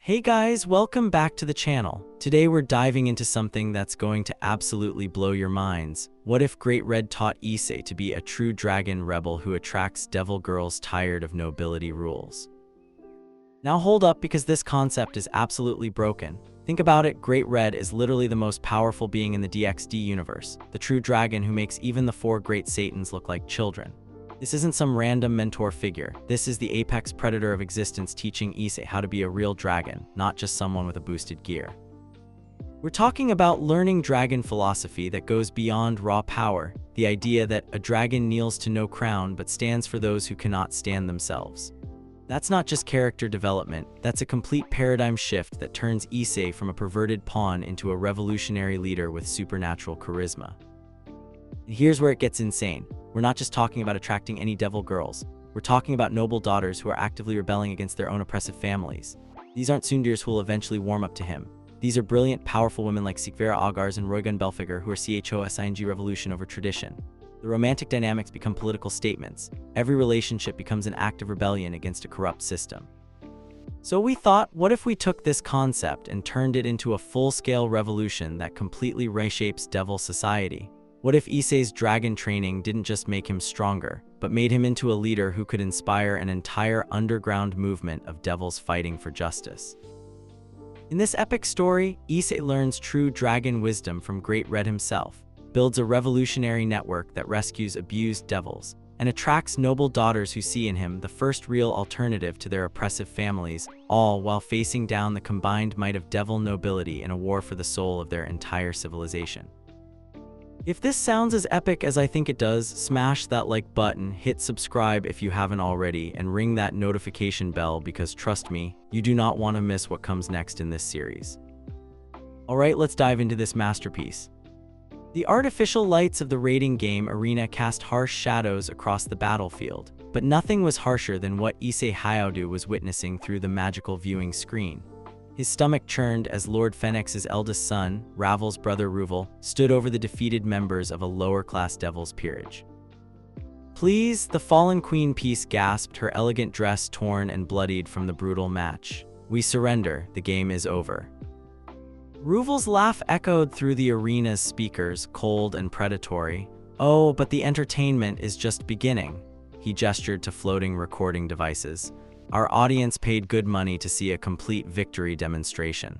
Hey guys, welcome back to the channel. Today we're diving into something that's going to absolutely blow your minds. What if Great Red taught Issei to be a true dragon rebel who attracts devil girls tired of nobility rules? Now hold up, because this concept is absolutely broken. Think about it, Great Red is literally the most powerful being in the DxD universe, the true dragon who makes even the four great Satans look like children. This isn't some random mentor figure. This is the apex predator of existence teaching Issei how to be a real dragon, not just someone with a boosted gear. We're talking about learning dragon philosophy that goes beyond raw power, the idea that a dragon kneels to no crown but stands for those who cannot stand themselves. That's not just character development, that's a complete paradigm shift that turns Issei from a perverted pawn into a revolutionary leader with supernatural charisma. And here's where it gets insane. We're not just talking about attracting any devil girls. We're talking about noble daughters who are actively rebelling against their own oppressive families. These aren't tsunderes who will eventually warm up to him. These are brilliant, powerful women like Sikvera Agars and Roygun Belfiger who are CHOSING revolution over tradition. The romantic dynamics become political statements. Every relationship becomes an act of rebellion against a corrupt system. So we thought, what if we took this concept and turned it into a full-scale revolution that completely reshapes devil society? What if Issei's dragon training didn't just make him stronger, but made him into a leader who could inspire an entire underground movement of devils fighting for justice? In this epic story, Issei learns true dragon wisdom from Great Red himself, builds a revolutionary network that rescues abused devils, and attracts noble daughters who see in him the first real alternative to their oppressive families, all while facing down the combined might of devil nobility in a war for the soul of their entire civilization. If this sounds as epic as I think it does, smash that like button, hit subscribe if you haven't already, and ring that notification bell, because trust me, you do not want to miss what comes next in this series. Alright, let's dive into this masterpiece. The artificial lights of the raiding game arena cast harsh shadows across the battlefield, but nothing was harsher than what Issei Hayaodu was witnessing through the magical viewing screen. His stomach churned as Lord Fenix's eldest son, Ravel's brother Ruvel, stood over the defeated members of a lower-class devil's peerage. "Please," the fallen queen piece gasped, her elegant dress torn and bloodied from the brutal match. "We surrender, the game is over." Ruvel's laugh echoed through the arena's speakers, cold and predatory. "Oh, but the entertainment is just beginning." He gestured to floating recording devices. "Our audience paid good money to see a complete victory demonstration."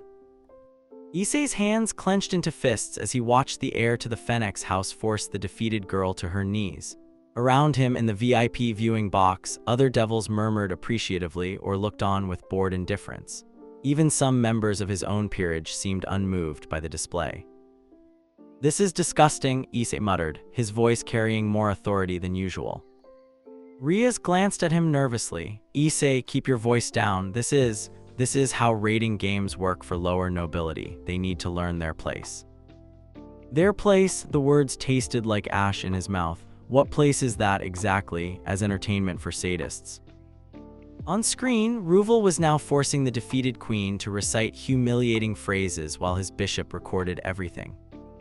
Issei's hands clenched into fists as he watched the heir to the Fenix house force the defeated girl to her knees. Around him in the VIP viewing box, other devils murmured appreciatively or looked on with bored indifference. Even some members of his own peerage seemed unmoved by the display. "This is disgusting," Issei muttered, his voice carrying more authority than usual. Rias glanced at him nervously. "Issei, keep your voice down. This is how raiding games work for lower nobility. They need to learn their place." "Their place?" The words tasted like ash in his mouth. "What place is that exactly, as entertainment for sadists?" On screen, Ruvel was now forcing the defeated queen to recite humiliating phrases while his bishop recorded everything.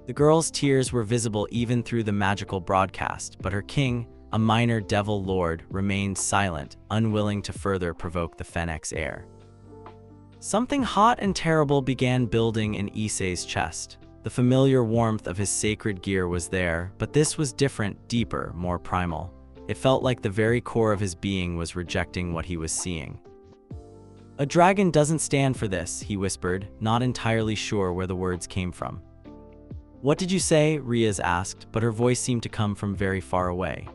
The girl's tears were visible even through the magical broadcast, but her king, a minor devil lord, remained silent, unwilling to further provoke the Fenix heir. Something hot and terrible began building in Issei's chest. The familiar warmth of his sacred gear was there, but this was different, deeper, more primal. It felt like the very core of his being was rejecting what he was seeing. "A dragon doesn't stand for this," he whispered, not entirely sure where the words came from. "What did you say?" Rias asked, but her voice seemed to come from very far away.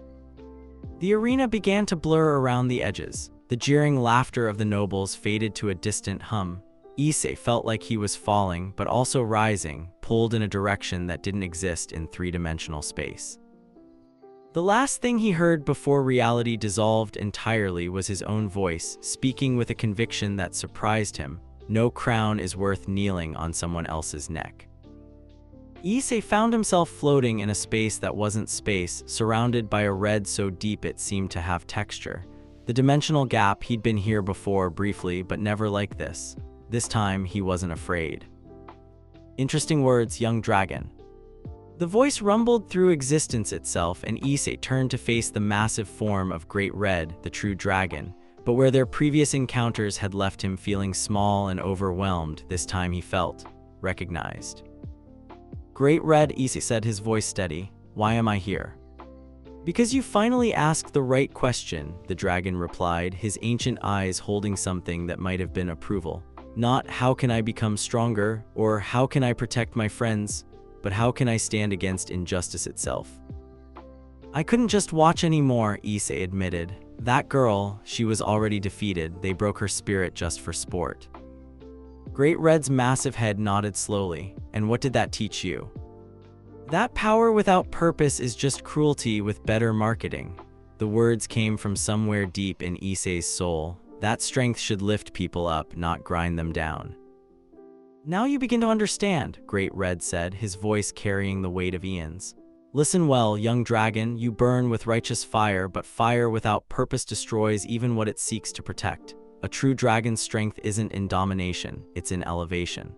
The arena began to blur around the edges. The jeering laughter of the nobles faded to a distant hum. Issei felt like he was falling, but also rising, pulled in a direction that didn't exist in three-dimensional space. The last thing he heard before reality dissolved entirely was his own voice, speaking with a conviction that surprised him. "No crown is worth kneeling on someone else's neck." Issei found himself floating in a space that wasn't space, surrounded by a red so deep it seemed to have texture. The dimensional gap, he'd been here before briefly, but never like this. This time, he wasn't afraid. "Interesting words, young dragon." The voice rumbled through existence itself, and Issei turned to face the massive form of Great Red, the true dragon, But where their previous encounters had left him feeling small and overwhelmed, this time he felt recognized. "Great Red," Issei said, his voice steady. "Why am I here?" "Because you finally asked the right question," the dragon replied, his ancient eyes holding something that might have been approval. "Not how can I become stronger, or how can I protect my friends, but how can I stand against injustice itself." "I couldn't just watch anymore," Issei admitted. "That girl, she was already defeated. They broke her spirit just for sport." Great Red's massive head nodded slowly. "And what did that teach you?" "That power without purpose is just cruelty with better marketing." The words came from somewhere deep in Issei's soul. That strength should lift people up, not grind them down. "Now you begin to understand," Great Red said, his voice carrying the weight of eons. "Listen well, young dragon, you burn with righteous fire, but fire without purpose destroys even what it seeks to protect. A true dragon's strength isn't in domination, it's in elevation."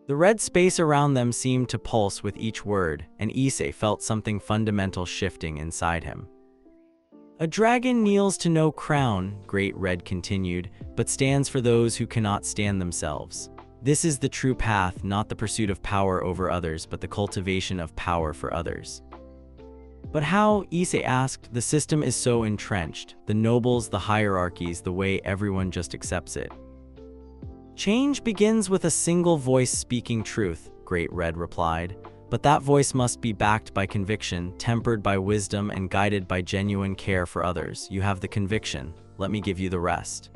The red space around them seemed to pulse with each word, and Issei felt something fundamental shifting inside him. "A dragon kneels to no crown," Great Red continued, "but stands for those who cannot stand themselves. This is the true path, not the pursuit of power over others, but the cultivation of power for others." "But how?" Issei asked. "The system is so entrenched. The nobles, the hierarchies, the way everyone just accepts it." "Change begins with a single voice speaking truth," Great Red replied. "But that voice must be backed by conviction, tempered by wisdom, and guided by genuine care for others. You have the conviction. Let me give you the rest."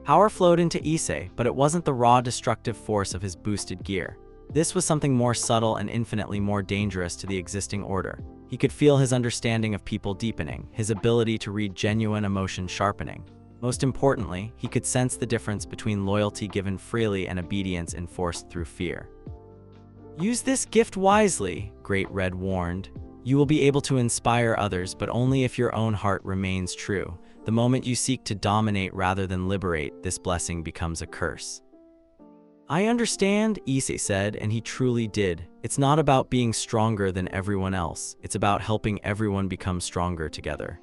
Power flowed into Issei, but it wasn't the raw destructive force of his boosted gear. This was something more subtle and infinitely more dangerous to the existing order. He could feel his understanding of people deepening, his ability to read genuine emotion sharpening. Most importantly, he could sense the difference between loyalty given freely and obedience enforced through fear. "Use this gift wisely," Great Red warned. "You will be able to inspire others, but only if your own heart remains true. The moment you seek to dominate rather than liberate, this blessing becomes a curse." "I understand," Issei said, and he truly did. "It's not about being stronger than everyone else. It's about helping everyone become stronger together."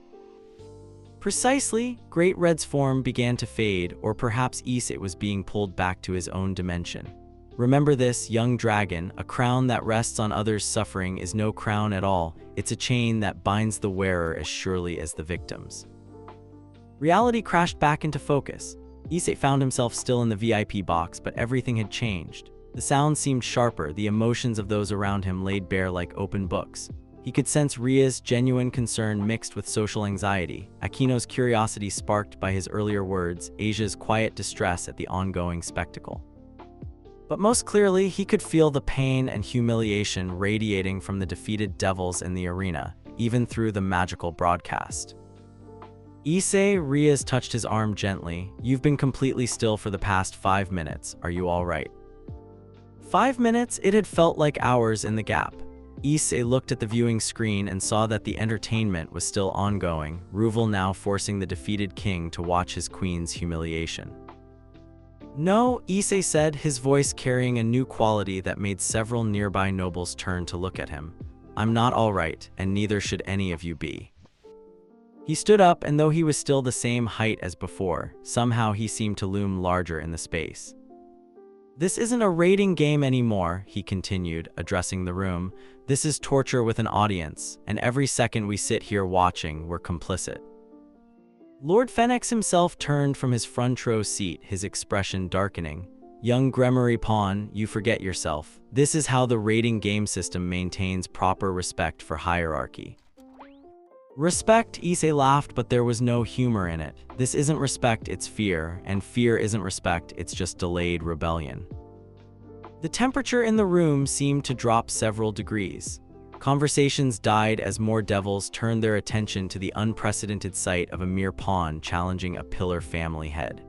Precisely, Great Red's form began to fade, or perhaps Issei was being pulled back to his own dimension. "Remember this, young dragon, a crown that rests on others' suffering is no crown at all. It's a chain that binds the wearer as surely as the victims." Reality crashed back into focus. Issei found himself still in the VIP box, but everything had changed. The sound seemed sharper, the emotions of those around him laid bare like open books. He could sense Ria's genuine concern mixed with social anxiety, Akino's curiosity sparked by his earlier words, Asia's quiet distress at the ongoing spectacle. But most clearly, he could feel the pain and humiliation radiating from the defeated devils in the arena, even through the magical broadcast. "Issei," Rias touched his arm gently. "You've been completely still for the past 5 minutes. Are you all right?" 5 minutes? It had felt like hours in the gap. Issei looked at the viewing screen and saw that the entertainment was still ongoing, Ruval now forcing the defeated king to watch his queen's humiliation. "No," Issei said, his voice carrying a new quality that made several nearby nobles turn to look at him. "I'm not all right, and neither should any of you be." He stood up, and though he was still the same height as before, somehow he seemed to loom larger in the space. "This isn't a rating game anymore," he continued, addressing the room. "This is torture with an audience, and every second we sit here watching, we're complicit." Lord Phoenix himself turned from his front row seat, his expression darkening. "Young Gremory Pawn, you forget yourself. This is how the rating game system maintains proper respect for hierarchy." "Respect?" Issei laughed, but there was no humor in it. "This isn't respect, it's fear, and fear isn't respect, it's just delayed rebellion." The temperature in the room seemed to drop several degrees. Conversations died as more devils turned their attention to the unprecedented sight of a mere pawn challenging a pillar family head.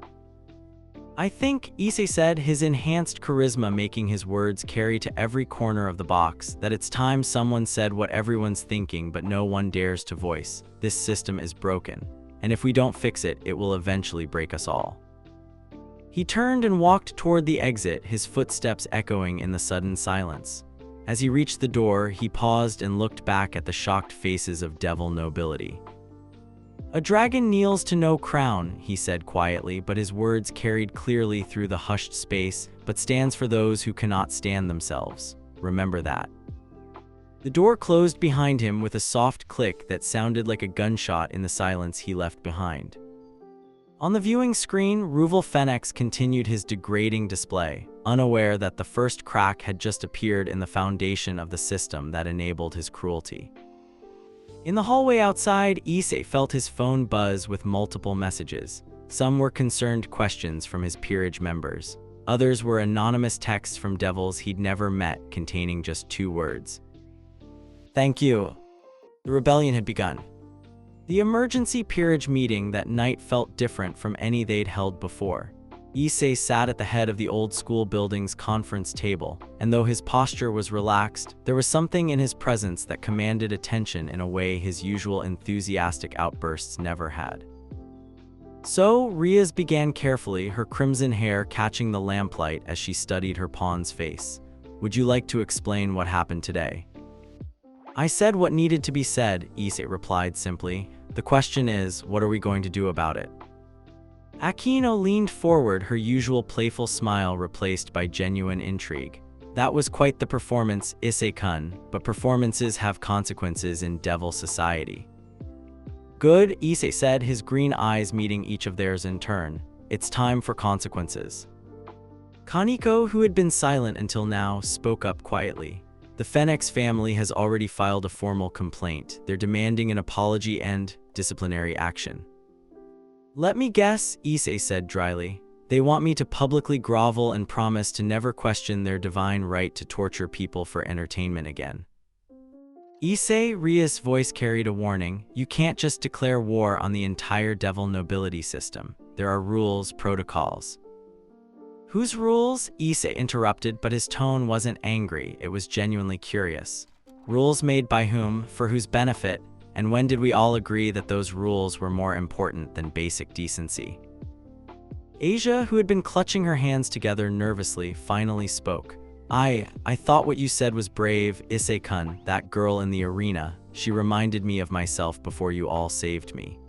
"I think," Issei said, his enhanced charisma making his words carry to every corner of the box, "that it's time someone said what everyone's thinking but no one dares to voice. This system is broken, and if we don't fix it, it will eventually break us all." He turned and walked toward the exit, his footsteps echoing in the sudden silence. As he reached the door, he paused and looked back at the shocked faces of devil nobility. A dragon kneels to no crown, he said quietly, but his words carried clearly through the hushed space, but stands for those who cannot stand themselves. Remember that. The door closed behind him with a soft click that sounded like a gunshot in the silence he left behind. On the viewing screen, Ruval Fenix continued his degrading display, unaware that the first crack had just appeared in the foundation of the system that enabled his cruelty. In the hallway outside, Issei felt his phone buzz with multiple messages. Some were concerned questions from his peerage members. Others were anonymous texts from devils he'd never met containing just 2 words. "Thank you." The rebellion had begun. The emergency peerage meeting that night felt different from any they'd held before. Issei sat at the head of the old school building's conference table, and though his posture was relaxed, there was something in his presence that commanded attention in a way his usual enthusiastic outbursts never had. So, Riaz began carefully, her crimson hair catching the lamplight as she studied her pawn's face. "Would you like to explain what happened today?" "I said what needed to be said," Issei replied simply. "The question is, what are we going to do about it?" Akino leaned forward, her usual playful smile replaced by genuine intrigue. "That was quite the performance, Issei-kun, but performances have consequences in devil society." "Good," Issei said, his green eyes meeting each of theirs in turn. "It's time for consequences." Kaneko, who had been silent until now, spoke up quietly. "The Fenix family has already filed a formal complaint. They're demanding an apology and disciplinary action." "Let me guess," Issei said dryly. "They want me to publicly grovel and promise to never question their divine right to torture people for entertainment again." "Issei," Rias' voice carried a warning, "you can't just declare war on the entire devil nobility system. There are rules, protocols." "Whose rules?" Issei interrupted, but his tone wasn't angry, it was genuinely curious. "Rules made by whom, for whose benefit, and when did we all agree that those rules were more important than basic decency?" Asia, who had been clutching her hands together nervously, finally spoke. I thought what you said was brave, Issei-kun, that girl in the arena. She reminded me of myself before you all saved me."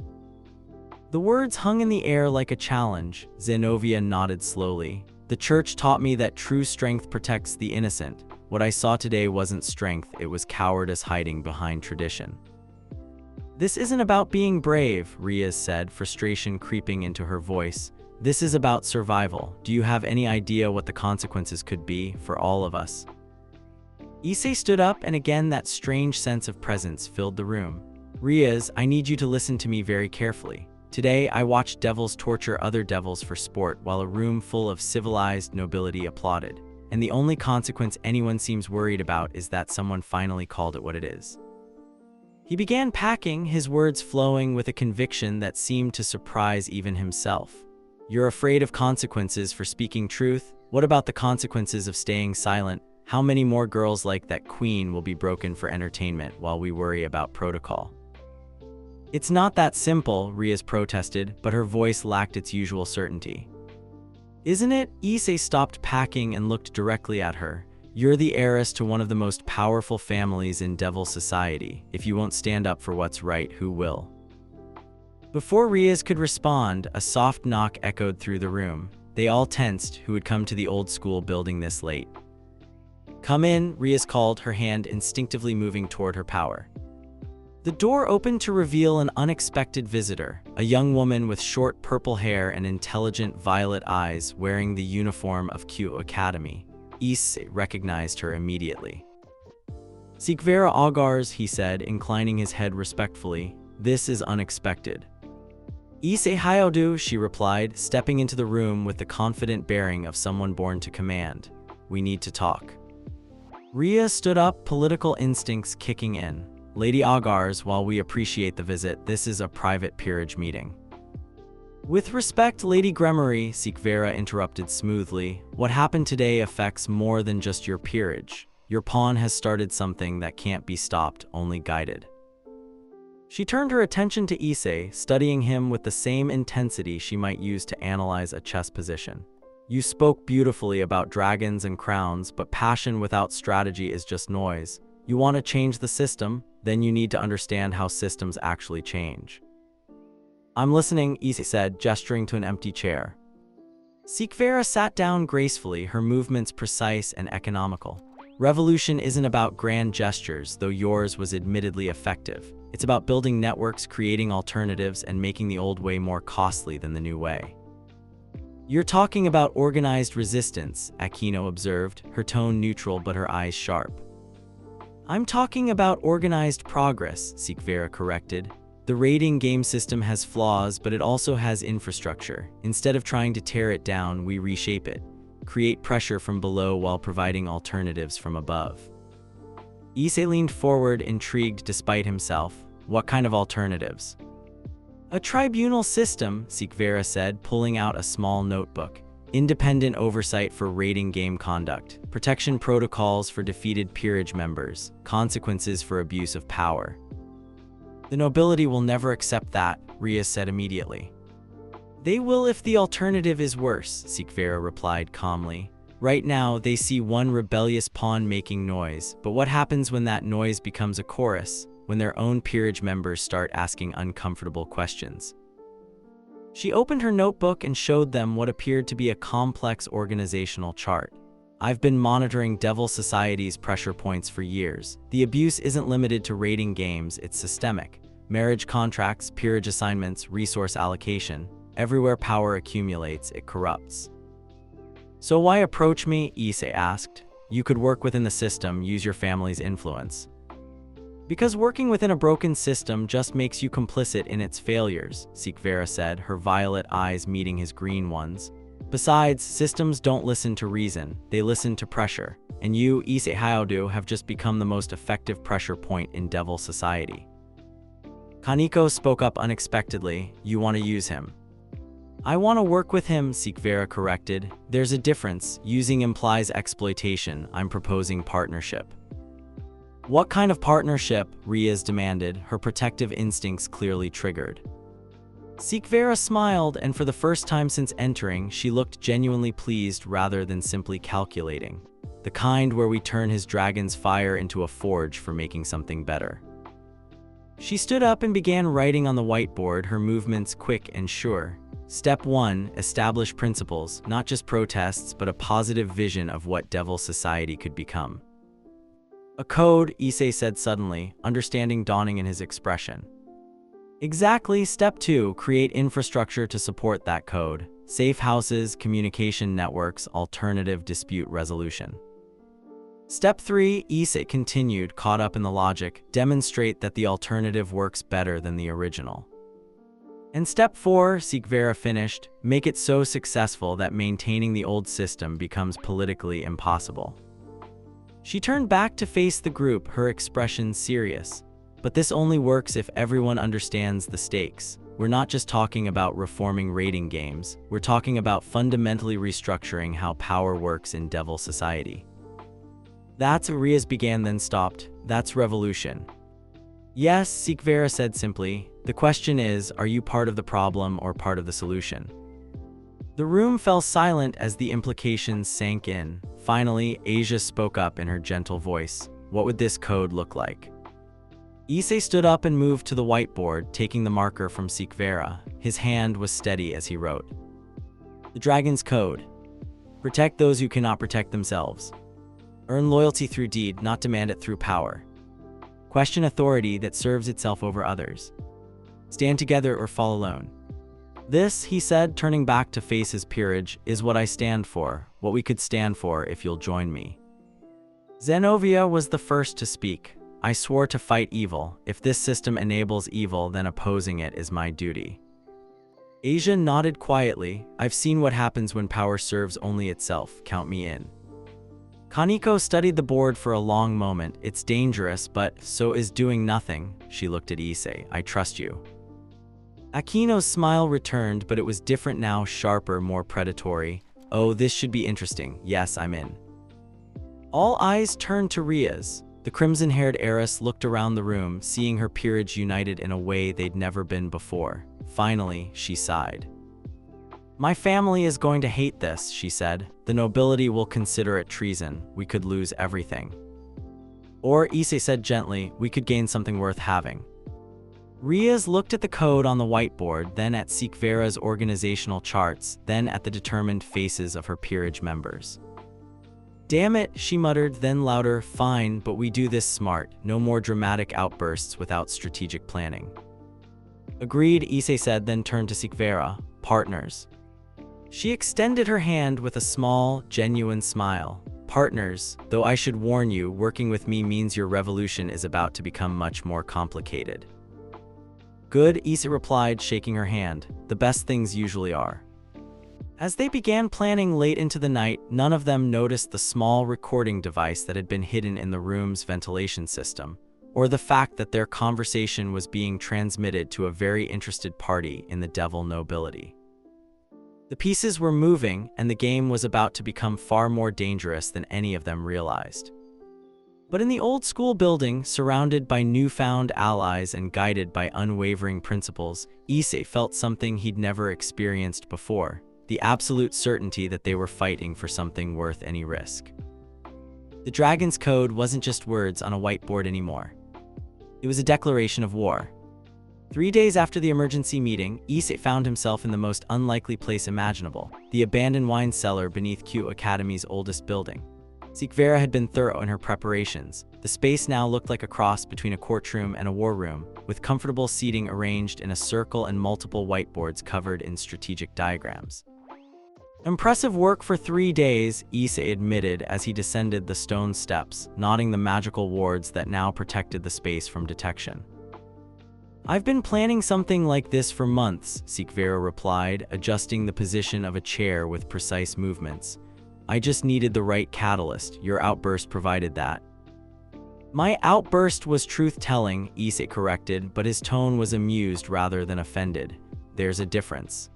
The words hung in the air like a challenge. Zenobia nodded slowly. "The church taught me that true strength protects the innocent. What I saw today wasn't strength, it was cowardice hiding behind tradition." "This isn't about being brave," Riaz said, frustration creeping into her voice. "This is about survival. Do you have any idea what the consequences could be for all of us?" Issei stood up, and again that strange sense of presence filled the room. "Riaz, I need you to listen to me very carefully. Today, I watched devils torture other devils for sport while a room full of civilized nobility applauded. And the only consequence anyone seems worried about is that someone finally called it what it is." He began packing, his words flowing with a conviction that seemed to surprise even himself. "You're afraid of consequences for speaking truth? What about the consequences of staying silent? How many more girls like that queen will be broken for entertainment while we worry about protocol?" "It's not that simple," Riaz protested, but her voice lacked its usual certainty. "Isn't it?" Issei stopped packing and looked directly at her. "You're the heiress to one of the most powerful families in devil society. If you won't stand up for what's right, who will?" Before Riaz could respond, a soft knock echoed through the room. They all tensed, who had come to the old school building this late. "Come in," Riaz called, her hand instinctively moving toward her power. The door opened to reveal an unexpected visitor, a young woman with short purple hair and intelligent violet eyes wearing the uniform of Q Academy. Issei recognized her immediately. "Sikvera Augars," he said, inclining his head respectfully. "This is unexpected." "Issei Hyodu," she replied, stepping into the room with the confident bearing of someone born to command. "We need to talk." Ria stood up, political instincts kicking in. "Lady Augars, while we appreciate the visit, this is a private peerage meeting." "With respect, Lady Gremory," Sikvera interrupted smoothly, "what happened today affects more than just your peerage. Your pawn has started something that can't be stopped, only guided." She turned her attention to Issei, studying him with the same intensity she might use to analyze a chess position. "You spoke beautifully about dragons and crowns, but passion without strategy is just noise. You want to change the system? Then you need to understand how systems actually change." I'm listening, Issei said, gesturing to an empty chair. Sikvera sat down gracefully, her movements precise and economical. Revolution isn't about grand gestures, though yours was admittedly effective. It's about building networks, creating alternatives, and making the old way more costly than the new way. You're talking about organized resistance, Aquino observed, her tone neutral but her eyes sharp. I'm talking about organized progress, Sikvera corrected. The rating game system has flaws, but it also has infrastructure. Instead of trying to tear it down, we reshape it, create pressure from below while providing alternatives from above. Issei leaned forward, intrigued despite himself. What kind of alternatives? A tribunal system, Sikvera said, pulling out a small notebook. Independent oversight for rating game conduct, protection protocols for defeated peerage members, consequences for abuse of power. The nobility will never accept that, Ria said immediately. They will if the alternative is worse, Sikvera replied calmly. Right now, they see one rebellious pawn making noise, but what happens when that noise becomes a chorus, when their own peerage members start asking uncomfortable questions? She opened her notebook and showed them what appeared to be a complex organizational chart. I've been monitoring Devil Society's pressure points for years. The abuse isn't limited to rating games, it's systemic. Marriage contracts, peerage assignments, resource allocation. Everywhere power accumulates, it corrupts. So why approach me? Issei asked. You could work within the system, use your family's influence. Because working within a broken system just makes you complicit in its failures, Sikvera said, her violet eyes meeting his green ones. Besides, systems don't listen to reason, they listen to pressure. And you, Issei Hayaodu, have just become the most effective pressure point in Devil Society. Kaneko spoke up unexpectedly. You want to use him? I want to work with him, Sikvera corrected. There's a difference. Using implies exploitation. I'm proposing partnership. What kind of partnership? Riaz demanded, her protective instincts clearly triggered. Sikvera smiled, and for the first time since entering, she looked genuinely pleased rather than simply calculating. The kind where we turn his dragon's fire into a forge for making something better. She stood up and began writing on the whiteboard, her movements quick and sure. Step 1. Establish principles, not just protests, but a positive vision of what Devil Society could become. A code, Issei said suddenly, understanding dawning in his expression. Exactly. Step 2. Create infrastructure to support that code. Safe houses, communication networks, alternative dispute resolution. Step 3. Issei continued, caught up in the logic. Demonstrate that the alternative works better than the original. And step 4, Sikvera finished, make it so successful that maintaining the old system becomes politically impossible. She turned back to face the group, her expression serious. But this only works if everyone understands the stakes. We're not just talking about reforming rating games, we're talking about fundamentally restructuring how power works in Devil Society. That's Riaz began then stopped. That's revolution. Yes, Sikvera said simply. The question is, are you part of the problem or part of the solution? The room fell silent as the implications sank in. Finally, Asia spoke up in her gentle voice. What would this code look like? Issei stood up and moved to the whiteboard, taking the marker from Sikvera. His hand was steady as he wrote. The Dragon's Code. Protect those who cannot protect themselves. Earn loyalty through deed, not demand it through power. Question authority that serves itself over others. Stand together or fall alone. This, he said, turning back to face his peerage, is what I stand for, what we could stand for if you'll join me. Zenovia was the first to speak. I swore to fight evil. If this system enables evil, then opposing it is my duty. Asia nodded quietly. I've seen what happens when power serves only itself. Count me in. Kaneko studied the board for a long moment. It's dangerous, but so is doing nothing. She looked at Issei. I trust you. Aquino's smile returned, but it was different now, sharper, more predatory. Oh, this should be interesting. Yes, I'm in. All eyes turned to Riaz. The crimson-haired heiress looked around the room, seeing her peerage united in a way they'd never been before. Finally, she sighed. My family is going to hate this, she said. The nobility will consider it treason. We could lose everything. Or, Issei said gently, we could gain something worth having. Riaz looked at the code on the whiteboard, then at Sikvera's organizational charts, then at the determined faces of her peerage members. "Damn it," she muttered, then louder, "Fine, but we do this smart. No more dramatic outbursts without strategic planning." "Agreed," Issei said, then turned to Sikvera. "Partners." She extended her hand with a small, genuine smile. "Partners, though I should warn you, working with me means your revolution is about to become much more complicated." "Good," Issei replied, shaking her hand. "The best things usually are." As they began planning late into the night, none of them noticed the small recording device that had been hidden in the room's ventilation system, or the fact that their conversation was being transmitted to a very interested party in the Devil nobility. The pieces were moving, and the game was about to become far more dangerous than any of them realized. But in the old school building, surrounded by newfound allies and guided by unwavering principles, Issei felt something he'd never experienced before: the absolute certainty that they were fighting for something worth any risk. The dragon's code wasn't just words on a whiteboard anymore. It was a declaration of war. 3 days after the emergency meeting, Issei found himself in the most unlikely place imaginable: the abandoned wine cellar beneath Q Academy's oldest building. Sikvera had been thorough in her preparations. The space now looked like a cross between a courtroom and a war room, with comfortable seating arranged in a circle and multiple whiteboards covered in strategic diagrams. "Impressive work for 3 days," Issei admitted as he descended the stone steps, nodding the magical wards that now protected the space from detection. "I've been planning something like this for months," Sikvera replied, adjusting the position of a chair with precise movements. "I just needed the right catalyst. Your outburst provided that." "My outburst was truth-telling," Issei corrected, but his tone was amused rather than offended. "There's a difference."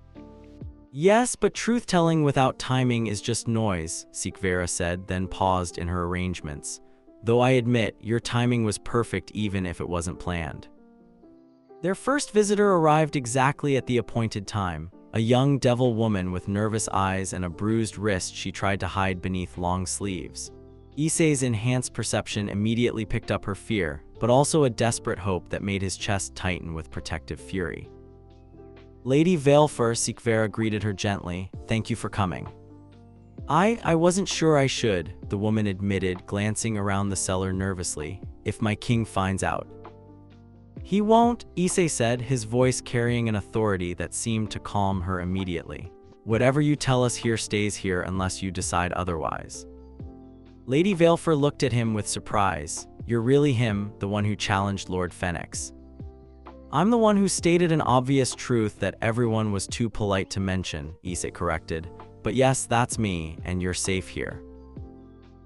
"Yes, but truth-telling without timing is just noise," Sikvera said, then paused in her arrangements. "Though I admit, your timing was perfect even if it wasn't planned." Their first visitor arrived exactly at the appointed time. A young devil woman with nervous eyes and a bruised wrist she tried to hide beneath long sleeves. Issei's enhanced perception immediately picked up her fear, but also a desperate hope that made his chest tighten with protective fury. "Lady Valefor," Sikvera greeted her gently, "thank you for coming." I wasn't sure I should," the woman admitted, glancing around the cellar nervously. "If my king finds out." "He won't," Issei said, his voice carrying an authority that seemed to calm her immediately. "Whatever you tell us here stays here unless you decide otherwise." Lady Valefor looked at him with surprise. "You're really him, the one who challenged Lord Phoenix?" "I'm the one who stated an obvious truth that everyone was too polite to mention," Issei corrected. "But yes, that's me, and you're safe here."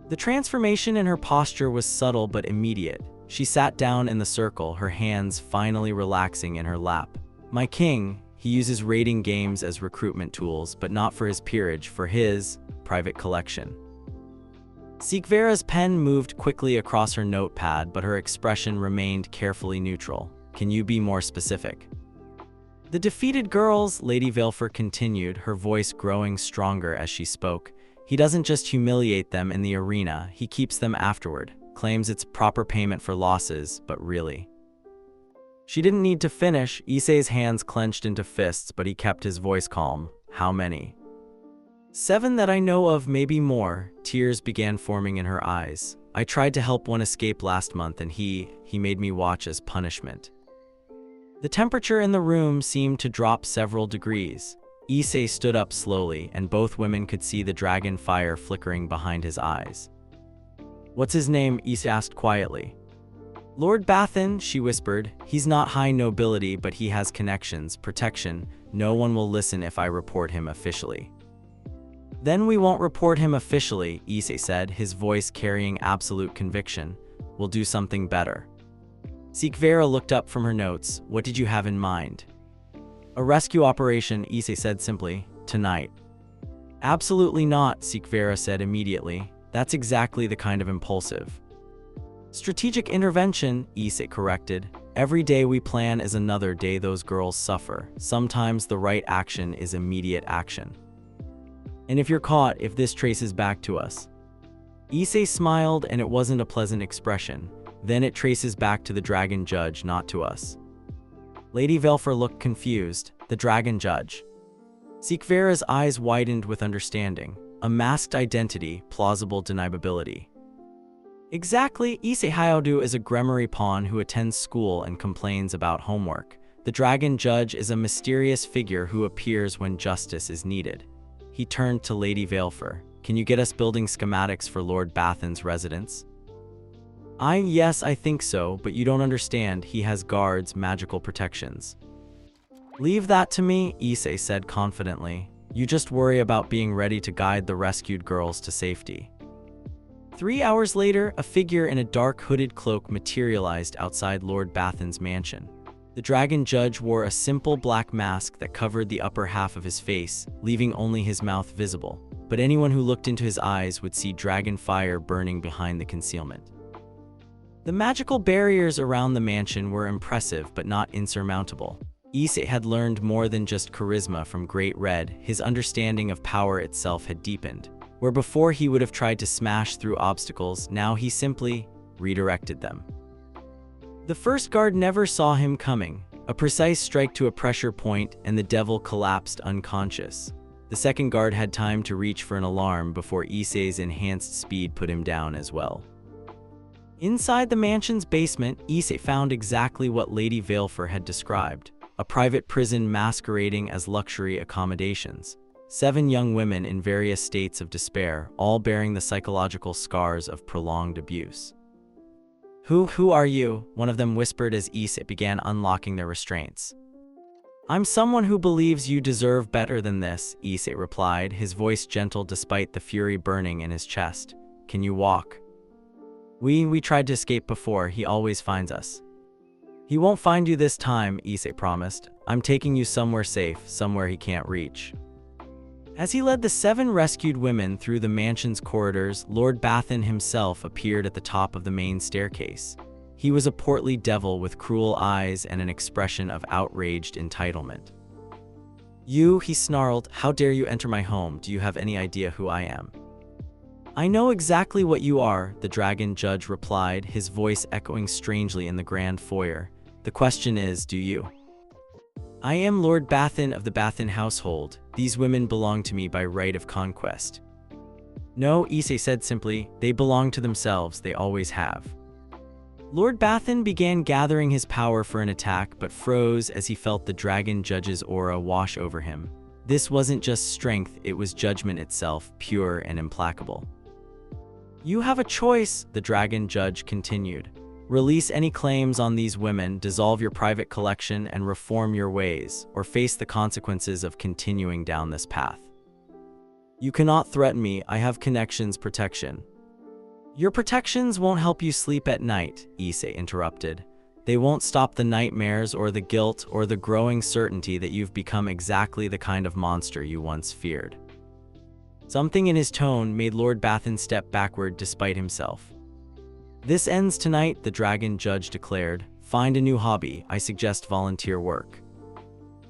The transformation in her posture was subtle but immediate. She sat down in the circle, her hands finally relaxing in her lap. "My king, he uses raiding games as recruitment tools, but not for his peerage, for his private collection." Sikvera's pen moved quickly across her notepad, but her expression remained carefully neutral. "Can you be more specific?" "The defeated girls," Lady Valefor continued, her voice growing stronger as she spoke. "He doesn't just humiliate them in the arena, he keeps them afterward. Claims it's proper payment for losses, but really." She didn't need to finish. Issei's hands clenched into fists, but he kept his voice calm. "How many?" "7 that I know of, maybe more." Tears began forming in her eyes. "I tried to help one escape last month, and he made me watch as punishment." The temperature in the room seemed to drop several degrees. Issei stood up slowly, and both women could see the dragon fire flickering behind his eyes. "What's his name?" Issei asked quietly. "Lord Bathan," she whispered. "He's not high nobility, but he has connections, protection. No one will listen if I report him officially." "Then we won't report him officially," Issei said, his voice carrying absolute conviction. "We'll do something better." Sikvera looked up from her notes. "What did you have in mind?" "A rescue operation," Issei said simply. "Tonight." "Absolutely not," Sikvera said immediately. "That's exactly the kind of impulsive." "Strategic intervention," Issei corrected. "Every day we plan is another day those girls suffer. Sometimes the right action is immediate action. And if you're caught, if this traces back to us." Issei smiled, and it wasn't a pleasant expression. "Then it traces back to the dragon judge, not to us." Lady Velfer looked confused. The dragon judge. Sikvera's eyes widened with understanding. A masked identity, plausible deniability. Exactly, Issei Hyodu is a Gremory pawn who attends school and complains about homework. The dragon judge is a mysterious figure who appears when justice is needed. He turned to Lady Velfer. Can you get us building schematics for Lord Bathen's residence? Yes, I think so, but you don't understand. He has guards, magical protections. Leave that to me, Issei said confidently. You just worry about being ready to guide the rescued girls to safety. 3 hours later, a figure in a dark hooded cloak materialized outside Lord Bathen's mansion. The dragon judge wore a simple black mask that covered the upper half of his face, leaving only his mouth visible. But anyone who looked into his eyes would see dragon fire burning behind the concealment. The magical barriers around the mansion were impressive but not insurmountable. Issei had learned more than just charisma from Great Red. His understanding of power itself had deepened. Where before he would have tried to smash through obstacles, now he simply redirected them. The first guard never saw him coming. A precise strike to a pressure point and the devil collapsed unconscious. The second guard had time to reach for an alarm before Issei's enhanced speed put him down as well. Inside the mansion's basement, Issei found exactly what Lady Velfer had described. A private prison masquerading as luxury accommodations. 7 young women in various states of despair, all bearing the psychological scars of prolonged abuse. Who are you? One of them whispered as Issei began unlocking their restraints. I'm someone who believes you deserve better than this, Issei replied, his voice gentle despite the fury burning in his chest. Can you walk? We tried to escape before, he always finds us. He won't find you this time, Issei promised. I'm taking you somewhere safe, somewhere he can't reach. As he led the 7 rescued women through the mansion's corridors, Lord Bathen himself appeared at the top of the main staircase. He was a portly devil with cruel eyes and an expression of outraged entitlement. You, he snarled, how dare you enter my home? Do you have any idea who I am? I know exactly what you are, the dragon judge replied, his voice echoing strangely in the grand foyer. The question is, do you? I am Lord Bathen of the Bathen household. These women belong to me by right of conquest. No, Issei said simply, they belong to themselves, they always have. Lord Bathen began gathering his power for an attack but froze as he felt the dragon judge's aura wash over him. This wasn't just strength, it was judgment itself, pure and implacable. You have a choice, the dragon judge continued. Release any claims on these women, dissolve your private collection, and reform your ways, or face the consequences of continuing down this path. You cannot threaten me, I have connections protection. Your protections won't help you sleep at night, Issei interrupted. They won't stop the nightmares or the guilt or the growing certainty that you've become exactly the kind of monster you once feared. Something in his tone made Lord Bathen step backward despite himself. This ends tonight, the dragon judge declared. Find a new hobby, I suggest volunteer work.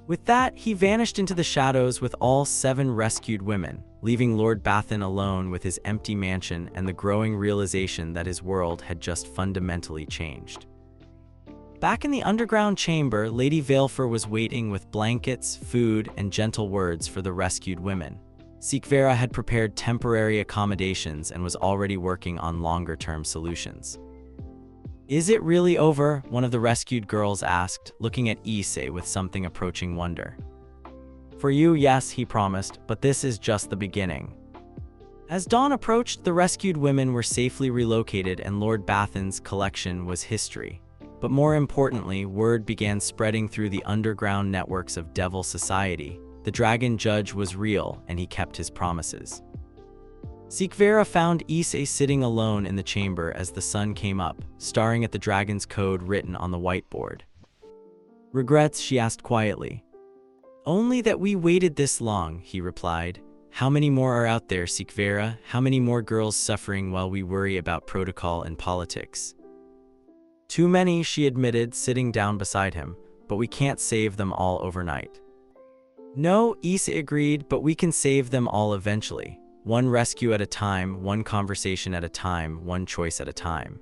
With that, he vanished into the shadows with all 7 rescued women, leaving Lord Bathen alone with his empty mansion and the growing realization that his world had just fundamentally changed. Back in the underground chamber, Lady Velfer was waiting with blankets, food, and gentle words for the rescued women. Sikvera had prepared temporary accommodations and was already working on longer-term solutions. Is it really over? One of the rescued girls asked, looking at Issei with something approaching wonder. For you, yes, he promised, but this is just the beginning. As dawn approached, the rescued women were safely relocated and Lord Bathen's collection was history. But more importantly, word began spreading through the underground networks of Devil Society. The dragon judge was real, and he kept his promises. Sikvera found Issei sitting alone in the chamber as the sun came up, staring at the dragon's code written on the whiteboard. Regrets, she asked quietly. Only that we waited this long, he replied. How many more are out there, Sikvera? How many more girls suffering while we worry about protocol and politics? Too many, she admitted, sitting down beside him, but we can't save them all overnight. No, Issei agreed, but we can save them all eventually. One rescue at a time, one conversation at a time, one choice at a time.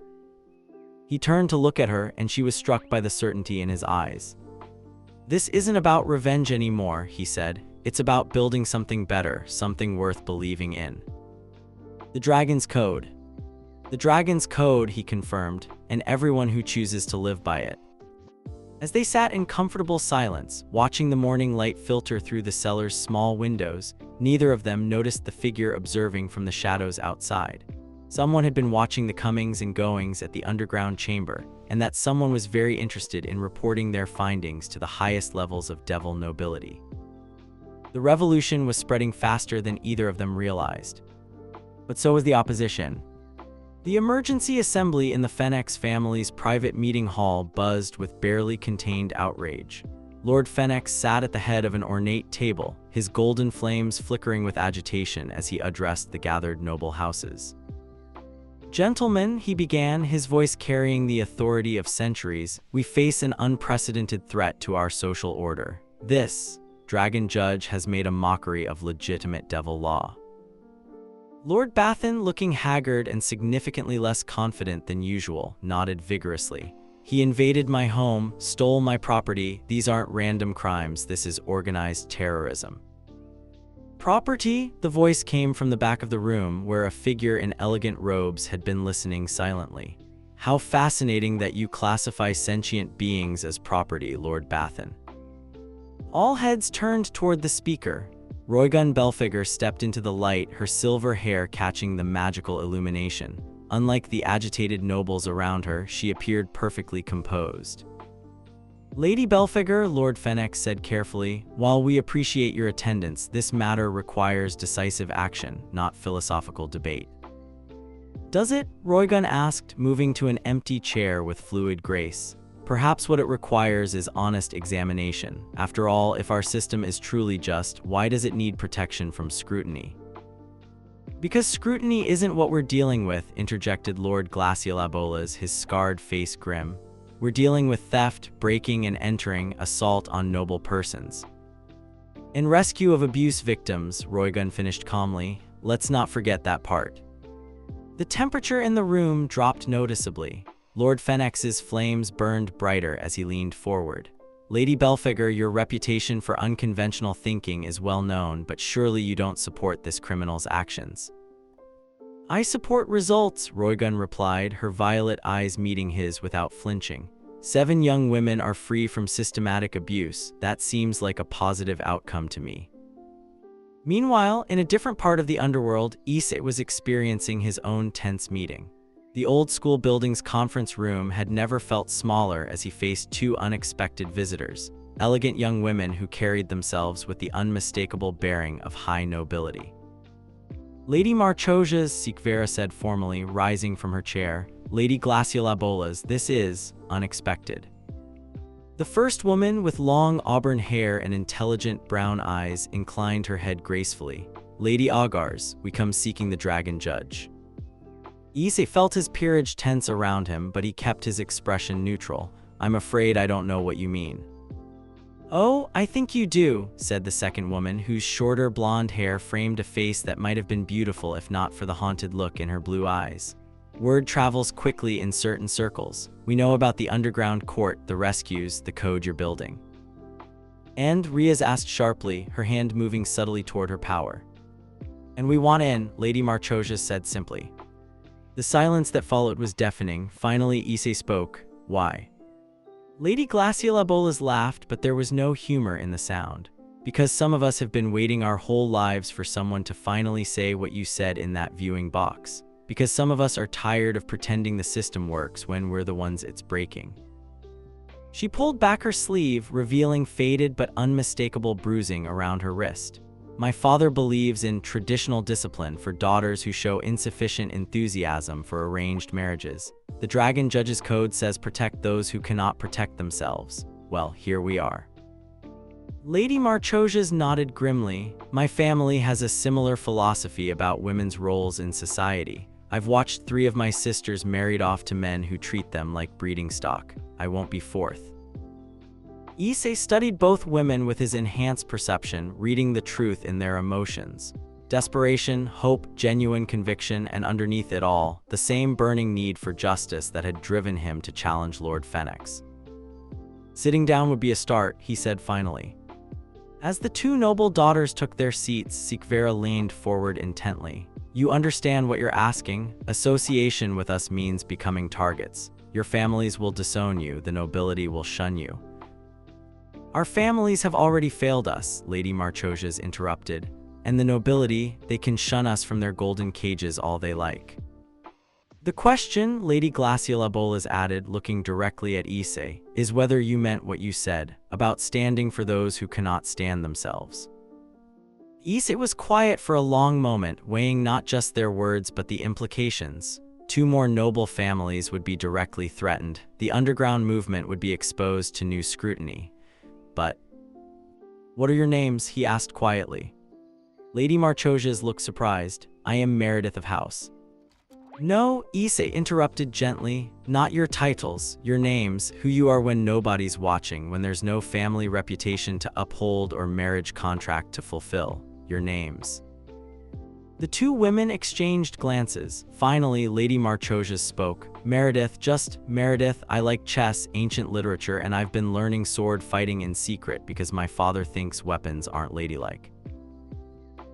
He turned to look at her, and she was struck by the certainty in his eyes. "This isn't about revenge anymore," he said. "It's about building something better, something worth believing in." The Dragon's Code. The Dragon's Code, he confirmed, and everyone who chooses to live by it. As they sat in comfortable silence, watching the morning light filter through the cellar's small windows, neither of them noticed the figure observing from the shadows outside. Someone had been watching the comings and goings at the underground chamber, and that someone was very interested in reporting their findings to the highest levels of devil nobility. The revolution was spreading faster than either of them realized. But so was the opposition. The emergency assembly in the Fenix family's private meeting hall buzzed with barely contained outrage. Lord Fenix sat at the head of an ornate table, his golden flames flickering with agitation as he addressed the gathered noble houses. "Gentlemen," he began, his voice carrying the authority of centuries, "we face an unprecedented threat to our social order. This dragon judge has made a mockery of legitimate devil law." Lord Bathen, looking haggard and significantly less confident than usual, nodded vigorously. "He invaded my home, stole my property. These aren't random crimes, this is organized terrorism." "Property?" The voice came from the back of the room, where a figure in elegant robes had been listening silently. "How fascinating that you classify sentient beings as property, Lord Bathen." All heads turned toward the speaker. Roygun Belphegor stepped into the light, her silver hair catching the magical illumination. Unlike the agitated nobles around her, she appeared perfectly composed. "Lady Belphegor," Lord Fenix said carefully, "while we appreciate your attendance, this matter requires decisive action, not philosophical debate." "Does it?" Roygun asked, moving to an empty chair with fluid grace. "Perhaps what it requires is honest examination. After all, if our system is truly just, why does it need protection from scrutiny?" "Because scrutiny isn't what we're dealing with," interjected Lord Glaciolabolas, his scarred face grim. "We're dealing with theft, breaking and entering, assault on noble persons." "And rescue of abuse victims," Roygun finished calmly. "Let's not forget that part." The temperature in the room dropped noticeably. Lord Fenix's flames burned brighter as he leaned forward. "Lady Belphegor, your reputation for unconventional thinking is well known, but surely you don't support this criminal's actions." "I support results," Roygun replied, her violet eyes meeting his without flinching. 7 young women are free from systematic abuse. That seems like a positive outcome to me." Meanwhile, in a different part of the underworld, Issei was experiencing his own tense meeting. The old school building's conference room had never felt smaller as he faced 2 unexpected visitors, elegant young women who carried themselves with the unmistakable bearing of high nobility. "Lady Marchojas," Sikvera said formally, rising from her chair. "Lady Glaciolabolas, this is unexpected." The first woman, with long auburn hair and intelligent brown eyes, inclined her head gracefully. "Lady Augars, we come seeking the Dragon Judge." Issei felt his peerage tense around him, but he kept his expression neutral. "I'm afraid I don't know what you mean." "Oh, I think you do," said the second woman, whose shorter blonde hair framed a face that might have been beautiful if not for the haunted look in her blue eyes. "Word travels quickly in certain circles. We know about the underground court, the rescues, the code you're building." "And?" Riaz asked sharply, her hand moving subtly toward her power. "And we want in," Lady Marchojas said simply. The silence that followed was deafening. Finally, Issei spoke. "Why?" Lady Glaciolabolas laughed, but there was no humor in the sound. "Because some of us have been waiting our whole lives for someone to finally say what you said in that viewing box. Because some of us are tired of pretending the system works when we're the ones it's breaking." She pulled back her sleeve, revealing faded but unmistakable bruising around her wrist. "My father believes in traditional discipline for daughters who show insufficient enthusiasm for arranged marriages. The Dragon Judge's Code says protect those who cannot protect themselves. Well, here we are." Lady Marchojas nodded grimly. "My family has a similar philosophy about women's roles in society. I've watched 3 of my sisters married off to men who treat them like breeding stock. I won't be fourth." Issei studied both women with his enhanced perception, reading the truth in their emotions. Desperation, hope, genuine conviction, and underneath it all, the same burning need for justice that had driven him to challenge Lord Fenix. Sitting down would be a start, he said finally. As the two noble daughters took their seats, Sikvera leaned forward intently. You understand what you're asking? Association with us means becoming targets. Your families will disown you, the nobility will shun you. Our families have already failed us, Lady Marchosias interrupted. And the nobility, they can shun us from their golden cages all they like. The question, Lady Glaciela Bolas added, looking directly at Issei, is whether you meant what you said, about standing for those who cannot stand themselves. Issei was quiet for a long moment, weighing not just their words but the implications. Two more noble families would be directly threatened. The underground movement would be exposed to new scrutiny. But, what are your names? He asked quietly. Lady Marchosias looked surprised. I am Meredith of House. No, Issei interrupted gently. Not your titles, your names, who you are when nobody's watching, when there's no family reputation to uphold or marriage contract to fulfill. Your names. The two women exchanged glances. Finally, Lady Marchosias spoke. Meredith, just Meredith. I like chess, ancient literature, and I've been learning sword fighting in secret because my father thinks weapons aren't ladylike.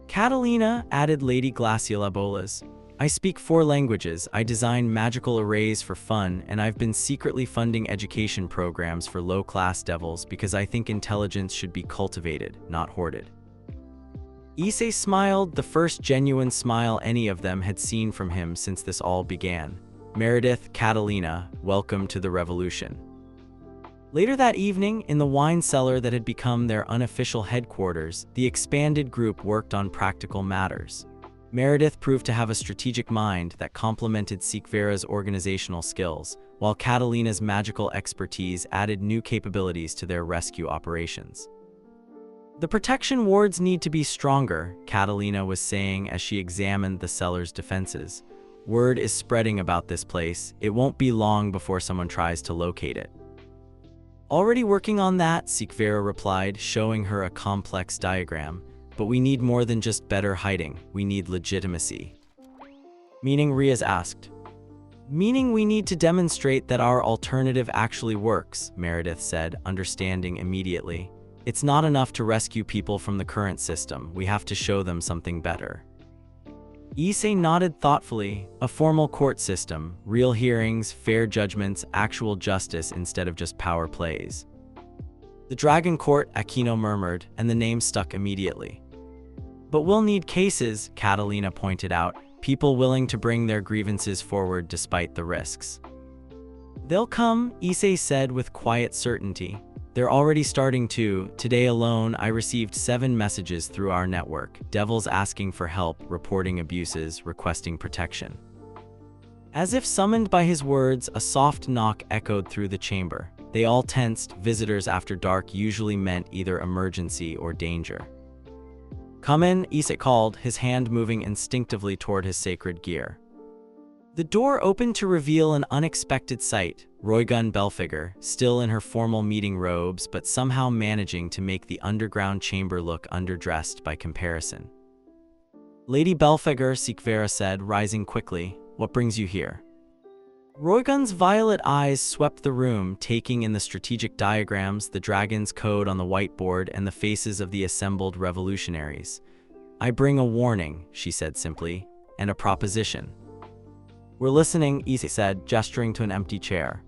Catalina, added Lady Glaciela Bolas. I speak 4 languages, I design magical arrays for fun, and I've been secretly funding education programs for low-class devils because I think intelligence should be cultivated, not hoarded. Issei smiled, the first genuine smile any of them had seen from him since this all began. Meredith, Catalina, welcome to the revolution. Later that evening, in the wine cellar that had become their unofficial headquarters, the expanded group worked on practical matters. Meredith proved to have a strategic mind that complemented Sikvera's organizational skills, while Catalina's magical expertise added new capabilities to their rescue operations. The protection wards need to be stronger, Catalina was saying as she examined the cellar's defenses. Word is spreading about this place. It won't be long before someone tries to locate it. Already working on that, Sikvera replied, showing her a complex diagram. But we need more than just better hiding, we need legitimacy. Meaning, Riaz asked. Meaning we need to demonstrate that our alternative actually works, Meredith said, understanding immediately. It's not enough to rescue people from the current system, we have to show them something better. Issei nodded thoughtfully. A formal court system, real hearings, fair judgments, actual justice instead of just power plays. The Dragon Court, Aquino murmured, and the name stuck immediately. But we'll need cases, Catalina pointed out, people willing to bring their grievances forward despite the risks. They'll come, Issei said with quiet certainty. They're already starting to. Today alone, I received 7 messages through our network, devils asking for help, reporting abuses, requesting protection. As if summoned by his words, a soft knock echoed through the chamber. They all tensed. Visitors after dark usually meant either emergency or danger. Come in, Issei called, his hand moving instinctively toward his sacred gear. The door opened to reveal an unexpected sight. Roygun Belfigure, still in her formal meeting robes but somehow managing to make the underground chamber look underdressed by comparison. Lady Belfigure, Sikvera said, rising quickly, what brings you here? Roygun's violet eyes swept the room, taking in the strategic diagrams, the dragon's code on the whiteboard, and the faces of the assembled revolutionaries. I bring a warning, she said simply, and a proposition. We're listening, Issei said, gesturing to an empty chair.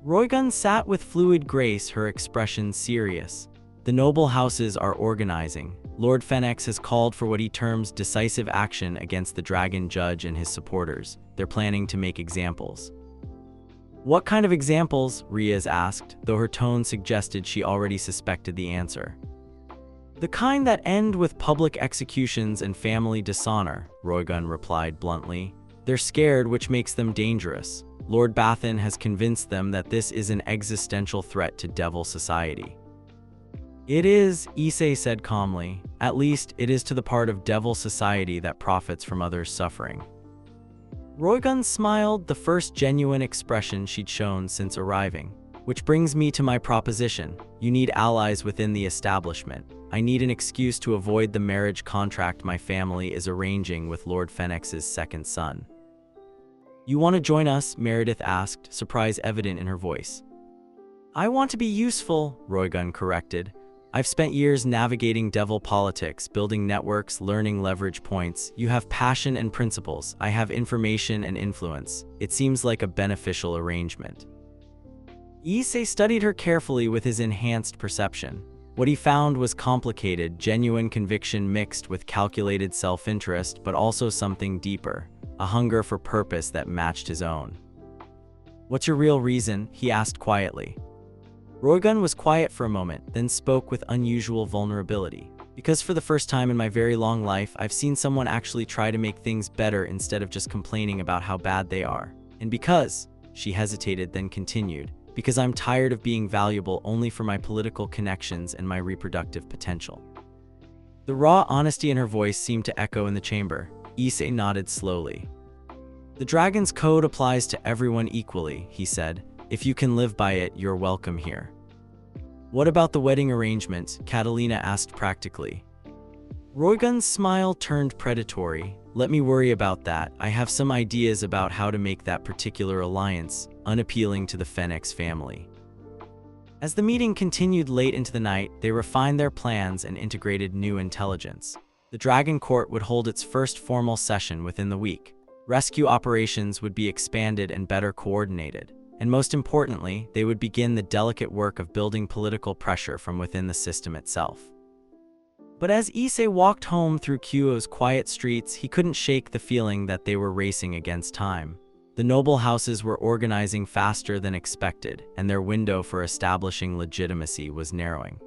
Roygun sat with fluid grace, her expression serious. The noble houses are organizing. Lord Fenix has called for what he terms decisive action against the dragon judge and his supporters. They're planning to make examples. What kind of examples? Riaz asked, though her tone suggested she already suspected the answer. The kind that end with public executions and family dishonor, Roygun replied bluntly. They're scared, which makes them dangerous. Lord Bathan has convinced them that this is an existential threat to Devil society. It is, Issei said calmly. At least, it is to the part of Devil society that profits from others' suffering. Roygun smiled, the first genuine expression she'd shown since arriving. Which brings me to my proposition. You need allies within the establishment. I need an excuse to avoid the marriage contract my family is arranging with Lord Fenix's second son. You want to join us? Meredith asked, surprise evident in her voice. I want to be useful, Roygun corrected. I've spent years navigating devil politics, building networks, learning leverage points. You have passion and principles. I have information and influence. It seems like a beneficial arrangement. Issei studied her carefully with his enhanced perception. What he found was complicated, genuine conviction mixed with calculated self-interest, but also something deeper, a hunger for purpose that matched his own. "What's your real reason?" he asked quietly. Roygun was quiet for a moment, then spoke with unusual vulnerability. "Because for the first time in my very long life, I've seen someone actually try to make things better instead of just complaining about how bad they are. And because," she hesitated, then continued, "because I'm tired of being valuable only for my political connections and my reproductive potential." The raw honesty in her voice seemed to echo in the chamber. Issei nodded slowly. "The Dragon's Code applies to everyone equally," he said. "If you can live by it, you're welcome here." "What about the wedding arrangement?" Catalina asked practically. Roygun's smile turned predatory. "Let me worry about that. I have some ideas about how to make that particular alliance unappealing to the Phoenix family." As the meeting continued late into the night, they refined their plans and integrated new intelligence. The Dragon Court would hold its first formal session within the week. Rescue operations would be expanded and better coordinated. And most importantly, they would begin the delicate work of building political pressure from within the system itself. But as Issei walked home through Kyoto's quiet streets, he couldn't shake the feeling that they were racing against time. The noble houses were organizing faster than expected, and their window for establishing legitimacy was narrowing.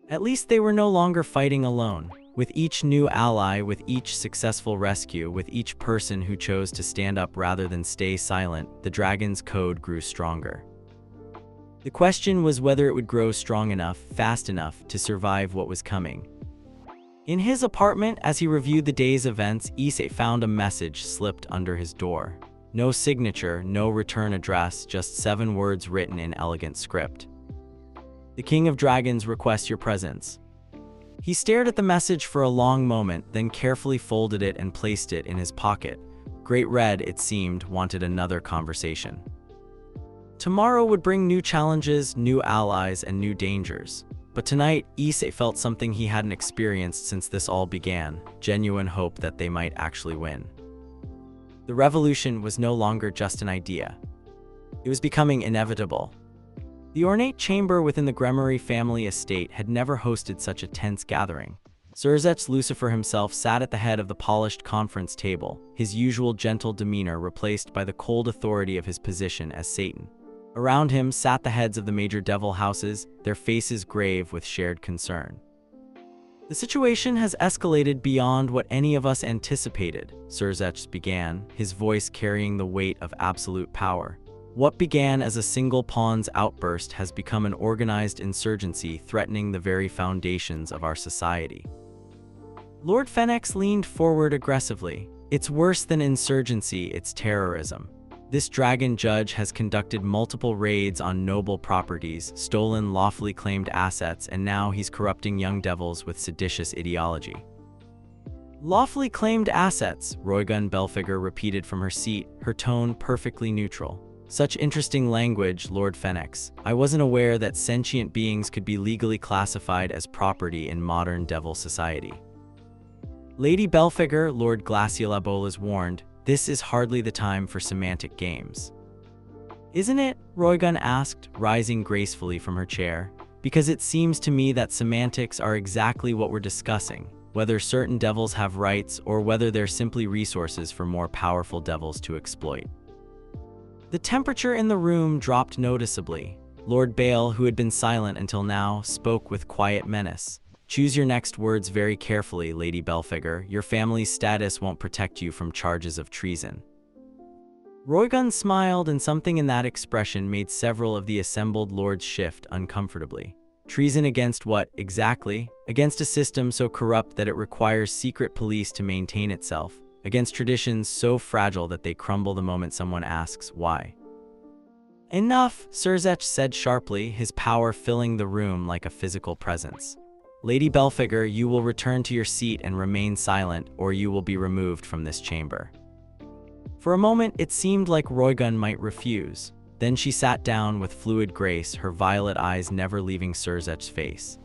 At least they were no longer fighting alone. With each new ally, with each successful rescue, with each person who chose to stand up rather than stay silent, the Dragon's Code grew stronger. The question was whether it would grow strong enough, fast enough, to survive what was coming. In his apartment, as he reviewed the day's events, Issei found a message slipped under his door. No signature, no return address, just 7 words written in elegant script. "The King of Dragons requests your presence." He stared at the message for a long moment, then carefully folded it and placed it in his pocket. Great Red, it seemed, wanted another conversation. Tomorrow would bring new challenges, new allies, and new dangers. But tonight, Issei felt something he hadn't experienced since this all began, genuine hope that they might actually win. The revolution was no longer just an idea. It was becoming inevitable. The ornate chamber within the Gremory family estate had never hosted such a tense gathering. Zerzech Lucifer himself sat at the head of the polished conference table, his usual gentle demeanor replaced by the cold authority of his position as Satan. Around him sat the heads of the major devil houses, their faces grave with shared concern. "The situation has escalated beyond what any of us anticipated," Zerzech began, his voice carrying the weight of absolute power. "What began as a single pawn's outburst has become an organized insurgency threatening the very foundations of our society." Lord Phoenix leaned forward aggressively. "It's worse than insurgency, it's terrorism. This dragon judge has conducted multiple raids on noble properties, stolen lawfully claimed assets, and now he's corrupting young devils with seditious ideology." "Lawfully claimed assets," Roygun Belphegor repeated from her seat, her tone perfectly neutral. "Such interesting language, Lord Phoenix. I wasn't aware that sentient beings could be legally classified as property in modern devil society." "Lady Belphegor," Lord Glaciolabolas warned, "this is hardly the time for semantic games." "Isn't it?" Roygun asked, rising gracefully from her chair. "Because it seems to me that semantics are exactly what we're discussing, whether certain devils have rights or whether they're simply resources for more powerful devils to exploit." The temperature in the room dropped noticeably. Lord Bale, who had been silent until now, spoke with quiet menace. "Choose your next words very carefully, Lady Belphegor. Your family's status won't protect you from charges of treason." Roygun smiled, and something in that expression made several of the assembled lords shift uncomfortably. Treason against what, exactly? Against a system so corrupt that it requires secret police to maintain itself. Against traditions so fragile that they crumble the moment someone asks why. "Enough," Zerzech said sharply, his power filling the room like a physical presence. "Lady Belphegor, you will return to your seat and remain silent, or you will be removed from this chamber." For a moment, it seemed like Roygun might refuse. Then she sat down with fluid grace, her violet eyes never leaving Surzech's face.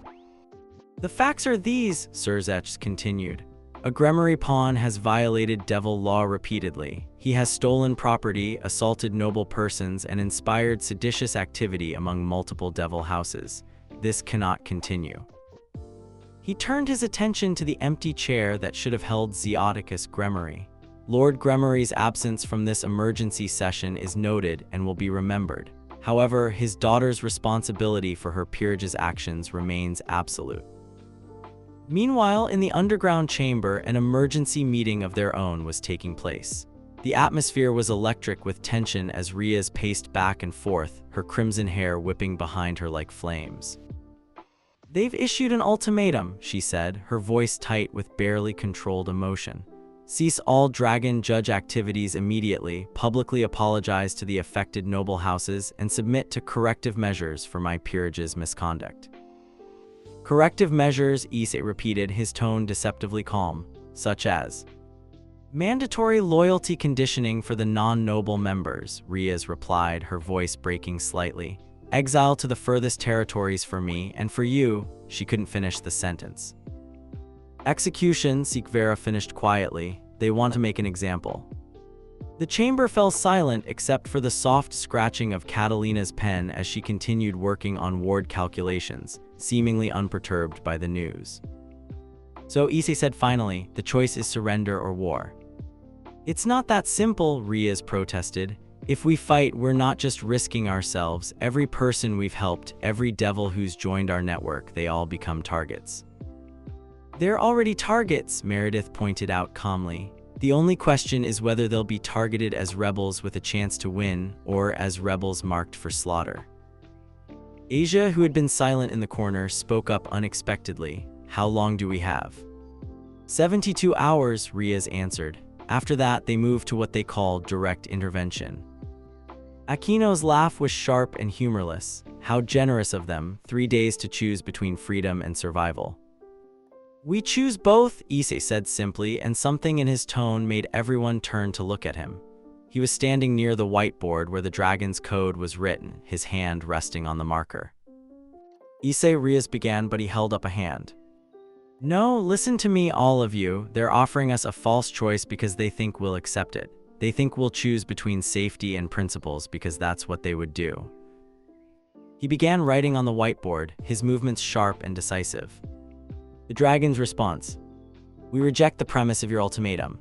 "The facts are these," Surzech continued. "A Gremory pawn has violated devil law repeatedly. He has stolen property, assaulted noble persons, and inspired seditious activity among multiple devil houses. This cannot continue." He turned his attention to the empty chair that should have held Zeoticus Gremory. Lord Gremory's absence from this emergency session is noted and will be remembered. However, his daughter's responsibility for her peerage's actions remains absolute. Meanwhile, in the underground chamber, an emergency meeting of their own was taking place. The atmosphere was electric with tension as Riaz paced back and forth, her crimson hair whipping behind her like flames. "They've issued an ultimatum," she said, her voice tight with barely controlled emotion. "Cease all dragon judge activities immediately, publicly apologize to the affected noble houses, and submit to corrective measures for my peerage's misconduct." "Corrective measures," Issei repeated, his tone deceptively calm, "such as mandatory loyalty conditioning for the non-noble members," Riaz replied, her voice breaking slightly. "Exile to the furthest territories for me, and for you," she couldn't finish the sentence. "Execution," Sikvera finished quietly. "They want to make an example." The chamber fell silent except for the soft scratching of Catalina's pen as she continued working on ward calculations, seemingly unperturbed by the news. "So," Issei said finally, "the choice is surrender or war." "It's not that simple," Riaz protested. "If we fight, we're not just risking ourselves. Every person we've helped, every devil who's joined our network, they all become targets." "They're already targets," Meredith pointed out calmly. "The only question is whether they'll be targeted as rebels with a chance to win, or as rebels marked for slaughter." Asia, who had been silent in the corner, spoke up unexpectedly. "How long do we have?" 72 hours, Riaz answered. After that, they moved to what they call direct intervention. Aquino's laugh was sharp and humorless. How generous of them, 3 days to choose between freedom and survival. "We choose both," Issei said simply, and something in his tone made everyone turn to look at him. He was standing near the whiteboard where the dragon's code was written, his hand resting on the marker. "Issei," Riaz began, but he held up a hand. "No, listen to me, all of you. They're offering us a false choice because they think we'll accept it. They think we'll choose between safety and principles because that's what they would do." He began writing on the whiteboard, his movements sharp and decisive. The dragon's response: "We reject the premise of your ultimatum.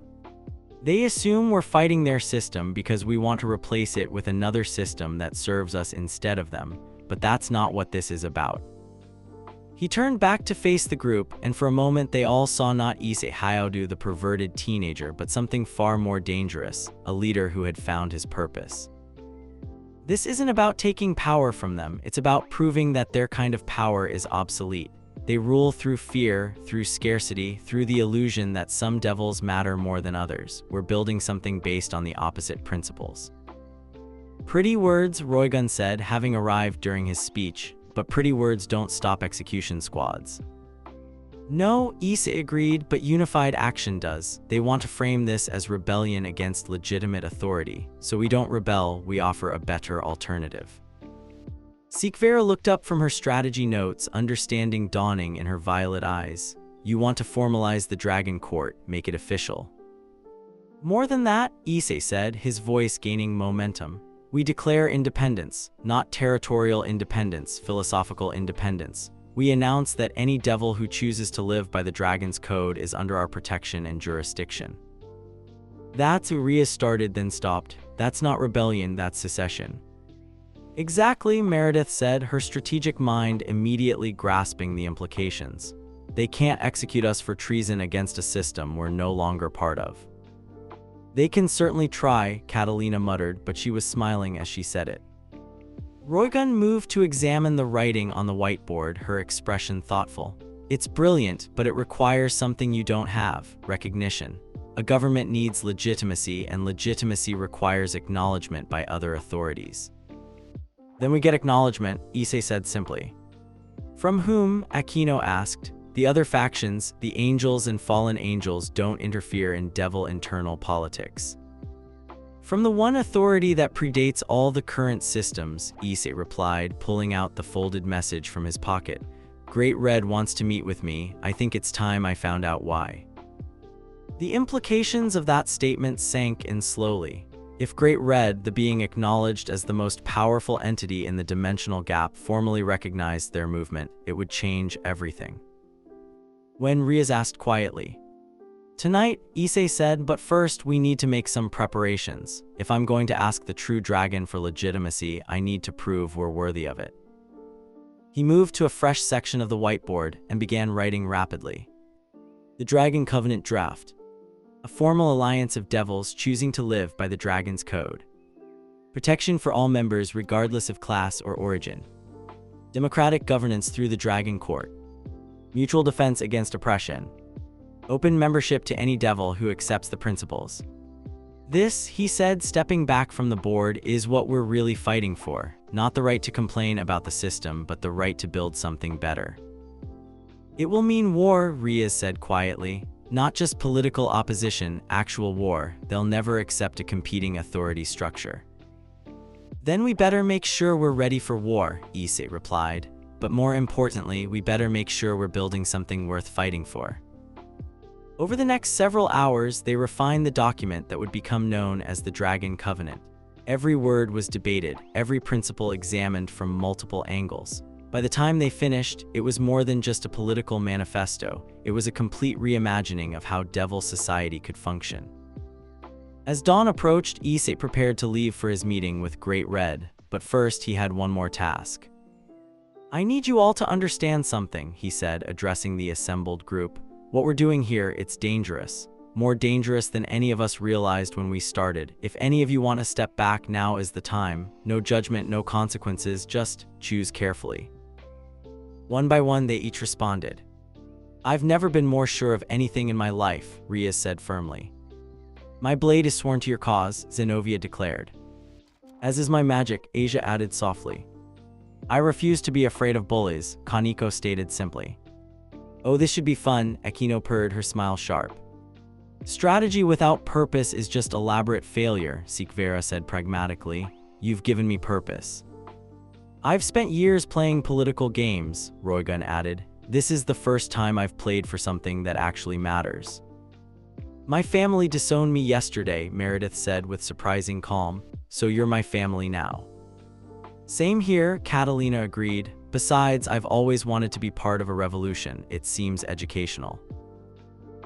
They assume we're fighting their system because we want to replace it with another system that serves us instead of them, but that's not what this is about." He turned back to face the group, and for a moment they all saw not Issei Hayao the perverted teenager, but something far more dangerous, a leader who had found his purpose. This isn't about taking power from them, it's about proving that their kind of power is obsolete. They rule through fear, through scarcity, through the illusion that some devils matter more than others. We're building something based on the opposite principles. "Pretty words," Roygun said, having arrived during his speech, "but pretty words don't stop execution squads." "No," Issei agreed, "but unified action does. They want to frame this as rebellion against legitimate authority. So we don't rebel, we offer a better alternative." Sikvera looked up from her strategy notes, understanding dawning in her violet eyes. "You want to formalize the Dragon Court, make it official." "More than that," Issei said, his voice gaining momentum. "We declare independence, not territorial independence, philosophical independence. We announce that any devil who chooses to live by the Dragon's Code is under our protection and jurisdiction." "That's," Urias started then stopped. "That's not rebellion, that's secession." "Exactly," Meredith said, her strategic mind immediately grasping the implications. "They can't execute us for treason against a system we're no longer part of." "They can certainly try," Catalina muttered, but she was smiling as she said it. Roygun moved to examine the writing on the whiteboard, her expression thoughtful. "It's brilliant, but it requires something you don't have: recognition. A government needs legitimacy, and legitimacy requires acknowledgement by other authorities." "Then we get acknowledgement," Issei said simply. "From whom?" Aquino asked. "The other factions, the angels and fallen angels, don't interfere in devil internal politics." From the one authority that predates all the current systems, Issei replied, pulling out the folded message from his pocket. Great Red wants to meet with me. I think it's time I found out why. The implications of that statement sank in slowly. If Great Red, the being acknowledged as the most powerful entity in the dimensional gap, formally recognized their movement, it would change everything. When Riaz asked quietly, "Tonight," Issei said, "but first we need to make some preparations. If I'm going to ask the true dragon for legitimacy, I need to prove we're worthy of it." He moved to a fresh section of the whiteboard and began writing rapidly. The Dragon Covenant Draft. A formal alliance of devils choosing to live by the Dragon's Code. Protection for all members regardless of class or origin. Democratic governance through the Dragon Court. Mutual defense against oppression. Open membership to any devil who accepts the principles. This, he said, stepping back from the board, is what we're really fighting for. Not the right to complain about the system, but the right to build something better. It will mean war, Riaz said quietly. Not just political opposition, actual war. They'll never accept a competing authority structure. Then we better make sure we're ready for war, Issei replied. But more importantly, we better make sure we're building something worth fighting for. Over the next several hours, they refined the document that would become known as the Dragon Covenant. Every word was debated, every principle examined from multiple angles. By the time they finished, it was more than just a political manifesto. It was a complete reimagining of how devil society could function. As dawn approached, Issei prepared to leave for his meeting with Great Red, but first he had one more task. "I need you all to understand something," he said, addressing the assembled group. "What we're doing here, it's dangerous. More dangerous than any of us realized when we started. If any of you want to step back, now is the time. No judgment, no consequences, just choose carefully." One by one, they each responded. "I've never been more sure of anything in my life," Riaz said firmly. "My blade is sworn to your cause," Zenobia declared. "As is my magic," Asia added softly. "I refuse to be afraid of bullies," Kaneko stated simply. "Oh, this should be fun," Akino purred, her smile sharp. "Strategy without purpose is just elaborate failure," Sikvera said pragmatically. "You've given me purpose." "I've spent years playing political games," Roygun added. "This is the first time I've played for something that actually matters." "My family disowned me yesterday," Meredith said with surprising calm. "So you're my family now." "Same here," Catalina agreed. "Besides, I've always wanted to be part of a revolution. It seems educational."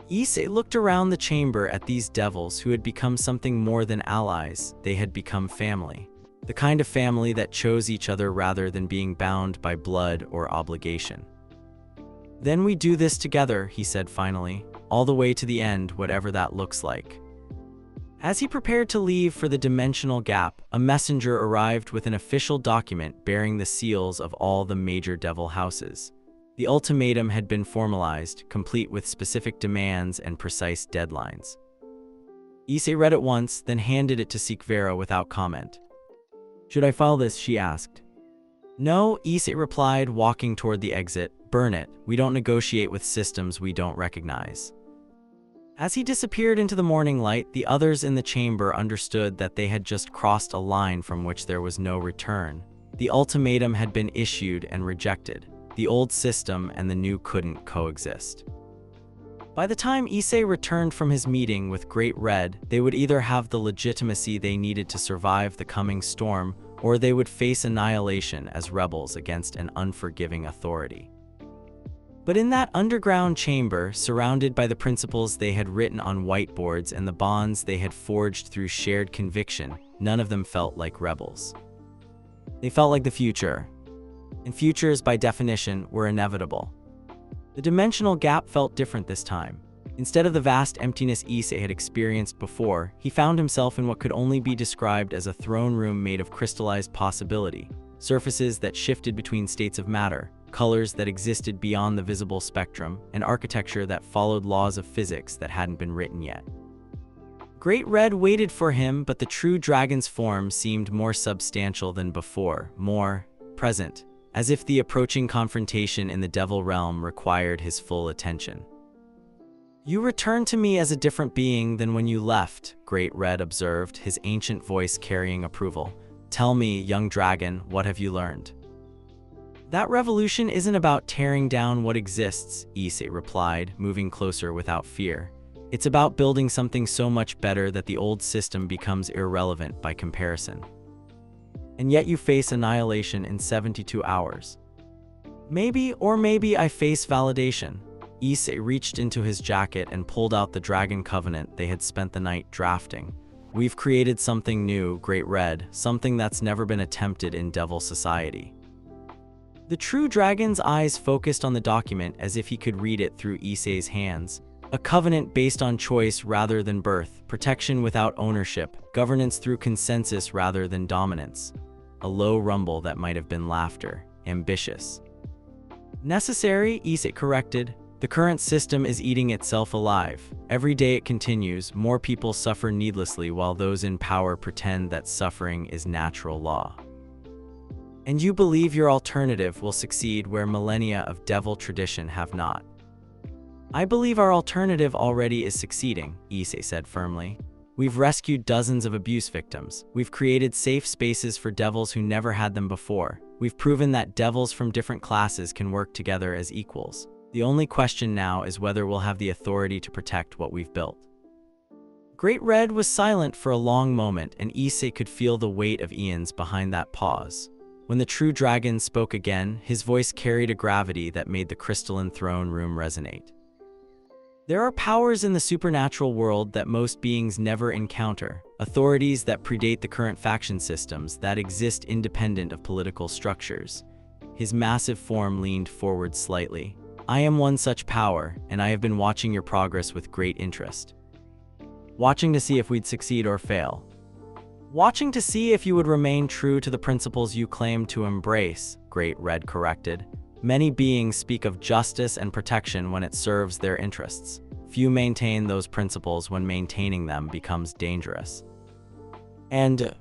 Issei looked around the chamber at these devils who had become something more than allies. They had become family. The kind of family that chose each other rather than being bound by blood or obligation. "Then we do this together," he said finally, "all the way to the end, whatever that looks like." As he prepared to leave for the dimensional gap, a messenger arrived with an official document bearing the seals of all the major devil houses. The ultimatum had been formalized, complete with specific demands and precise deadlines. Issei read it once, then handed it to Sikvera without comment. "Should I file this?" she asked. "No," Issei replied, walking toward the exit. "Burn it. We don't negotiate with systems we don't recognize." As he disappeared into the morning light, the others in the chamber understood that they had just crossed a line from which there was no return. The ultimatum had been issued and rejected. The old system and the new couldn't coexist. By the time Issei returned from his meeting with Great Red, they would either have the legitimacy they needed to survive the coming storm, or they would face annihilation as rebels against an unforgiving authority. But in that underground chamber, surrounded by the principles they had written on whiteboards and the bonds they had forged through shared conviction, none of them felt like rebels. They felt like the future. And futures, by definition, were inevitable. The dimensional gap felt different this time. Instead of the vast emptiness Issei had experienced before, he found himself in what could only be described as a throne room made of crystallized possibility, surfaces that shifted between states of matter, colors that existed beyond the visible spectrum, and architecture that followed laws of physics that hadn't been written yet. Great Red waited for him, but the true dragon's form seemed more substantial than before, more present, as if the approaching confrontation in the devil realm required his full attention. You return to me as a different being than when you left, Great Red observed, his ancient voice carrying approval. Tell me, young dragon, what have you learned? That revolution isn't about tearing down what exists, Issei replied, moving closer without fear. It's about building something so much better that the old system becomes irrelevant by comparison. And yet you face annihilation in 72 hours. Maybe I face validation. Issei reached into his jacket and pulled out the Dragon Covenant they had spent the night drafting. We've created something new, Great Red, something that's never been attempted in Devil Society. The true dragon's eyes focused on the document as if he could read it through Issei's hands. A covenant based on choice rather than birth, protection without ownership, governance through consensus rather than dominance. A low rumble that might have been laughter. Ambitious. Necessary, Issei corrected. The current system is eating itself alive. Every day it continues, more people suffer needlessly while those in power pretend that suffering is natural law. And you believe your alternative will succeed where millennia of devil tradition have not. I believe our alternative already is succeeding, Issei said firmly. We've rescued dozens of abuse victims. We've created safe spaces for devils who never had them before. We've proven that devils from different classes can work together as equals. The only question now is whether we'll have the authority to protect what we've built. Great Red was silent for a long moment, and Issei could feel the weight of eons behind that pause. When the true dragon spoke again, his voice carried a gravity that made the crystalline throne room resonate. There are powers in the supernatural world that most beings never encounter, authorities that predate the current faction systems that exist independent of political structures. His massive form leaned forward slightly. I am one such power, and I have been watching your progress with great interest. Watching to see if we'd succeed or fail. Watching to see if you would remain true to the principles you claim to embrace, Great Red corrected. Many beings speak of justice and protection when it serves their interests. Few maintain those principles when maintaining them becomes dangerous. And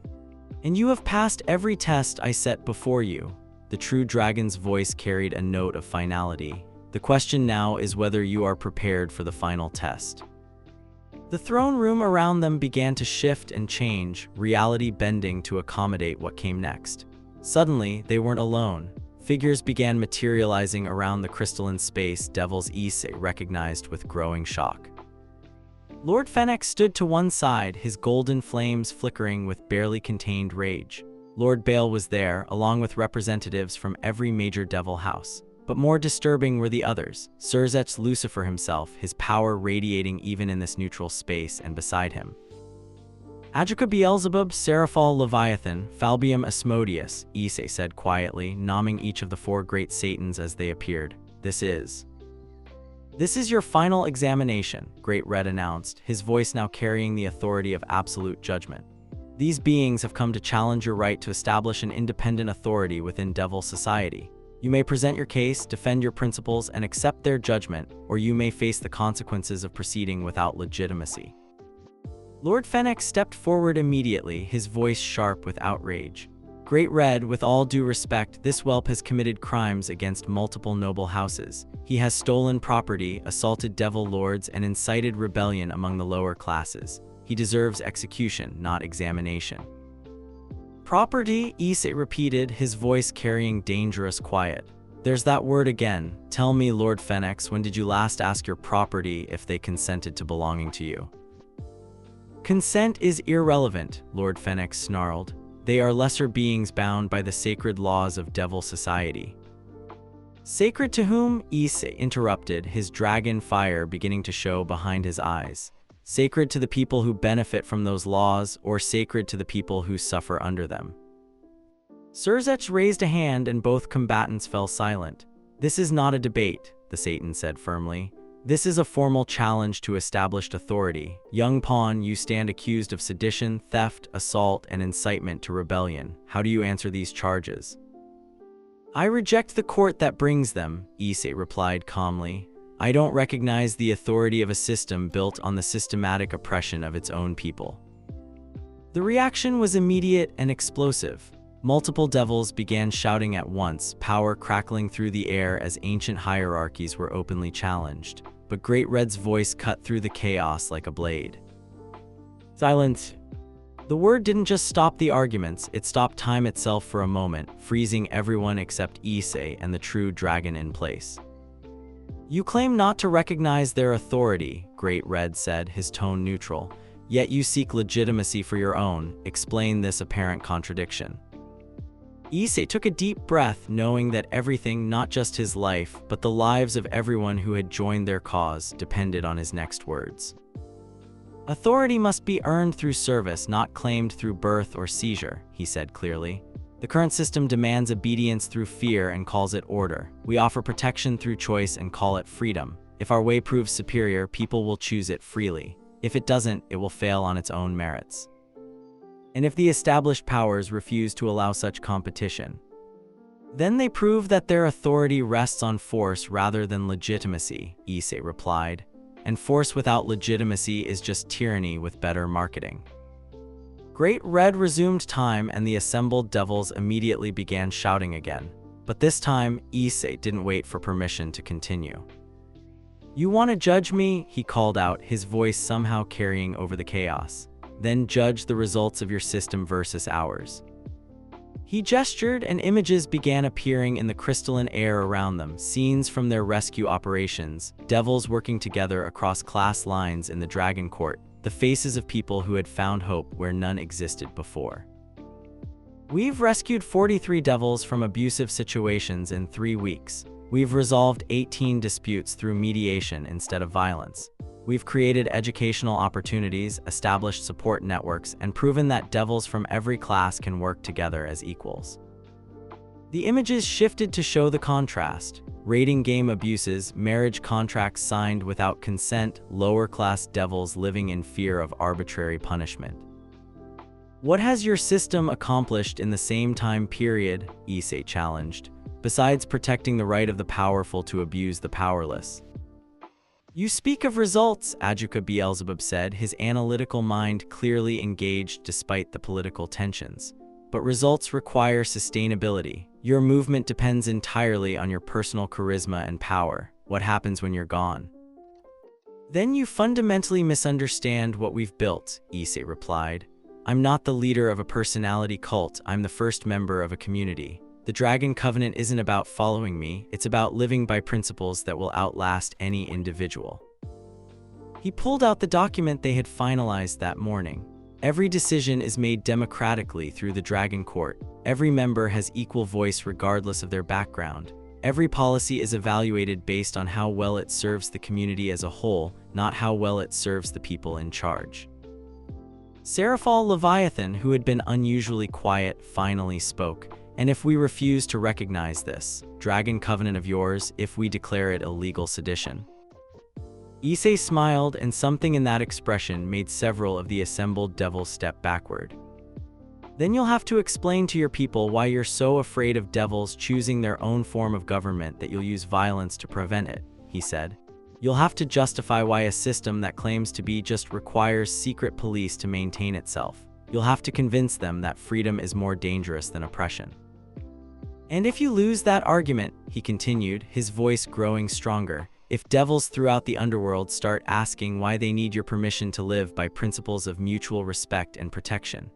you have passed every test I set before you. The true dragon's voice carried a note of finality. The question now is whether you are prepared for the final test. The throne room around them began to shift and change, reality bending to accommodate what came next. Suddenly, they weren't alone. Figures began materializing around the crystalline space devils Issei recognized with growing shock. Lord Fennec stood to one side, his golden flames flickering with barely contained rage. Lord Bale was there, along with representatives from every major devil house. But more disturbing were the others. Surzet's Lucifer himself, his power radiating even in this neutral space and beside him. Adrika Beelzebub, Seraphal Leviathan, Falbium Asmodeus, Issei said quietly, nomming each of the four great Satans as they appeared. This is your final examination, Great Red announced, his voice now carrying the authority of absolute judgment. These beings have come to challenge your right to establish an independent authority within Devil Society. You may present your case, defend your principles, and accept their judgment, or you may face the consequences of proceeding without legitimacy. Lord Fennec stepped forward immediately, his voice sharp with outrage. Great Red, with all due respect, this whelp has committed crimes against multiple noble houses. He has stolen property, assaulted devil lords, and incited rebellion among the lower classes. He deserves execution, not examination. Property, Issei repeated, his voice carrying dangerous quiet. There's that word again. Tell me, Lord Fennec, when did you last ask your property if they consented to belonging to you? Consent is irrelevant, Lord Fennec snarled. They are lesser beings bound by the sacred laws of Devil Society. Sacred to whom? Issei interrupted, his dragon fire beginning to show behind his eyes. Sacred to the people who benefit from those laws, or sacred to the people who suffer under them? Surzech raised a hand and both combatants fell silent. This is not a debate, the Satan said firmly. This is a formal challenge to established authority. Young pawn, you stand accused of sedition, theft, assault, and incitement to rebellion. How do you answer these charges? I reject the court that brings them, Issei replied calmly. I don't recognize the authority of a system built on the systematic oppression of its own people. The reaction was immediate and explosive. Multiple devils began shouting at once, power crackling through the air as ancient hierarchies were openly challenged. but Great Red's voice cut through the chaos like a blade. Silence. The word didn't just stop the arguments, it stopped time itself for a moment, freezing everyone except Issei and the true dragon in place. You claim not to recognize their authority, Great Red said, his tone neutral, yet you seek legitimacy for your own. Explain this apparent contradiction. Issei took a deep breath, knowing that everything, not just his life, but the lives of everyone who had joined their cause, depended on his next words. Authority must be earned through service, not claimed through birth or seizure, he said clearly. The current system demands obedience through fear and calls it order. We offer protection through choice and call it freedom. If our way proves superior, people will choose it freely. If it doesn't, it will fail on its own merits. And if the established powers refuse to allow such competition, then they prove that their authority rests on force rather than legitimacy, Issei replied. And force without legitimacy is just tyranny with better marketing. Great Red resumed time and the assembled devils immediately began shouting again. But this time, Issei didn't wait for permission to continue. You want to judge me? He called out, his voice somehow carrying over the chaos. Then judge the results of your system versus ours. He gestured and images began appearing in the crystalline air around them, scenes from their rescue operations, devils working together across class lines in the Dragon Court, the faces of people who had found hope where none existed before. We've rescued 43 devils from abusive situations in 3 weeks. We've resolved 18 disputes through mediation instead of violence. We've created educational opportunities, established support networks, and proven that devils from every class can work together as equals. The images shifted to show the contrast. Raiding game abuses, marriage contracts signed without consent, lower-class devils living in fear of arbitrary punishment. What has your system accomplished in the same time period? Issei challenged, besides protecting the right of the powerful to abuse the powerless. You speak of results, Adjuka Beelzebub said, his analytical mind clearly engaged despite the political tensions. But results require sustainability. Your movement depends entirely on your personal charisma and power. What happens when you're gone? Then you fundamentally misunderstand what we've built, Issei replied. I'm not the leader of a personality cult, I'm the first member of a community. The Dragon Covenant isn't about following me, it's about living by principles that will outlast any individual. He pulled out the document they had finalized that morning. Every decision is made democratically through the Dragon Court. Every member has equal voice regardless of their background. Every policy is evaluated based on how well it serves the community as a whole, not how well it serves the people in charge. Seraphal Leviathan, who had been unusually quiet, finally spoke. And if we refuse to recognize this Dragon Covenant of yours, if we declare it illegal sedition? Issei smiled, and something in that expression made several of the assembled devils step backward. Then you'll have to explain to your people why you're so afraid of devils choosing their own form of government that you'll use violence to prevent it, he said. You'll have to justify why a system that claims to be just requires secret police to maintain itself. You'll have to convince them that freedom is more dangerous than oppression. And if you lose that argument, he continued, his voice growing stronger, if devils throughout the underworld start asking why they need your permission to live by principles of mutual respect and protection,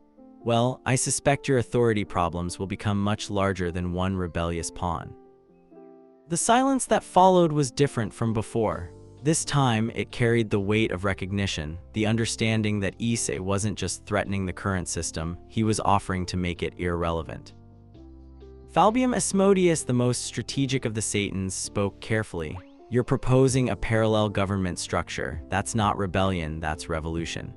well, I suspect your authority problems will become much larger than one rebellious pawn. The silence that followed was different from before. This time, it carried the weight of recognition, the understanding that Issei wasn't just threatening the current system, he was offering to make it irrelevant. Falbium Asmodeus, the most strategic of the Satans, spoke carefully. You're proposing a parallel government structure. That's not rebellion, that's revolution.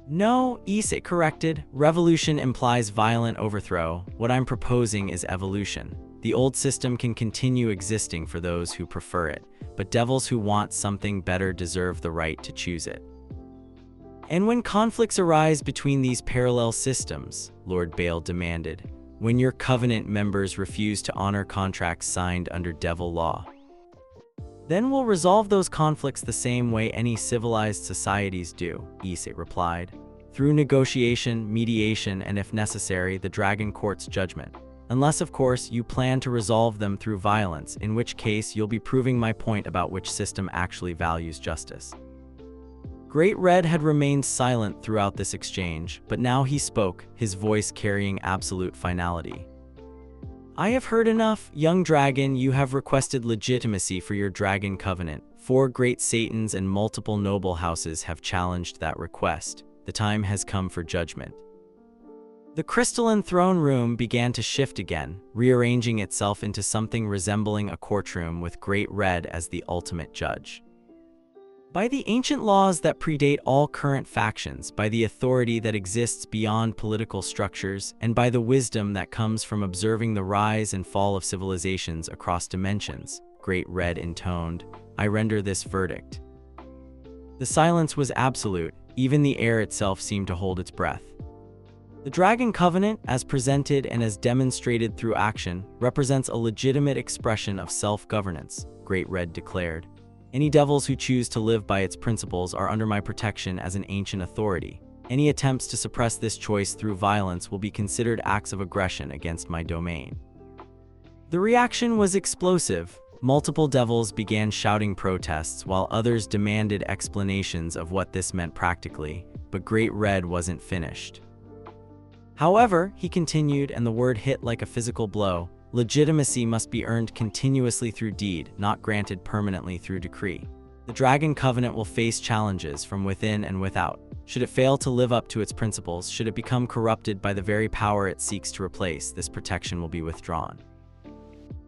No, Issei corrected. Revolution implies violent overthrow. What I'm proposing is evolution. The old system can continue existing for those who prefer it, but devils who want something better deserve the right to choose it. And when conflicts arise between these parallel systems, Lord Bale demanded, when your covenant members refuse to honor contracts signed under devil law, then we'll resolve those conflicts the same way any civilized societies do, Issei replied. Through negotiation, mediation, and if necessary, the Dragon Court's judgment. Unless, of course, you plan to resolve them through violence, in which case you'll be proving my point about which system actually values justice. Great Red had remained silent throughout this exchange, but now he spoke, his voice carrying absolute finality. I have heard enough, young dragon. You have requested legitimacy for your dragon covenant. 4 great Satans and multiple noble houses have challenged that request. The time has come for judgment. The crystalline throne room began to shift again, rearranging itself into something resembling a courtroom with Great Red as the ultimate judge. By the ancient laws that predate all current factions, by the authority that exists beyond political structures, and by the wisdom that comes from observing the rise and fall of civilizations across dimensions, Great Red intoned, I render this verdict. The silence was absolute, even the air itself seemed to hold its breath. The Dragon Covenant, as presented and as demonstrated through action, represents a legitimate expression of self-governance, Great Red declared. Any devils who choose to live by its principles are under my protection as an ancient authority. Any attempts to suppress this choice through violence will be considered acts of aggression against my domain. The reaction was explosive. Multiple devils began shouting protests while others demanded explanations of what this meant practically, but Great Red wasn't finished. However, he continued, and the word hit like a physical blow, legitimacy must be earned continuously through deed, not granted permanently through decree. The Dragon Covenant will face challenges from within and without. Should it fail to live up to its principles, should it become corrupted by the very power it seeks to replace, this protection will be withdrawn.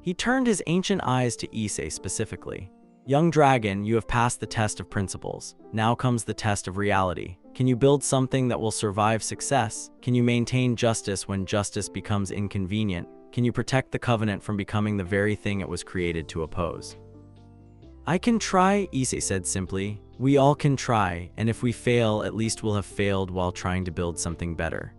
He turned his ancient eyes to Issei specifically. Young dragon, you have passed the test of principles. Now comes the test of reality. Can you build something that will survive success? Can you maintain justice when justice becomes inconvenient? Can you protect the covenant from becoming the very thing it was created to oppose? I can try, Issei said simply. We all can try, and if we fail, at least we'll have failed while trying to build something better.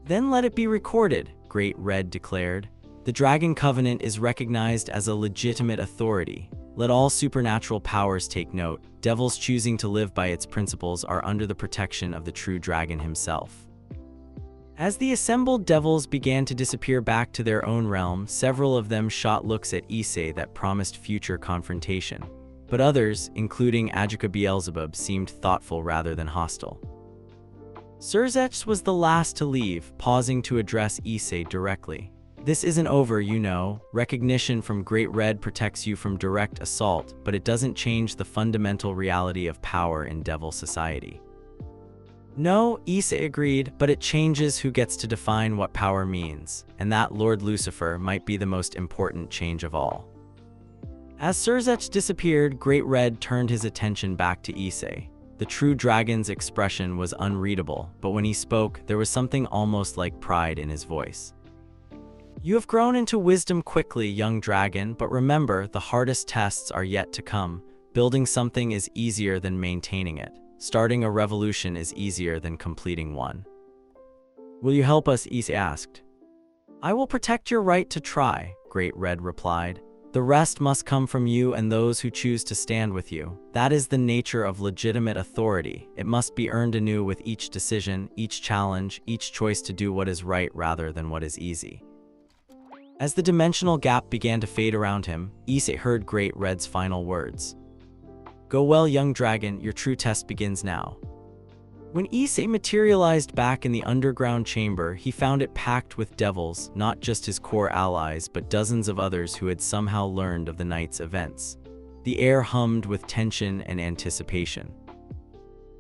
Then let it be recorded, Great Red declared. The Dragon Covenant is recognized as a legitimate authority. Let all supernatural powers take note. Devils choosing to live by its principles are under the protection of the true dragon himself. As the assembled devils began to disappear back to their own realm, several of them shot looks at Issei that promised future confrontation. But others, including Adjuka Beelzebub, seemed thoughtful rather than hostile. Surzech was the last to leave, pausing to address Issei directly. This isn't over, you know. Recognition from Great Red protects you from direct assault, but it doesn't change the fundamental reality of power in Devil society. No, Issei agreed, but it changes who gets to define what power means, and that Lord Lucifer might be the most important change of all. As Surzech disappeared, Great Red turned his attention back to Issei. The true dragon's expression was unreadable, but when he spoke, there was something almost like pride in his voice. You have grown into wisdom quickly, young dragon, but remember, the hardest tests are yet to come. Building something is easier than maintaining it. Starting a revolution is easier than completing one. Will you help us? Issei asked. I will protect your right to try, Great Red replied. The rest must come from you and those who choose to stand with you. That is the nature of legitimate authority. It must be earned anew with each decision, each challenge, each choice to do what is right rather than what is easy. As the dimensional gap began to fade around him, Issei heard Great Red's final words. Go well, young dragon, your true test begins now. When Issei materialized back in the underground chamber, he found it packed with devils, not just his core allies, but dozens of others who had somehow learned of the night's events. The air hummed with tension and anticipation.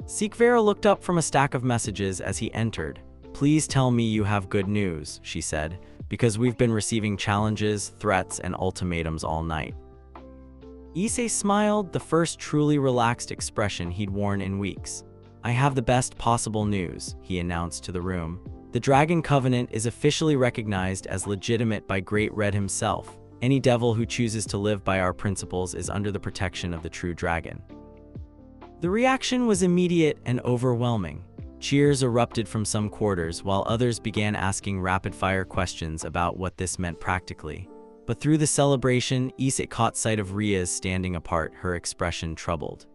Sikvera looked up from a stack of messages as he entered. Please tell me you have good news, she said, because we've been receiving challenges, threats, and ultimatums all night. Issei smiled, the first truly relaxed expression he'd worn in weeks. I have the best possible news, he announced to the room. The Dragon Covenant is officially recognized as legitimate by Great Red himself. Any devil who chooses to live by our principles is under the protection of the true dragon. The reaction was immediate and overwhelming. Cheers erupted from some quarters while others began asking rapid-fire questions about what this meant practically. But through the celebration, Issei caught sight of Riaz standing apart, her expression troubled.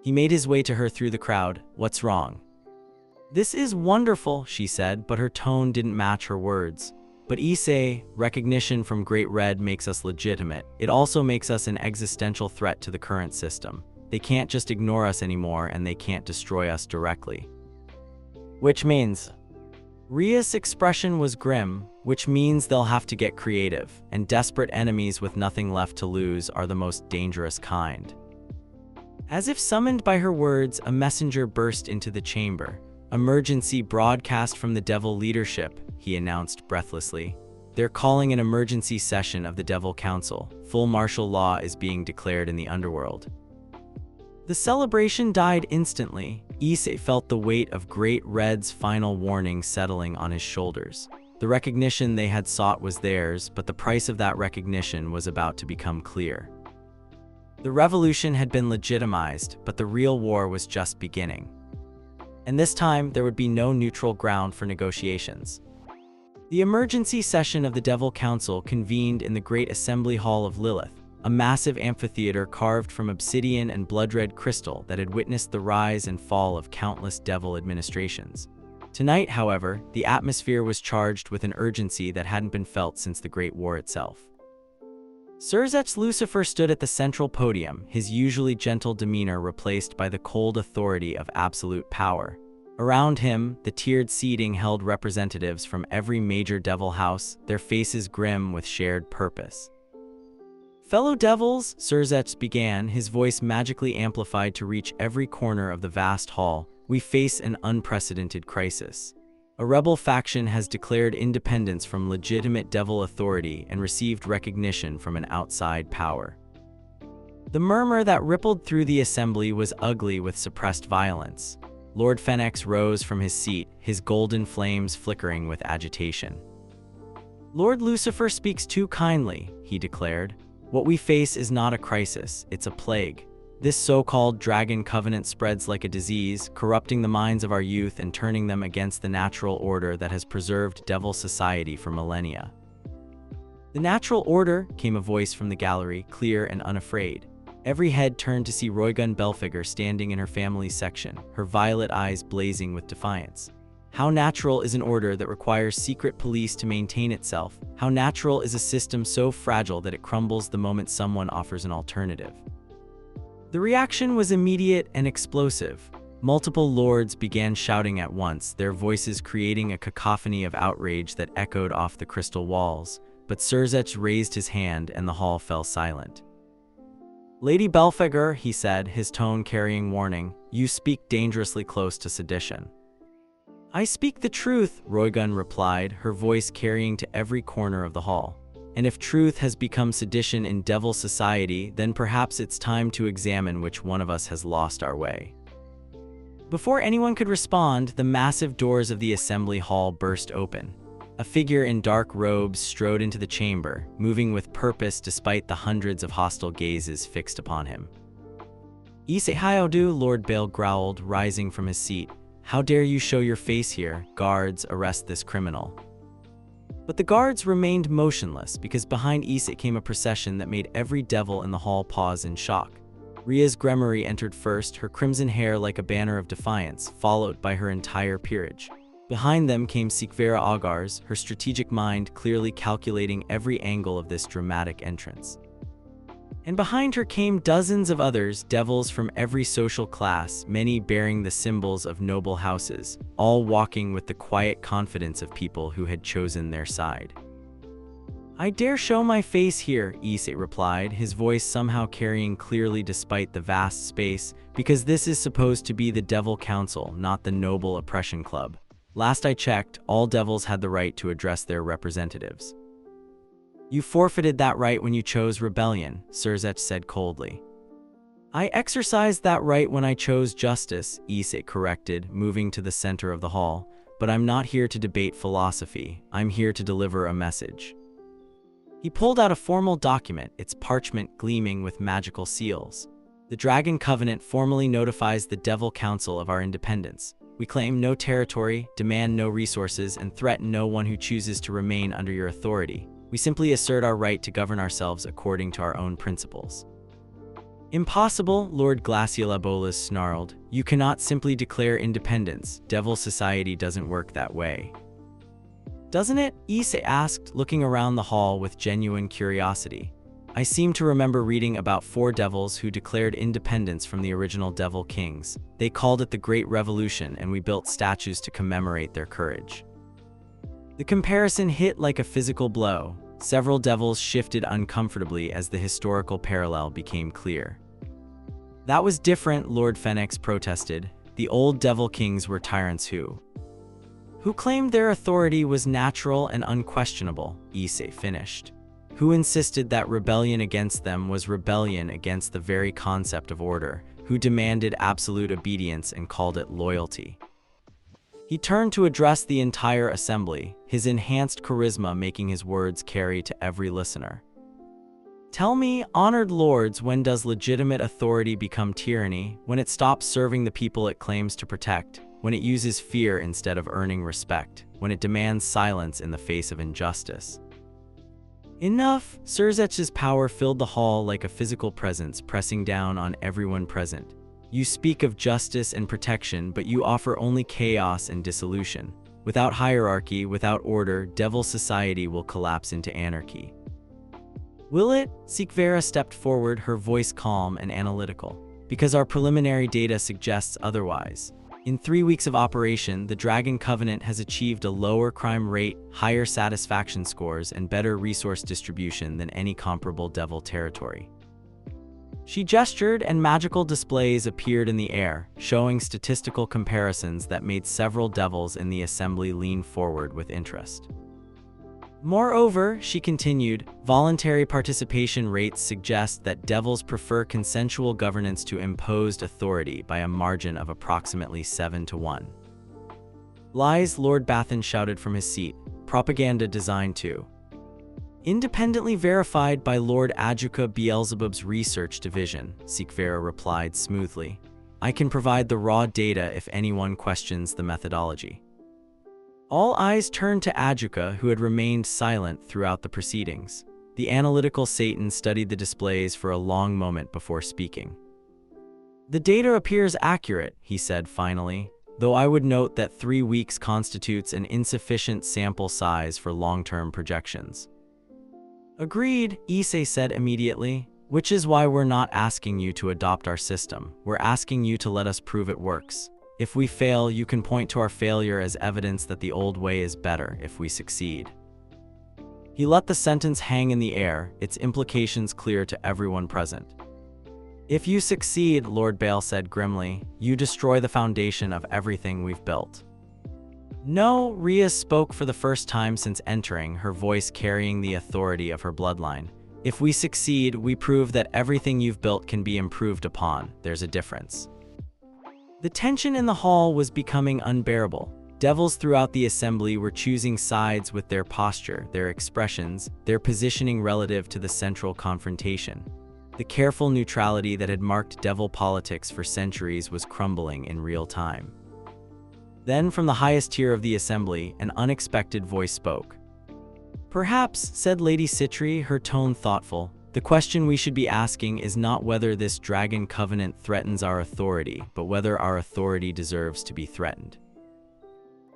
He made his way to her through the crowd. What's wrong? This is wonderful, she said, but her tone didn't match her words. But Issei, recognition from Great Red makes us legitimate. It also makes us an existential threat to the current system. They can't just ignore us anymore, and they can't destroy us directly. Which means Ria's expression was grim, which means they'll have to get creative, and desperate enemies with nothing left to lose are the most dangerous kind. As if summoned by her words, a messenger burst into the chamber. "Emergency broadcast from the Devil leadership," he announced breathlessly. "They're calling an emergency session of the Devil Council. Full martial law is being declared in the underworld." The celebration died instantly. Issei felt the weight of Great Red's final warning settling on his shoulders. The recognition they had sought was theirs, but the price of that recognition was about to become clear. The revolution had been legitimized, but the real war was just beginning. And this time, there would be no neutral ground for negotiations. The emergency session of the Devil Council convened in the Great Assembly Hall of Lilith, a massive amphitheater carved from obsidian and blood-red crystal that had witnessed the rise and fall of countless devil administrations. Tonight, however, the atmosphere was charged with an urgency that hadn't been felt since the Great War itself. Surzech Lucifer stood at the central podium, his usually gentle demeanor replaced by the cold authority of absolute power. Around him, the tiered seating held representatives from every major devil house, their faces grim with shared purpose. "Fellow devils," Surzech began, his voice magically amplified to reach every corner of the vast hall, "we face an unprecedented crisis. A rebel faction has declared independence from legitimate devil authority and received recognition from an outside power." The murmur that rippled through the assembly was ugly with suppressed violence. Lord Fenix rose from his seat, his golden flames flickering with agitation. "Lord Lucifer speaks too kindly," he declared. "What we face is not a crisis, it's a plague. This so-called dragon covenant spreads like a disease, corrupting the minds of our youth and turning them against the natural order that has preserved devil society for millennia." "The natural order," came a voice from the gallery, clear and unafraid. Every head turned to see Roygun Belphegor standing in her family's section, her violet eyes blazing with defiance. "How natural is an order that requires secret police to maintain itself? How natural is a system so fragile that it crumbles the moment someone offers an alternative?" The reaction was immediate and explosive. Multiple lords began shouting at once, their voices creating a cacophony of outrage that echoed off the crystal walls, but Surzech raised his hand and the hall fell silent. "Lady Belphegor," he said, his tone carrying warning, "you speak dangerously close to sedition." "I speak the truth," Roygun replied, her voice carrying to every corner of the hall. "And if truth has become sedition in devil society, then perhaps it's time to examine which one of us has lost our way." Before anyone could respond, the massive doors of the assembly hall burst open. A figure in dark robes strode into the chamber, moving with purpose despite the hundreds of hostile gazes fixed upon him. "Issei Hyodu," Lord Bale growled, rising from his seat. "How dare you show your face here? Guards, arrest this criminal." But the guards remained motionless because behind Issei came a procession that made every devil in the hall pause in shock. Ria's Gremory entered first, her crimson hair like a banner of defiance, followed by her entire peerage. Behind them came Sikvera Augars, her strategic mind clearly calculating every angle of this dramatic entrance. And behind her came dozens of others, devils from every social class, many bearing the symbols of noble houses, all walking with the quiet confidence of people who had chosen their side. "I dare show my face here," Issei replied, his voice somehow carrying clearly despite the vast space, "because this is supposed to be the Devil Council, not the Noble Oppression Club. Last I checked, all devils had the right to address their representatives." "You forfeited that right when you chose rebellion," Surzech said coldly. "I exercised that right when I chose justice," Issei corrected, moving to the center of the hall. "But I'm not here to debate philosophy, I'm here to deliver a message." He pulled out a formal document, its parchment gleaming with magical seals. "The Dragon Covenant formally notifies the Devil Council of our independence. We claim no territory, demand no resources, and threaten no one who chooses to remain under your authority. We simply assert our right to govern ourselves according to our own principles." "Impossible," Lord Glaciolabolas snarled. "You cannot simply declare independence. Devil society doesn't work that way." Doesn't it? Issei asked, looking around the hall with genuine curiosity. I seem to remember reading about 4 devils who declared independence from the original devil kings. They called it the Great Revolution, and we built statues to commemorate their courage. The comparison hit like a physical blow. Several devils shifted uncomfortably as the historical parallel became clear. That was different, Lord Phoenix protested. The old devil kings were tyrants who claimed their authority was natural and unquestionable, Issei finished. Who insisted that rebellion against them was rebellion against the very concept of order, who demanded absolute obedience and called it loyalty. He turned to address the entire assembly, his enhanced charisma making his words carry to every listener. Tell me, honored lords, when does legitimate authority become tyranny, when it stops serving the people it claims to protect, when it uses fear instead of earning respect, when it demands silence in the face of injustice? Enough! Surzech's power filled the hall like a physical presence pressing down on everyone present. You speak of justice and protection, but you offer only chaos and dissolution. Without hierarchy, without order, devil society will collapse into anarchy. Will it? Sikvera stepped forward, her voice calm and analytical. Because our preliminary data suggests otherwise. In 3 weeks of operation, the Dragon Covenant has achieved a lower crime rate, higher satisfaction scores, and better resource distribution than any comparable devil territory. She gestured, and magical displays appeared in the air, showing statistical comparisons that made several devils in the assembly lean forward with interest. Moreover, she continued, voluntary participation rates suggest that devils prefer consensual governance to imposed authority by a margin of approximately 7-1. Lies, Lord Bathan shouted from his seat. Propaganda designed to. Independently verified by Lord Adjuka Beelzebub's research division, Sikvera replied smoothly. I can provide the raw data if anyone questions the methodology. All eyes turned to Adjuka, who had remained silent throughout the proceedings. The analytical Satan studied the displays for a long moment before speaking. The data appears accurate, he said finally, though I would note that 3 weeks constitutes an insufficient sample size for long-term projections. Agreed, Issei said immediately, which is why we're not asking you to adopt our system. We're asking you to let us prove it works. If we fail, you can point to our failure as evidence that the old way is better if we succeed. He let the sentence hang in the air, its implications clear to everyone present. If you succeed, Lord Bale said grimly, you destroy the foundation of everything we've built. No, Rhea spoke for the first time since entering, her voice carrying the authority of her bloodline. If we succeed, we prove that everything you've built can be improved upon. There's a difference. The tension in the hall was becoming unbearable. Devils throughout the assembly were choosing sides with their posture, their expressions, their positioning relative to the central confrontation. The careful neutrality that had marked devil politics for centuries was crumbling in real time. Then, from the highest tier of the assembly, an unexpected voice spoke. Perhaps, said Lady Citri, her tone thoughtful, the question we should be asking is not whether this Dragon Covenant threatens our authority, but whether our authority deserves to be threatened.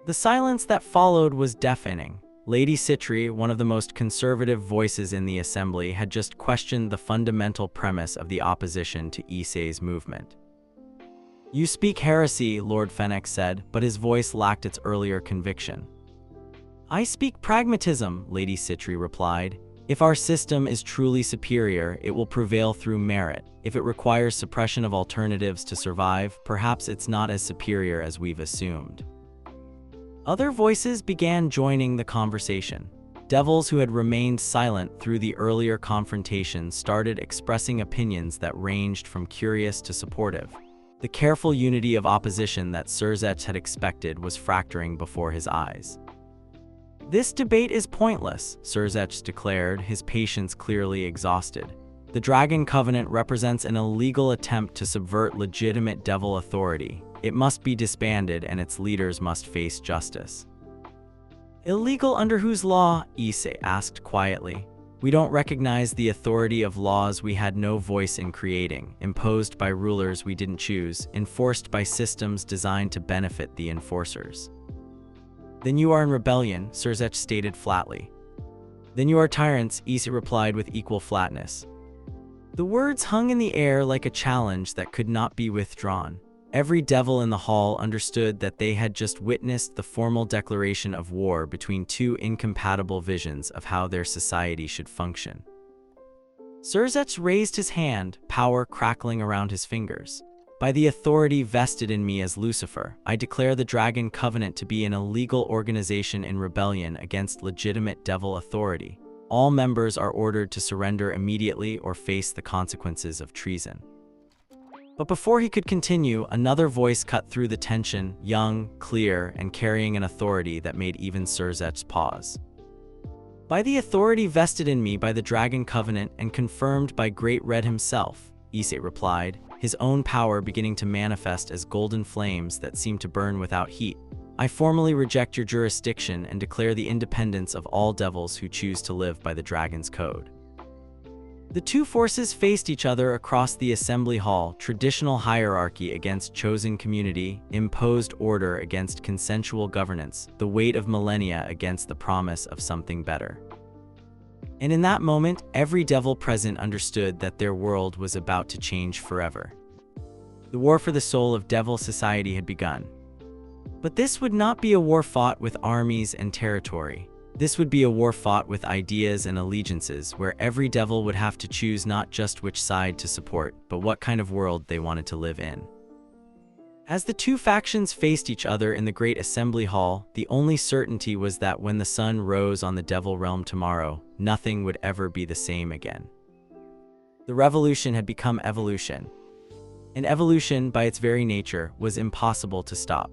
The silence that followed was deafening. Lady Citri, one of the most conservative voices in the assembly, had just questioned the fundamental premise of the opposition to Issei's movement. You speak heresy, Lord Phoenix said, but his voice lacked its earlier conviction. I speak pragmatism, Lady Citri replied. If our system is truly superior, it will prevail through merit. If it requires suppression of alternatives to survive, perhaps it's not as superior as we've assumed. Other voices began joining the conversation. Devils who had remained silent through the earlier confrontation started expressing opinions that ranged from curious to supportive. The careful unity of opposition that Surzech had expected was fracturing before his eyes. This debate is pointless, Surzech declared, his patience clearly exhausted. The Dragon Covenant represents an illegal attempt to subvert legitimate devil authority. It must be disbanded and its leaders must face justice. Illegal under whose law? Issei asked quietly. We don't recognize the authority of laws we had no voice in creating, imposed by rulers we didn't choose, enforced by systems designed to benefit the enforcers. "Then you are in rebellion," Serzech stated flatly. "Then you are tyrants," Issei replied with equal flatness. The words hung in the air like a challenge that could not be withdrawn. Every devil in the hall understood that they had just witnessed the formal declaration of war between two incompatible visions of how their society should function. Serzech raised his hand, power crackling around his fingers. "By the authority vested in me as Lucifer, I declare the Dragon Covenant to be an illegal organization in rebellion against legitimate devil authority. All members are ordered to surrender immediately or face the consequences of treason." But before he could continue, another voice cut through the tension, young, clear, and carrying an authority that made even Serzech pause. "By the authority vested in me by the Dragon Covenant and confirmed by Great Red himself," Issei replied, his own power beginning to manifest as golden flames that seemed to burn without heat, "I formally reject your jurisdiction and declare the independence of all devils who choose to live by the Dragon's Code." The two forces faced each other across the assembly hall, traditional hierarchy against chosen community, imposed order against consensual governance, the weight of millennia against the promise of something better. And in that moment, every devil present understood that their world was about to change forever. The war for the soul of devil society had begun. But this would not be a war fought with armies and territory. This would be a war fought with ideas and allegiances, where every devil would have to choose not just which side to support, but what kind of world they wanted to live in. As the two factions faced each other in the Great Assembly Hall, the only certainty was that when the sun rose on the Devil Realm tomorrow, nothing would ever be the same again. The revolution had become evolution. And evolution, by its very nature, was impossible to stop.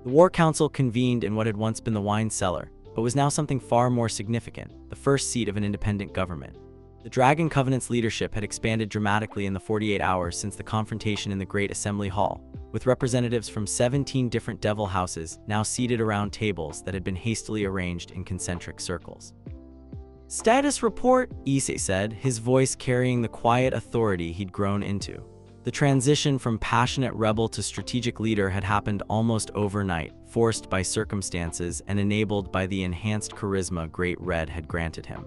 The War Council convened in what had once been the wine cellar, but was now something far more significant, the first seat of an independent government. The Dragon Covenant's leadership had expanded dramatically in the 48 hours since the confrontation in the Great Assembly Hall, with representatives from 17 different devil houses now seated around tables that had been hastily arranged in concentric circles. "Status report," Issei said, his voice carrying the quiet authority he'd grown into. The transition from passionate rebel to strategic leader had happened almost overnight, forced by circumstances and enabled by the enhanced charisma Great Red had granted him.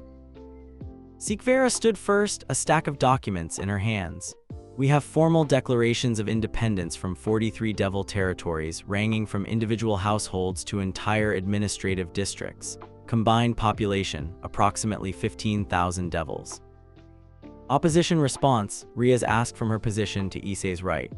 Sikvera stood first, a stack of documents in her hands. "We have formal declarations of independence from 43 devil territories, ranging from individual households to entire administrative districts. Combined population, approximately 15,000 devils." Opposition response, Riaz asked from her position to Issei's right.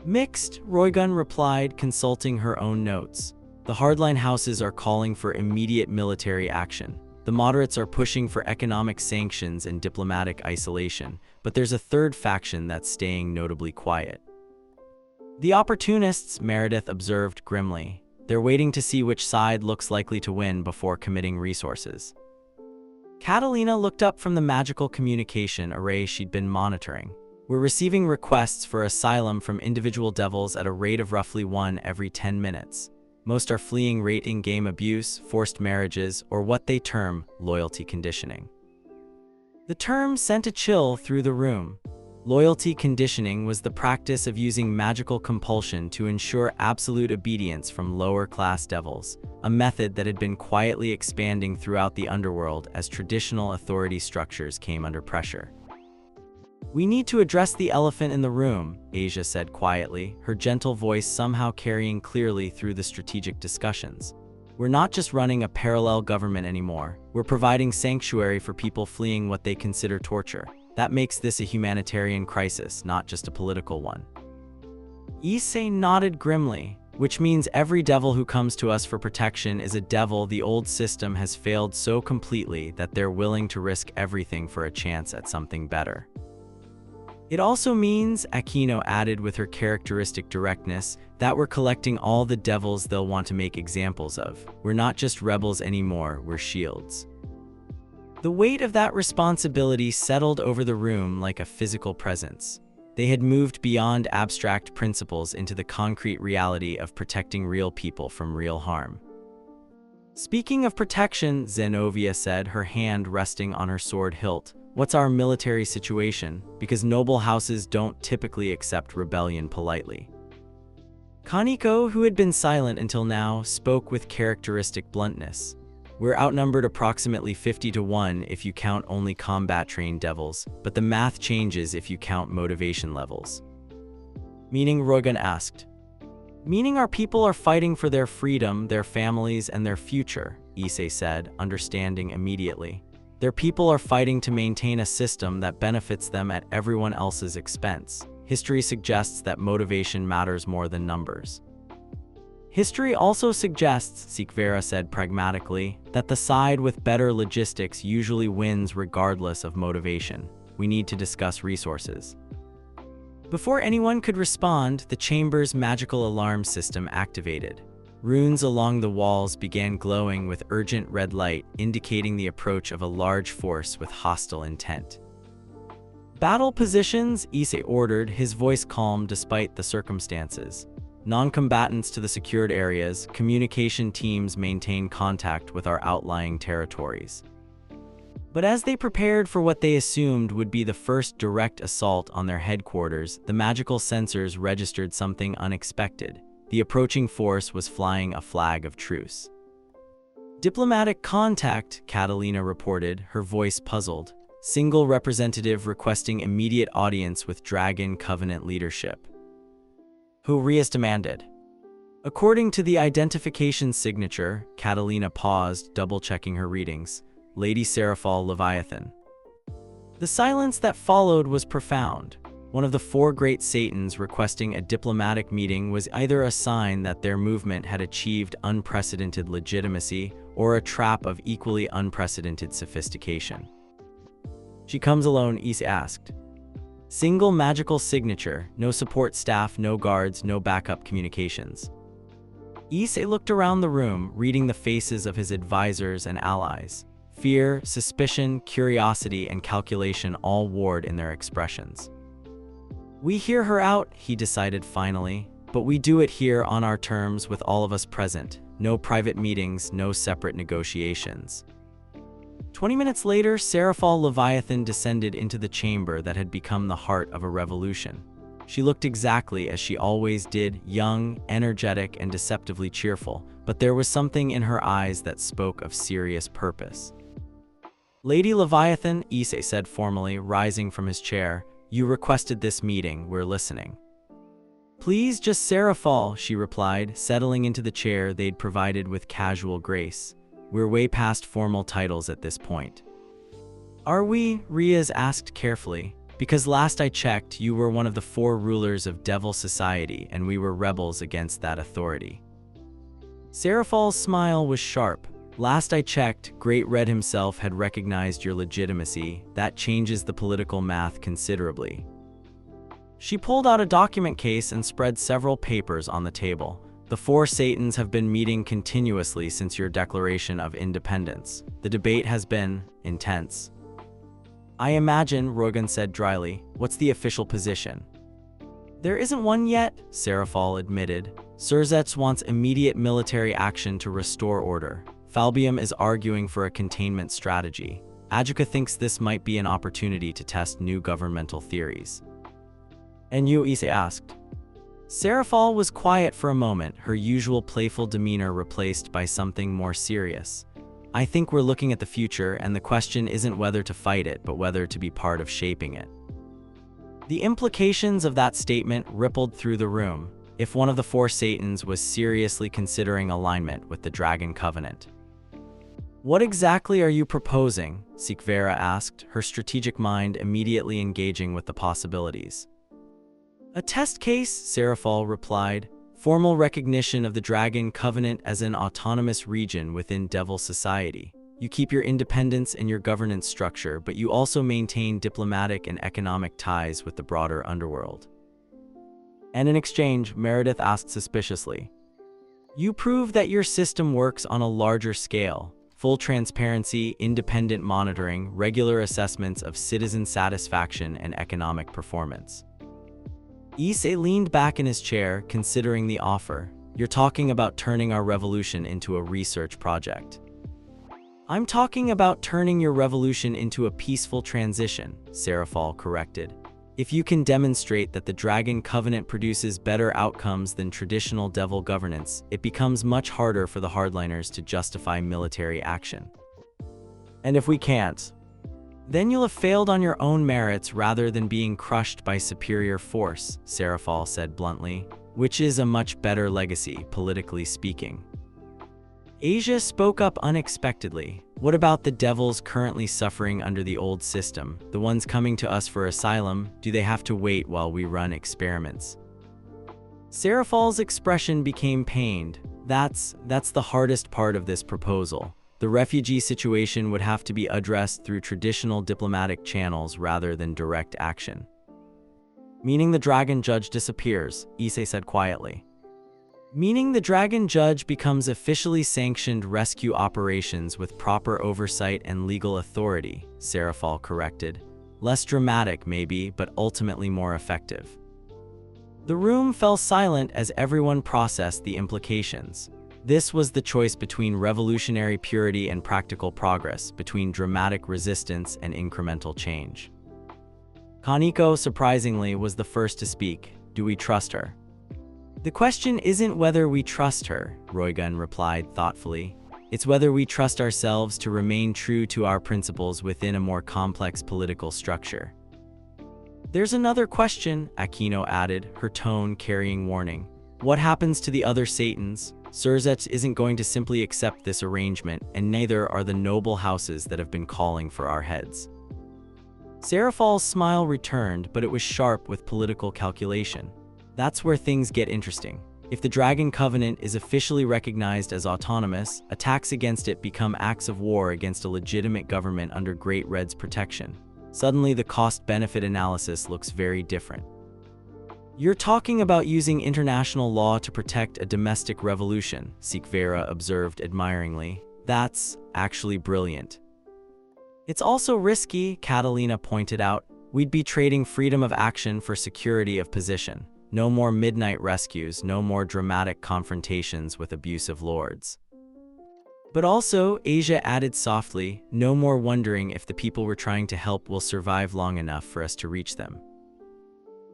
"Mixed," Roygun replied, consulting her own notes. "The hardline houses are calling for immediate military action. The moderates are pushing for economic sanctions and diplomatic isolation, but there's a third faction that's staying notably quiet." "The opportunists," Meredith observed grimly. "They're waiting to see which side looks likely to win before committing resources." Catalina looked up from the magical communication array she'd been monitoring. "We're receiving requests for asylum from individual devils at a rate of roughly 1 every 10 minutes. Most are fleeing in-game abuse, forced marriages, or what they term loyalty conditioning." The term sent a chill through the room. Loyalty conditioning was the practice of using magical compulsion to ensure absolute obedience from lower-class devils, a method that had been quietly expanding throughout the underworld as traditional authority structures came under pressure. "We need to address the elephant in the room," Asia said quietly, her gentle voice somehow carrying clearly through the strategic discussions. "We're not just running a parallel government anymore. We're providing sanctuary for people fleeing what they consider torture. That makes this a humanitarian crisis, not just a political one." Issei nodded grimly, "Which means every devil who comes to us for protection is a devil the old system has failed so completely that they're willing to risk everything for a chance at something better." "It also means," Aquino added with her characteristic directness, "that we're collecting all the devils they'll want to make examples of. We're not just rebels anymore, we're shields." The weight of that responsibility settled over the room like a physical presence. They had moved beyond abstract principles into the concrete reality of protecting real people from real harm. "Speaking of protection," Zenobia said, her hand resting on her sword hilt, "what's our military situation? Because noble houses don't typically accept rebellion politely." Kaneko, who had been silent until now, spoke with characteristic bluntness. We're outnumbered approximately 50-1 if you count only combat-trained devils, but the math changes if you count motivation levels. Meaning, Rogan asked. Meaning our people are fighting for their freedom, their families, and their future, Issei said, understanding immediately. Their people are fighting to maintain a system that benefits them at everyone else's expense. History suggests that motivation matters more than numbers. History also suggests, Sikvera said pragmatically, that the side with better logistics usually wins regardless of motivation. We need to discuss resources. Before anyone could respond, the chamber's magical alarm system activated. Runes along the walls began glowing with urgent red light, indicating the approach of a large force with hostile intent. Battle positions, Issei ordered, his voice calm despite the circumstances. Non-combatants to the secured areas, communication teams maintain contact with our outlying territories. But as they prepared for what they assumed would be the first direct assault on their headquarters, the magical sensors registered something unexpected. The approaching force was flying a flag of truce. Diplomatic contact, Catalina reported, her voice puzzled. Single representative requesting immediate audience with Dragon Covenant leadership. Who Rias demanded. According to the identification signature, Catalina paused, double-checking her readings. Lady Seraphal Leviathan. The silence that followed was profound. One of the four great Satans requesting a diplomatic meeting was either a sign that their movement had achieved unprecedented legitimacy or a trap of equally unprecedented sophistication. She comes alone, Issei asked. Single magical signature, no support staff, no guards, no backup communications. Issei looked around the room, reading the faces of his advisors and allies. Fear, suspicion, curiosity, and calculation all warred in their expressions. We hear her out, he decided finally, but we do it here on our terms with all of us present. No private meetings, no separate negotiations. 20 minutes later, Seraphal Leviathan descended into the chamber that had become the heart of a revolution. She looked exactly as she always did, young, energetic, and deceptively cheerful, but there was something in her eyes that spoke of serious purpose. Lady Leviathan, Issei said formally, rising from his chair, you requested this meeting, we're listening. Please, just Seraphal, she replied, settling into the chair they'd provided with casual grace. We're way past formal titles at this point. Are we? Riaz asked carefully. Because last I checked, you were one of the four rulers of Devil Society, and we were rebels against that authority. Seraphal's smile was sharp. Last I checked, Great Red himself had recognized your legitimacy. That changes the political math considerably. She pulled out a document case and spread several papers on the table. The four Satans have been meeting continuously since your declaration of independence. The debate has been intense. I imagine, Rogan said dryly. What's the official position? There isn't one yet, Seraphal admitted. Surzets wants immediate military action to restore order. Falbium is arguing for a containment strategy. Ajuka thinks this might be an opportunity to test new governmental theories. And you, Issei asked. Seraphal was quiet for a moment, her usual playful demeanor replaced by something more serious. I think we're looking at the future, and the question isn't whether to fight it, but whether to be part of shaping it. The implications of that statement rippled through the room. If one of the four Satans was seriously considering alignment with the Dragon Covenant. What exactly are you proposing? Sikvera asked, her strategic mind immediately engaging with the possibilities. A test case, Seraphal replied. Formal recognition of the Dragon Covenant as an autonomous region within Devil Society. You keep your independence and your governance structure, but you also maintain diplomatic and economic ties with the broader underworld. And in exchange, Meredith asked suspiciously. You prove that your system works on a larger scale. Full transparency, independent monitoring, regular assessments of citizen satisfaction and economic performance. Issei leaned back in his chair, considering the offer. You're talking about turning our revolution into a research project. I'm talking about turning your revolution into a peaceful transition, Seraphal corrected. If you can demonstrate that the Dragon Covenant produces better outcomes than traditional devil governance, it becomes much harder for the hardliners to justify military action. And if we can't, then you'll have failed on your own merits rather than being crushed by superior force, Serafal said bluntly, which is a much better legacy, politically speaking. Asia spoke up unexpectedly. What about the devils currently suffering under the old system? The ones coming to us for asylum, do they have to wait while we run experiments? Serafal's expression became pained. That's the hardest part of this proposal. The refugee situation would have to be addressed through traditional diplomatic channels rather than direct action. Meaning the Dragon Judge disappears, Issei said quietly. Meaning the Dragon Judge becomes officially sanctioned rescue operations with proper oversight and legal authority, Serafal corrected. Less dramatic maybe, but ultimately more effective. The room fell silent as everyone processed the implications. This was the choice between revolutionary purity and practical progress, between dramatic resistance and incremental change. Kaneko, surprisingly, was the first to speak. Do we trust her? The question isn't whether we trust her, Roigun replied thoughtfully. It's whether we trust ourselves to remain true to our principles within a more complex political structure. There's another question, Aquino added, her tone carrying warning. What happens to the other Satans? Surzet isn't going to simply accept this arrangement, and neither are the noble houses that have been calling for our heads. Serafal's smile returned, but it was sharp with political calculation. That's where things get interesting. If the Dragon Covenant is officially recognized as autonomous, attacks against it become acts of war against a legitimate government under Great Red's protection. Suddenly, the cost-benefit analysis looks very different. You're talking about using international law to protect a domestic revolution, Sikvera observed admiringly. That's actually brilliant. It's also risky, Catalina pointed out. We'd be trading freedom of action for security of position. No more midnight rescues, no more dramatic confrontations with abusive lords. But also, Asia added softly, no more wondering if the people we're trying to help will survive long enough for us to reach them.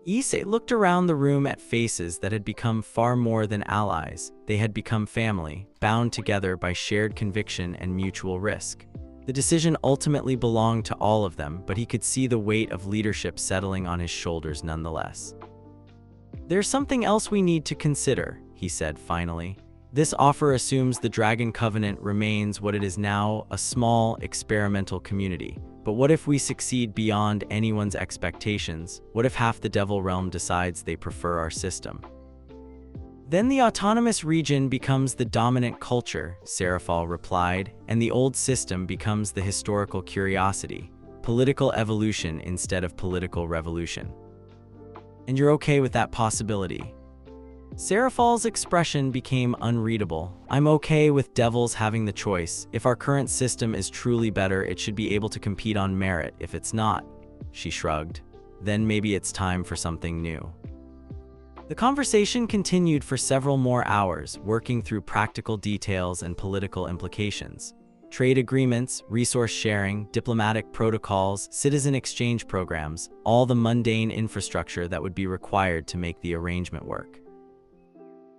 Issei looked around the room at faces that had become far more than allies. They had become family, bound together by shared conviction and mutual risk. The decision ultimately belonged to all of them, but he could see the weight of leadership settling on his shoulders nonetheless. There's something else we need to consider, he said finally. This offer assumes the Dragon Covenant remains what it is now, a small, experimental community. But what if we succeed beyond anyone's expectations? What if half the Devil Realm decides they prefer our system? Then the autonomous region becomes the dominant culture, Serafal replied, and the old system becomes the historical curiosity, political evolution instead of political revolution. And you're okay with that possibility? Serafal's expression became unreadable. I'm okay with devils having the choice. If our current system is truly better, it should be able to compete on merit. If it's not, she shrugged, then maybe it's time for something new. The conversation continued for several more hours, working through practical details and political implications. Trade agreements, resource sharing, diplomatic protocols, citizen exchange programs, all the mundane infrastructure that would be required to make the arrangement work.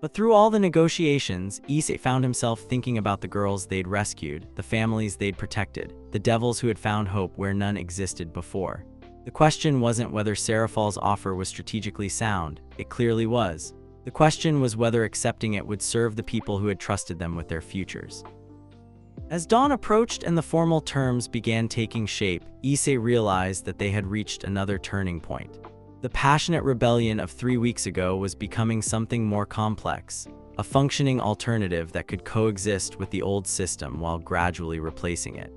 But through all the negotiations, Issei found himself thinking about the girls they'd rescued, the families they'd protected, the devils who had found hope where none existed before. The question wasn't whether Serafal's offer was strategically sound. It clearly was. The question was whether accepting it would serve the people who had trusted them with their futures. As dawn approached and the formal terms began taking shape, Issei realized that they had reached another turning point. The passionate rebellion of 3 weeks ago was becoming something more complex, a functioning alternative that could coexist with the old system while gradually replacing it.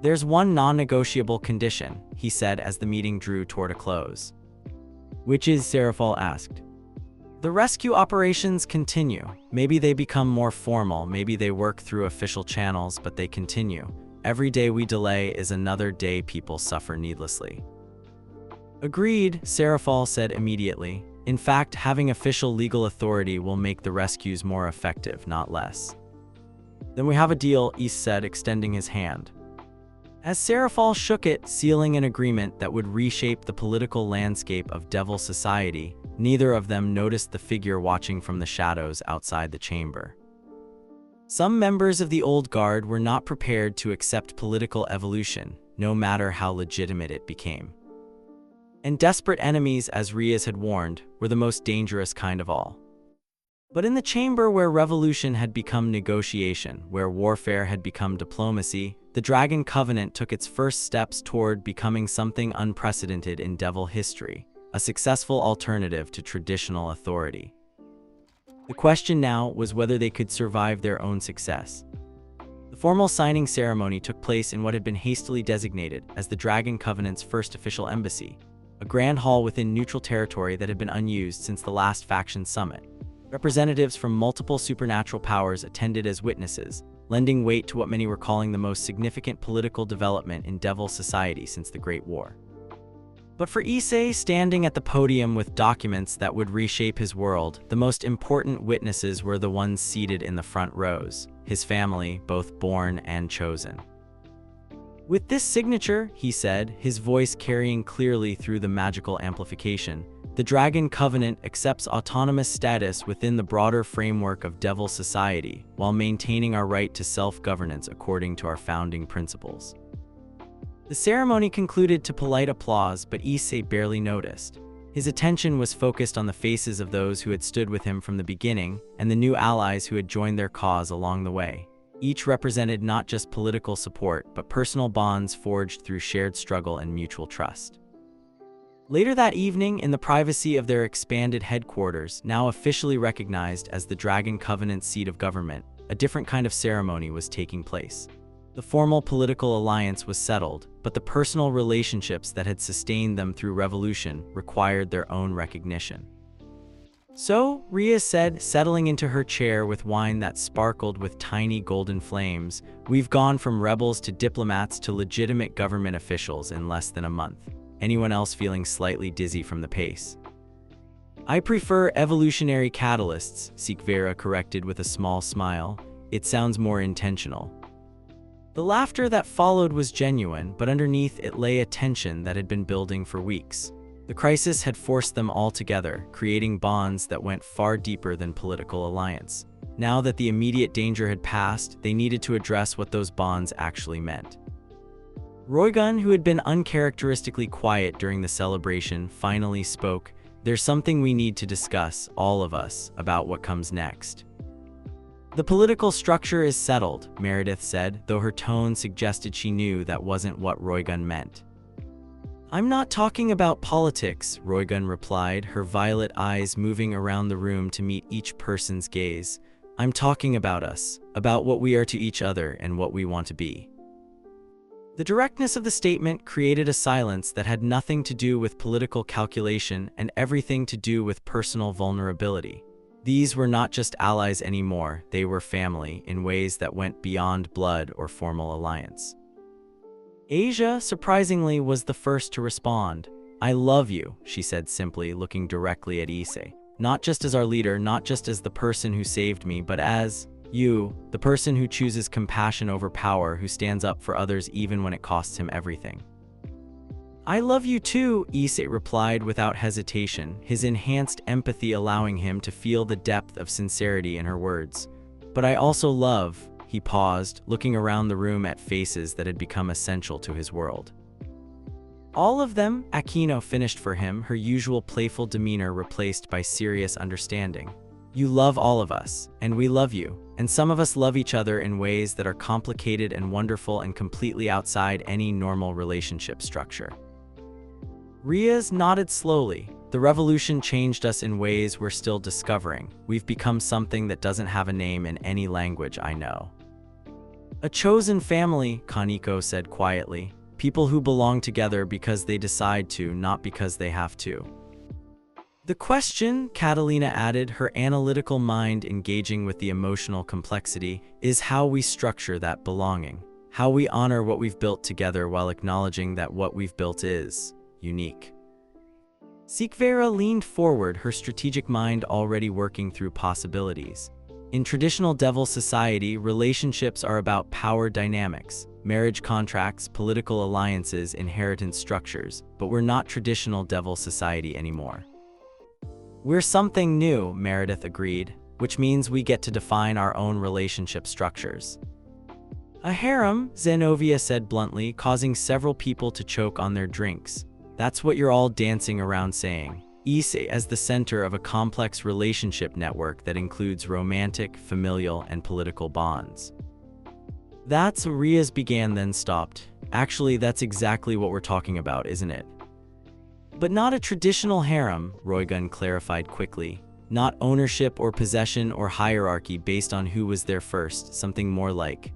There's one non-negotiable condition, he said as the meeting drew toward a close. Which is? Serafal asked. The rescue operations continue. Maybe they become more formal, maybe they work through official channels, but they continue. Every day we delay is another day people suffer needlessly. Agreed, Serafal said immediately. In fact, having official legal authority will make the rescues more effective, not less. Then we have a deal, Issei said, extending his hand. As Serafal shook it, sealing an agreement that would reshape the political landscape of Devil society, neither of them noticed the figure watching from the shadows outside the chamber. Some members of the Old Guard were not prepared to accept political evolution, no matter how legitimate it became. And desperate enemies, as Rias had warned, were the most dangerous kind of all. But in the chamber where revolution had become negotiation, where warfare had become diplomacy, the Dragon Covenant took its first steps toward becoming something unprecedented in Devil history, a successful alternative to traditional authority. The question now was whether they could survive their own success. The formal signing ceremony took place in what had been hastily designated as the Dragon Covenant's first official embassy, a grand hall within neutral territory that had been unused since the last faction summit. Representatives from multiple supernatural powers attended as witnesses, lending weight to what many were calling the most significant political development in Devil society since the Great War. But for Issei, standing at the podium with documents that would reshape his world, the most important witnesses were the ones seated in the front rows, his family, both born and chosen. With this signature, he said, his voice carrying clearly through the magical amplification, the Dragon Covenant accepts autonomous status within the broader framework of Devil society, while maintaining our right to self-governance according to our founding principles. The ceremony concluded to polite applause, but Issei barely noticed. His attention was focused on the faces of those who had stood with him from the beginning, and the new allies who had joined their cause along the way. Each represented not just political support, but personal bonds forged through shared struggle and mutual trust. Later that evening, in the privacy of their expanded headquarters, now officially recognized as the Dragon Covenant seat of government, a different kind of ceremony was taking place. The formal political alliance was settled, but the personal relationships that had sustained them through revolution required their own recognition. So, Ria said, settling into her chair with wine that sparkled with tiny golden flames, we've gone from rebels to diplomats to legitimate government officials in less than a month. Anyone else feeling slightly dizzy from the pace? I prefer evolutionary catalysts, Sikvera corrected with a small smile. It sounds more intentional. The laughter that followed was genuine, but underneath it lay a tension that had been building for weeks. The crisis had forced them all together, creating bonds that went far deeper than political alliance. Now that the immediate danger had passed, they needed to address what those bonds actually meant. Roygun, who had been uncharacteristically quiet during the celebration, finally spoke. There's something we need to discuss, all of us, about what comes next. The political structure is settled, Meredith said, though her tone suggested she knew that wasn't what Roygun meant. I'm not talking about politics, Roygun replied, her violet eyes moving around the room to meet each person's gaze. I'm talking about us, about what we are to each other and what we want to be. The directness of the statement created a silence that had nothing to do with political calculation and everything to do with personal vulnerability. These were not just allies anymore, they were family in ways that went beyond blood or formal alliance. Asia, surprisingly, was the first to respond. I love you, she said simply, looking directly at Issei. Not just as our leader, not just as the person who saved me, but as you, the person who chooses compassion over power, who stands up for others even when it costs him everything. I love you too, Issei replied without hesitation, his enhanced empathy allowing him to feel the depth of sincerity in her words. But I also love, he paused, looking around the room at faces that had become essential to his world. All of them, Aquino finished for him, her usual playful demeanor replaced by serious understanding. You love all of us, and we love you, and some of us love each other in ways that are complicated and wonderful and completely outside any normal relationship structure. Riaz nodded slowly. The revolution changed us in ways we're still discovering. We've become something that doesn't have a name in any language I know. A chosen family, Kaneko said quietly. People who belong together because they decide to, not because they have to. The question, Catalina added, her analytical mind engaging with the emotional complexity, is how we structure that belonging. How we honor what we've built together while acknowledging that what we've built is unique. Sikvera leaned forward, her strategic mind already working through possibilities. In traditional Devil society, relationships are about power dynamics. marriage contracts, political alliances, inheritance structures, but we're not traditional devil society anymore. We're something new, Meredith agreed, which means we get to define our own relationship structures. A harem, Zenobia said bluntly, causing several people to choke on their drinks. That's what you're all dancing around saying. Issei as the center of a complex relationship network that includes romantic, familial, and political bonds. That's Ria's began then stopped. Actually, that's exactly what we're talking about, isn't it? But not a traditional harem, Roygun clarified quickly. Not ownership or possession or hierarchy based on who was there first, something more like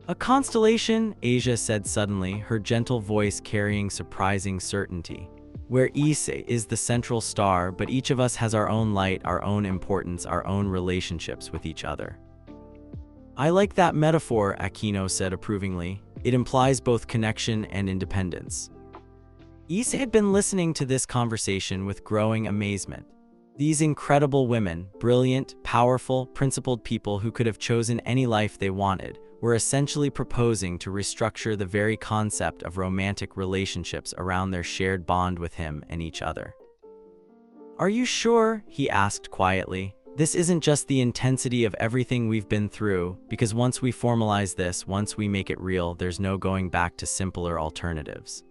a constellation, Asia said suddenly, her gentle voice carrying surprising certainty. Where Issei is the central star, but each of us has our own light, our own importance, our own relationships with each other. I like that metaphor, Aquino said approvingly. It implies both connection and independence. Issei had been listening to this conversation with growing amazement. These incredible women, brilliant, powerful, principled people who could have chosen any life they wanted, were essentially proposing to restructure the very concept of romantic relationships around their shared bond with him and each other. Are you sure? He asked quietly. This isn't just the intensity of everything we've been through, because once we formalize this, once we make it real, there's no going back to simpler alternatives.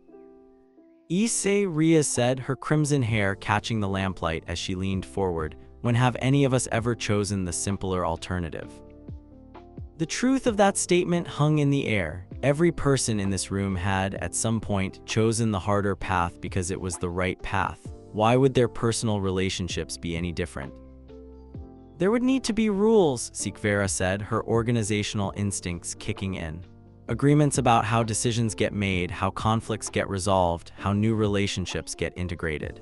Issei, Ria said, her crimson hair catching the lamplight as she leaned forward. When have any of us ever chosen the simpler alternative? The truth of that statement hung in the air. Every person in this room had, at some point, chosen the harder path because it was the right path. Why would their personal relationships be any different? There would need to be rules, Sikvera said, her organizational instincts kicking in. Agreements about how decisions get made, how conflicts get resolved, how new relationships get integrated.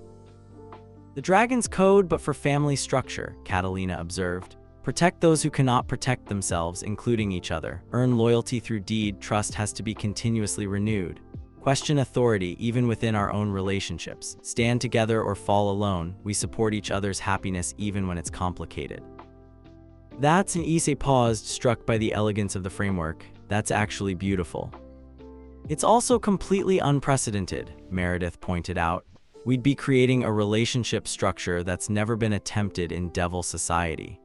The Dragon's Code, but for family structure, Catalina observed. Protect those who cannot protect themselves, including each other. Earn loyalty through deed. Trust has to be continuously renewed. Question authority even within our own relationships. Stand together or fall alone. We support each other's happiness even when it's complicated. That's an Issei paused, struck by the elegance of the framework. That's actually beautiful. It's also completely unprecedented, Meredith pointed out. We'd be creating a relationship structure that's never been attempted in Devil Society.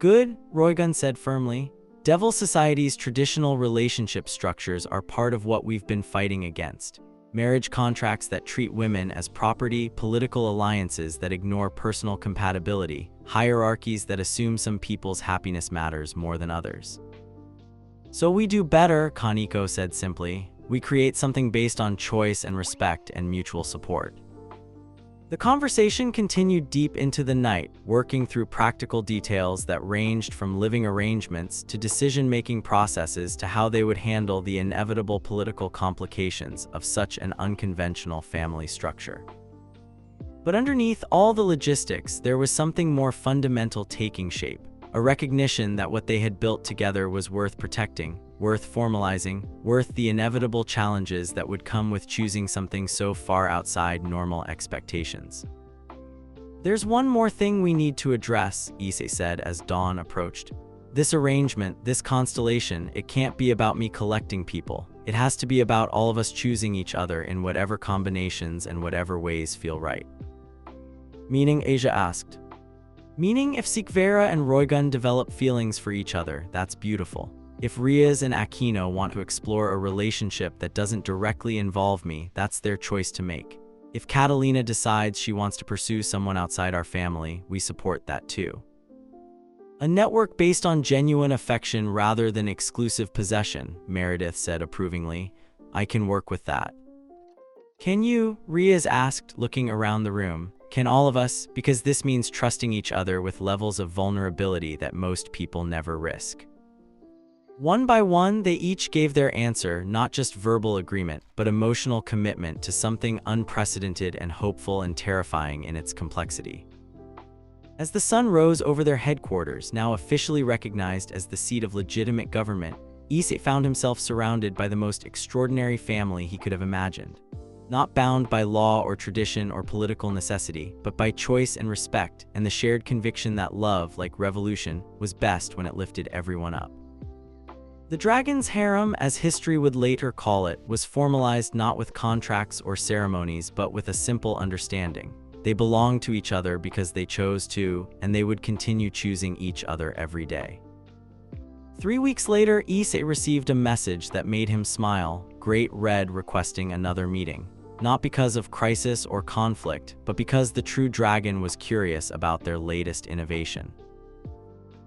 Good, Roygun said firmly. Devil Society's traditional relationship structures are part of what we've been fighting against. Marriage contracts that treat women as property, political alliances that ignore personal compatibility, hierarchies that assume some people's happiness matters more than others. So we do better, Kaneko said simply. We create something based on choice and respect and mutual support. The conversation continued deep into the night, working through practical details that ranged from living arrangements to decision-making processes to how they would handle the inevitable political complications of such an unconventional family structure. But underneath all the logistics, there was something more fundamental taking shape, a recognition that what they had built together was worth protecting, worth formalizing, worth the inevitable challenges that would come with choosing something so far outside normal expectations. There's one more thing we need to address, Issei said as dawn approached. This arrangement, this constellation, it can't be about me collecting people. It has to be about all of us choosing each other in whatever combinations and whatever ways feel right. Meaning, Asia asked. Meaning, if Sikvera and Roygun develop feelings for each other, that's beautiful. If Riaz and Aquino want to explore a relationship that doesn't directly involve me, that's their choice to make. If Catalina decides she wants to pursue someone outside our family, we support that too. A network based on genuine affection rather than exclusive possession, Meredith said approvingly. I can work with that. Can you? Riaz asked, looking around the room. Can all of us? Because this means trusting each other with levels of vulnerability that most people never risk. One by one, they each gave their answer, not just verbal agreement, but emotional commitment to something unprecedented and hopeful and terrifying in its complexity. As the sun rose over their headquarters, now officially recognized as the seat of legitimate government, Issei found himself surrounded by the most extraordinary family he could have imagined. Not bound by law or tradition or political necessity, but by choice and respect, and the shared conviction that love, like revolution, was best when it lifted everyone up. The dragon's harem, as history would later call it, was formalized not with contracts or ceremonies but with a simple understanding. They belonged to each other because they chose to, and they would continue choosing each other every day. 3 weeks later, Issei received a message that made him smile, Great Red requesting another meeting. Not because of crisis or conflict, but because the true dragon was curious about their latest innovation.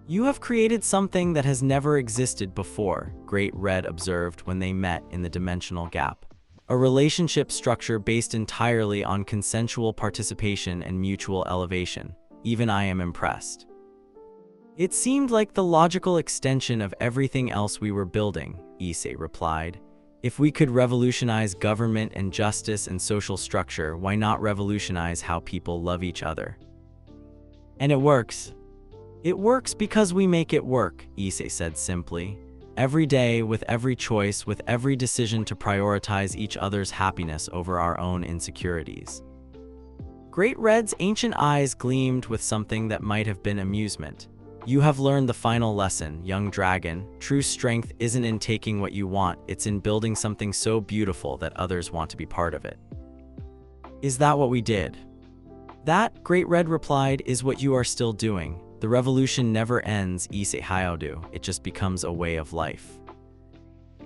You have created something that has never existed before, Great Red observed when they met in the dimensional gap. A relationship structure based entirely on consensual participation and mutual elevation. Even I am impressed. It seemed like the logical extension of everything else we were building, Issei replied. If we could revolutionize government and justice and social structure, why not revolutionize how people love each other? And it works. It works because we make it work, Issei said simply. Every day, with every choice, with every decision to prioritize each other's happiness over our own insecurities. Great Red's ancient eyes gleamed with something that might have been amusement. You have learned the final lesson, young dragon. True strength isn't in taking what you want, it's in building something so beautiful that others want to be part of it. Is that what we did? That, Great Red replied, is what you are still doing. The revolution never ends, Issei Hyodu, it just becomes a way of life.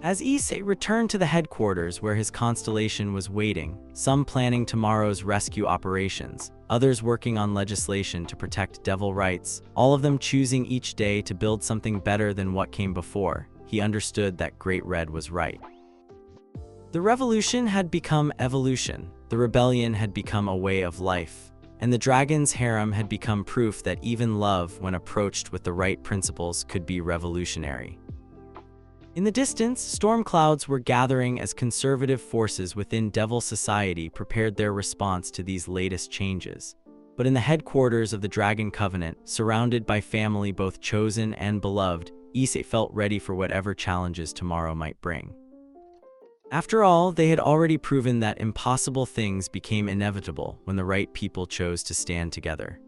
As Issei returned to the headquarters where his constellation was waiting, some planning tomorrow's rescue operations, others working on legislation to protect devil rights, all of them choosing each day to build something better than what came before, he understood that Great Red was right. The revolution had become evolution, the rebellion had become a way of life, and the dragon's harem had become proof that even love, when approached with the right principles, could be revolutionary. In the distance, storm clouds were gathering as conservative forces within Devil Society prepared their response to these latest changes. But in the headquarters of the Dragon Covenant, surrounded by family both chosen and beloved, Issei felt ready for whatever challenges tomorrow might bring. After all, they had already proven that impossible things became inevitable when the right people chose to stand together.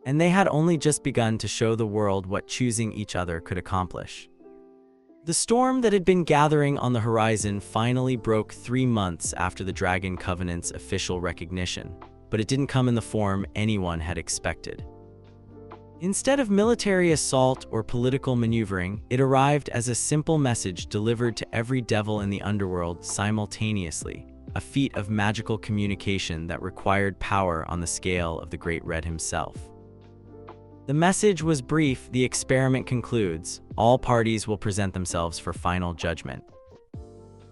And they had only just begun to show the world what choosing each other could accomplish. The storm that had been gathering on the horizon finally broke 3 months after the Dragon Covenant's official recognition, but it didn't come in the form anyone had expected. Instead of military assault or political maneuvering, it arrived as a simple message delivered to every devil in the underworld simultaneously, a feat of magical communication that required power on the scale of the Great Red himself. The message was brief. The experiment concludes. All parties will present themselves for final judgment.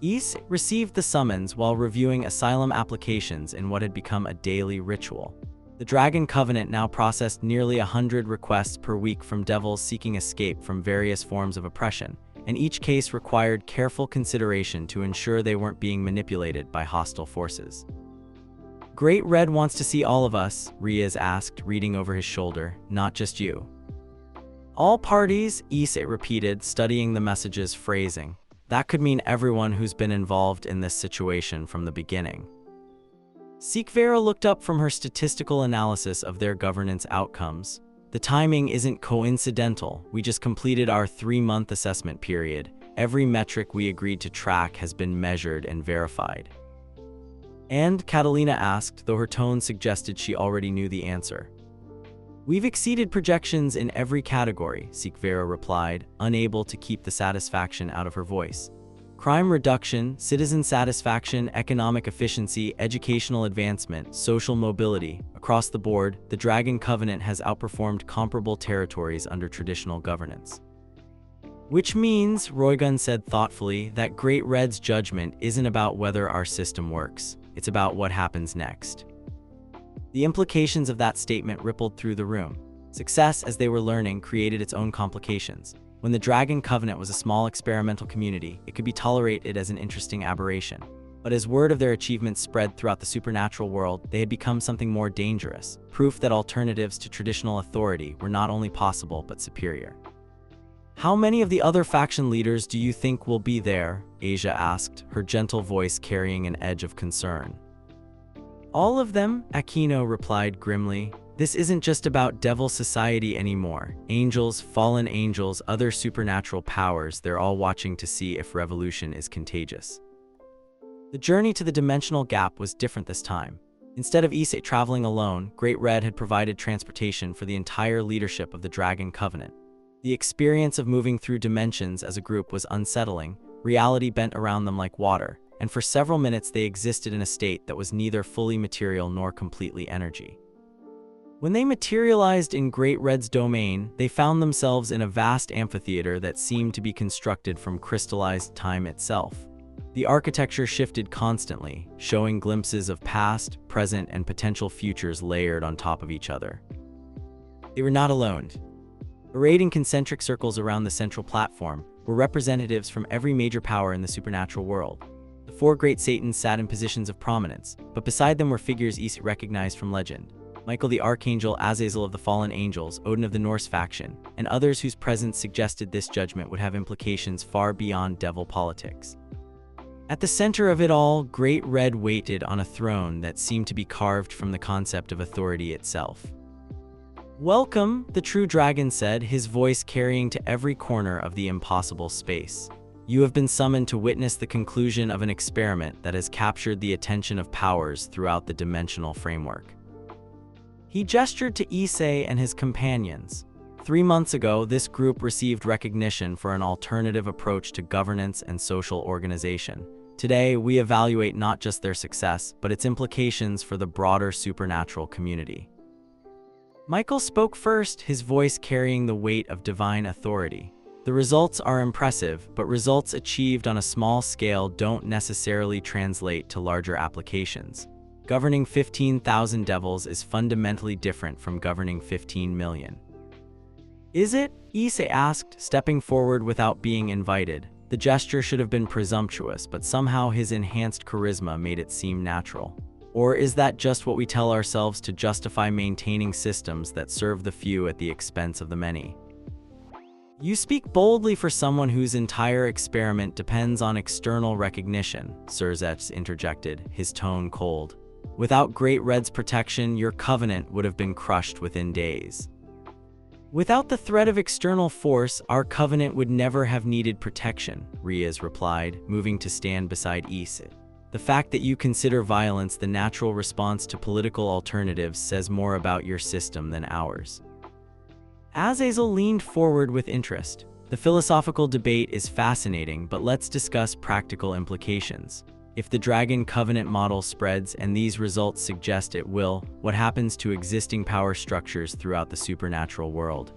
Issei received the summons while reviewing asylum applications in what had become a daily ritual. The Dragon Covenant now processed nearly 100 requests per week from devils seeking escape from various forms of oppression, and each case required careful consideration to ensure they weren't being manipulated by hostile forces. Great Red wants to see all of us, Riaz asked, reading over his shoulder, not just you. All parties, Issei repeated, studying the message's phrasing. That could mean everyone who's been involved in this situation from the beginning. Sikvera looked up from her statistical analysis of their governance outcomes. The timing isn't coincidental. We just completed our 3-month assessment period. Every metric we agreed to track has been measured and verified. And, Catalina asked, though her tone suggested she already knew the answer. We've exceeded projections in every category, Sikvera replied, unable to keep the satisfaction out of her voice. Crime reduction, citizen satisfaction, economic efficiency, educational advancement, social mobility. Across the board, the Dragon Covenant has outperformed comparable territories under traditional governance. Which means, Roygun said thoughtfully, that Great Red's judgment isn't about whether our system works. It's about what happens next. The implications of that statement rippled through the room. Success, as they were learning, created its own complications. When the Dragon Covenant was a small experimental community, it could be tolerated as an interesting aberration. But as word of their achievements spread throughout the supernatural world, they had become something more dangerous, proof that alternatives to traditional authority were not only possible but superior. How many of the other faction leaders do you think will be there? Asia asked, her gentle voice carrying an edge of concern. All of them, Aquino replied grimly. This isn't just about devil society anymore. Angels, fallen angels, other supernatural powers, they're all watching to see if revolution is contagious. The journey to the dimensional gap was different this time. Instead of Issei traveling alone, Great Red had provided transportation for the entire leadership of the Dragon Covenant. The experience of moving through dimensions as a group was unsettling. Reality bent around them like water, and for several minutes they existed in a state that was neither fully material nor completely energy. When they materialized in Great Red's domain, they found themselves in a vast amphitheater that seemed to be constructed from crystallized time itself. The architecture shifted constantly, showing glimpses of past, present, and potential futures layered on top of each other. They were not alone. Arrayed in concentric circles around the central platform were representatives from every major power in the supernatural world. The four great Satans sat in positions of prominence, but beside them were figures Issei recognized from legend. Michael the Archangel, Azazel of the Fallen Angels, Odin of the Norse faction, and others whose presence suggested this judgment would have implications far beyond devil politics. At the center of it all, Great Red waited on a throne that seemed to be carved from the concept of authority itself. "Welcome," the true dragon said, his voice carrying to every corner of the impossible space. "You have been summoned to witness the conclusion of an experiment that has captured the attention of powers throughout the dimensional framework." He gestured to Issei and his companions. 3 months ago, this group received recognition for an alternative approach to governance and social organization. Today, we evaluate not just their success, but its implications for the broader supernatural community. Michael spoke first, his voice carrying the weight of divine authority. "The results are impressive, but results achieved on a small scale don't necessarily translate to larger applications. Governing 15,000 devils is fundamentally different from governing 15 million. "Is it?" Issei asked, stepping forward without being invited. The gesture should have been presumptuous, but somehow his enhanced charisma made it seem natural. "Or is that just what we tell ourselves to justify maintaining systems that serve the few at the expense of the many?" "You speak boldly for someone whose entire experiment depends on external recognition," Surzets interjected, his tone cold. "Without Great Red's protection, your covenant would have been crushed within days." "Without the threat of external force, our covenant would never have needed protection," Riaz replied, moving to stand beside Issei. "The fact that you consider violence the natural response to political alternatives says more about your system than ours." Azazel leaned forward with interest. "The philosophical debate is fascinating, but let's discuss practical implications. If the Dragon Covenant model spreads and these results suggest it will, what happens to existing power structures throughout the supernatural world?"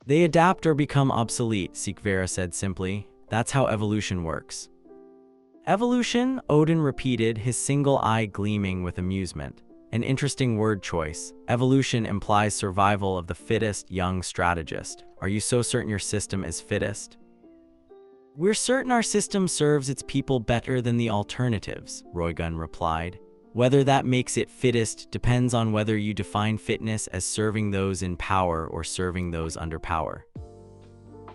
"They adapt or become obsolete," Sikvera said simply. "That's how evolution works." "Evolution?" Odin repeated, his single eye gleaming with amusement. "An interesting word choice. Evolution implies survival of the fittest, young strategist. Are you so certain your system is fittest?" "We're certain our system serves its people better than the alternatives," Roygun replied. "Whether that makes it fittest depends on whether you define fitness as serving those in power or serving those under power."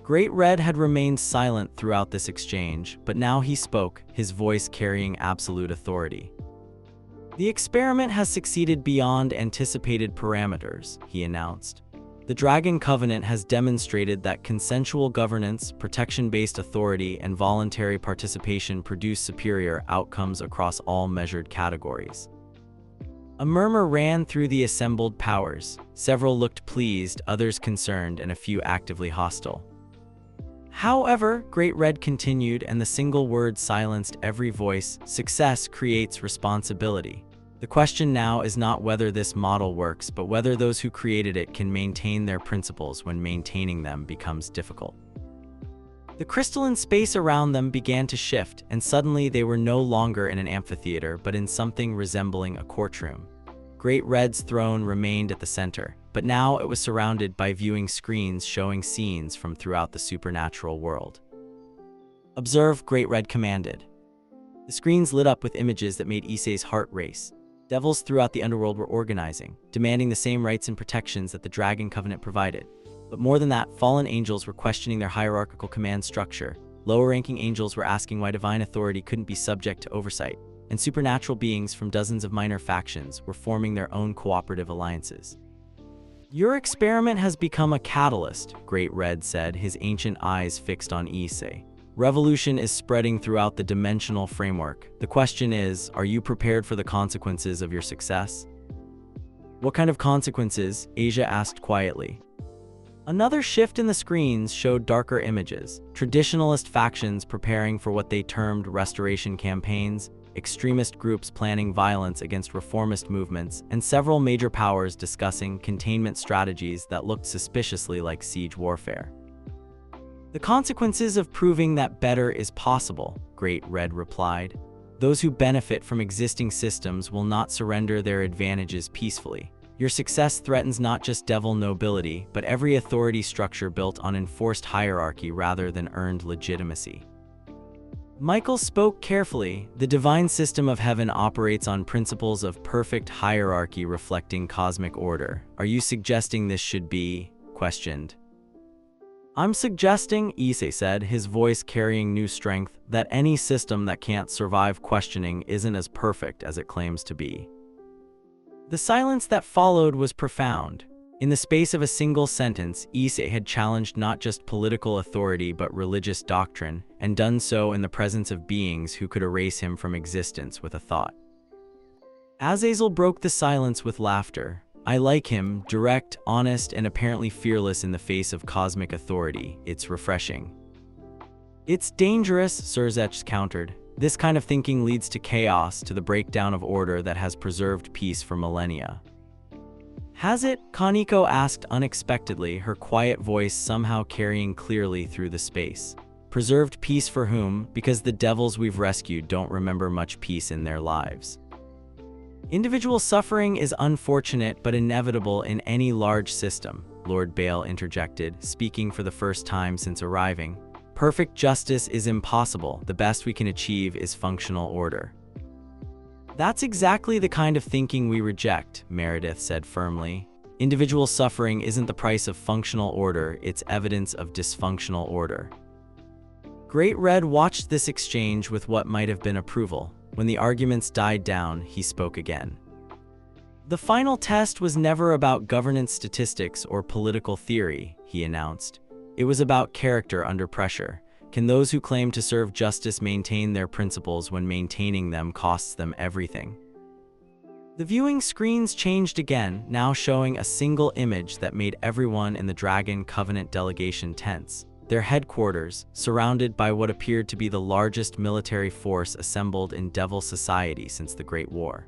Great Red had remained silent throughout this exchange, but now he spoke, his voice carrying absolute authority. "The experiment has succeeded beyond anticipated parameters," he announced. "The Dragon Covenant has demonstrated that consensual governance, protection-based authority, and voluntary participation produce superior outcomes across all measured categories." A murmur ran through the assembled powers. Several looked pleased, others concerned, and a few actively hostile. "However," Great Red continued, and the single word silenced every voice, "success creates responsibility. The question now is not whether this model works, but whether those who created it can maintain their principles when maintaining them becomes difficult." The crystalline space around them began to shift, and suddenly they were no longer in an amphitheater, but in something resembling a courtroom. Great Red's throne remained at the center, but now it was surrounded by viewing screens showing scenes from throughout the supernatural world. "Observe," Great Red commanded. The screens lit up with images that made Issei's heart race. Devils throughout the underworld were organizing, demanding the same rights and protections that the Dragon Covenant provided. But more than that, fallen angels were questioning their hierarchical command structure. Lower-ranking angels were asking why divine authority couldn't be subject to oversight. and supernatural beings from dozens of minor factions were forming their own cooperative alliances. "Your experiment has become a catalyst," Great Red said, his ancient eyes fixed on Issei. "Revolution is spreading throughout the dimensional framework. The question is, are you prepared for the consequences of your success?" "What kind of consequences?" Asia asked quietly. Another shift in the screens showed darker images, traditionalist factions preparing for what they termed restoration campaigns, extremist groups planning violence against reformist movements, and several major powers discussing containment strategies that looked suspiciously like siege warfare. "The consequences of proving that better is possible," Great Red replied. "Those who benefit from existing systems will not surrender their advantages peacefully. Your success threatens not just devil nobility, but every authority structure built on enforced hierarchy rather than earned legitimacy." Michael spoke carefully. "The divine system of heaven operates on principles of perfect hierarchy reflecting cosmic order. Are you suggesting this should be questioned?" "I'm suggesting," Issei said, his voice carrying new strength, "that any system that can't survive questioning isn't as perfect as it claims to be." The silence that followed was profound. In the space of a single sentence, Issei had challenged not just political authority but religious doctrine, and done so in the presence of beings who could erase him from existence with a thought. Azazel broke the silence with laughter. "I like him, direct, honest, and apparently fearless in the face of cosmic authority. It's refreshing." "It's dangerous," Surzech countered. "This kind of thinking leads to chaos, to the breakdown of order that has preserved peace for millennia." "Has it?" Kaneko asked unexpectedly, her quiet voice somehow carrying clearly through the space. "Preserved peace for whom? Because the devils we've rescued don't remember much peace in their lives." "Individual suffering is unfortunate but inevitable in any large system," Lord Bale interjected, speaking for the first time since arriving. "Perfect justice is impossible. The best we can achieve is functional order." "That's exactly the kind of thinking we reject," Meredith said firmly. "Individual suffering isn't the price of functional order, it's evidence of dysfunctional order." Great Red watched this exchange with what might have been approval. When the arguments died down, he spoke again. "The final test was never about governance statistics or political theory," he announced. "It was about character under pressure. Can those who claim to serve justice maintain their principles when maintaining them costs them everything?" The viewing screens changed again, now showing a single image that made everyone in the Dragon Covenant delegation tense. Their headquarters, surrounded by what appeared to be the largest military force assembled in Devil Society since the Great War.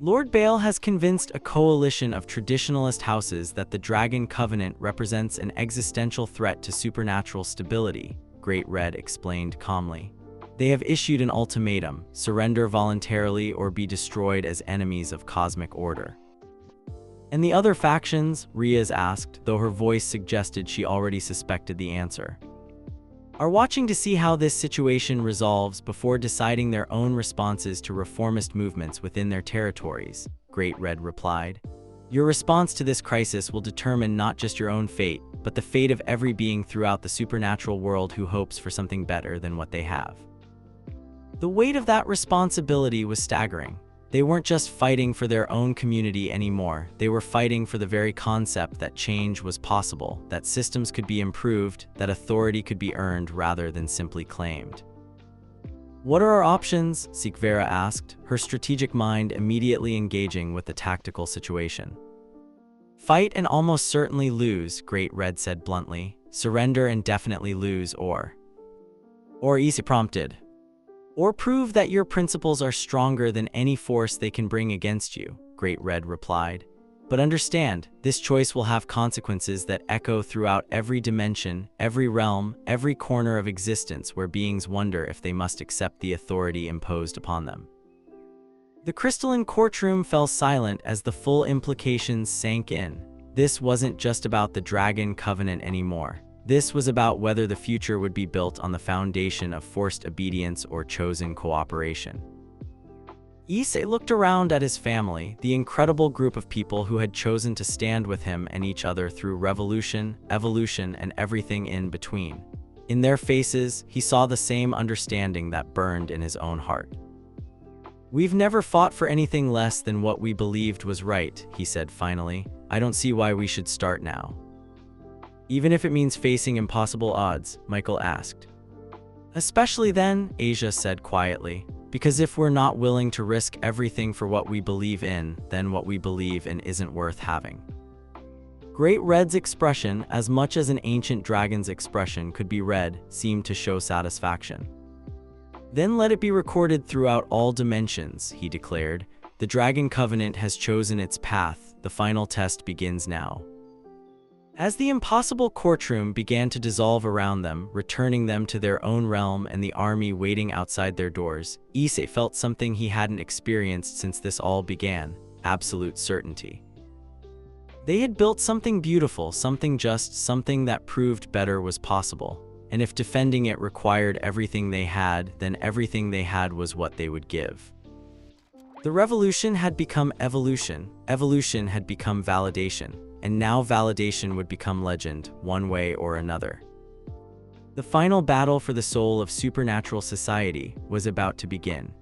Lord Bale has convinced a coalition of traditionalist houses that the Dragon Covenant represents an existential threat to supernatural stability, Great Red explained calmly. "They have issued an ultimatum: surrender voluntarily or be destroyed as enemies of cosmic order." "And the other factions?" Riaz asked, though her voice suggested she already suspected the answer. "Are watching to see how this situation resolves before deciding their own responses to reformist movements within their territories," Great Red replied. "Your response to this crisis will determine not just your own fate, but the fate of every being throughout the supernatural world who hopes for something better than what they have." The weight of that responsibility was staggering. They weren't just fighting for their own community anymore, they were fighting for the very concept that change was possible, that systems could be improved, that authority could be earned rather than simply claimed. "What are our options?" Sikvera asked, her strategic mind immediately engaging with the tactical situation. "Fight and almost certainly lose," Great Red said bluntly. "Surrender and definitely lose, or Issei prompted. "Or prove that your principles are stronger than any force they can bring against you," Great Red replied. "But understand, this choice will have consequences that echo throughout every dimension, every realm, every corner of existence where beings wonder if they must accept the authority imposed upon them." The crystalline courtroom fell silent as the full implications sank in. This wasn't just about the Dragon Covenant anymore. This was about whether the future would be built on the foundation of forced obedience or chosen cooperation. Issei looked around at his family, the incredible group of people who had chosen to stand with him and each other through revolution, evolution, and everything in between. In their faces, he saw the same understanding that burned in his own heart. "We've never fought for anything less than what we believed was right," he said finally. "I don't see why we should start now." "Even if it means facing impossible odds?" Michael asked. "Especially then," Asia said quietly, "because if we're not willing to risk everything for what we believe in, then what we believe in isn't worth having." Great Red's expression, as much as an ancient dragon's expression could be read, seemed to show satisfaction. "Then let it be recorded throughout all dimensions," he declared. "The Dragon Covenant has chosen its path. The final test begins now." As the impossible courtroom began to dissolve around them, returning them to their own realm and the army waiting outside their doors, Issei felt something he hadn't experienced since this all began: absolute certainty. They had built something beautiful, something just, something that proved better was possible. And if defending it required everything they had, then everything they had was what they would give. The revolution had become evolution, evolution had become validation, and now validation would become legend, one way or another. The final battle for the soul of supernatural society was about to begin.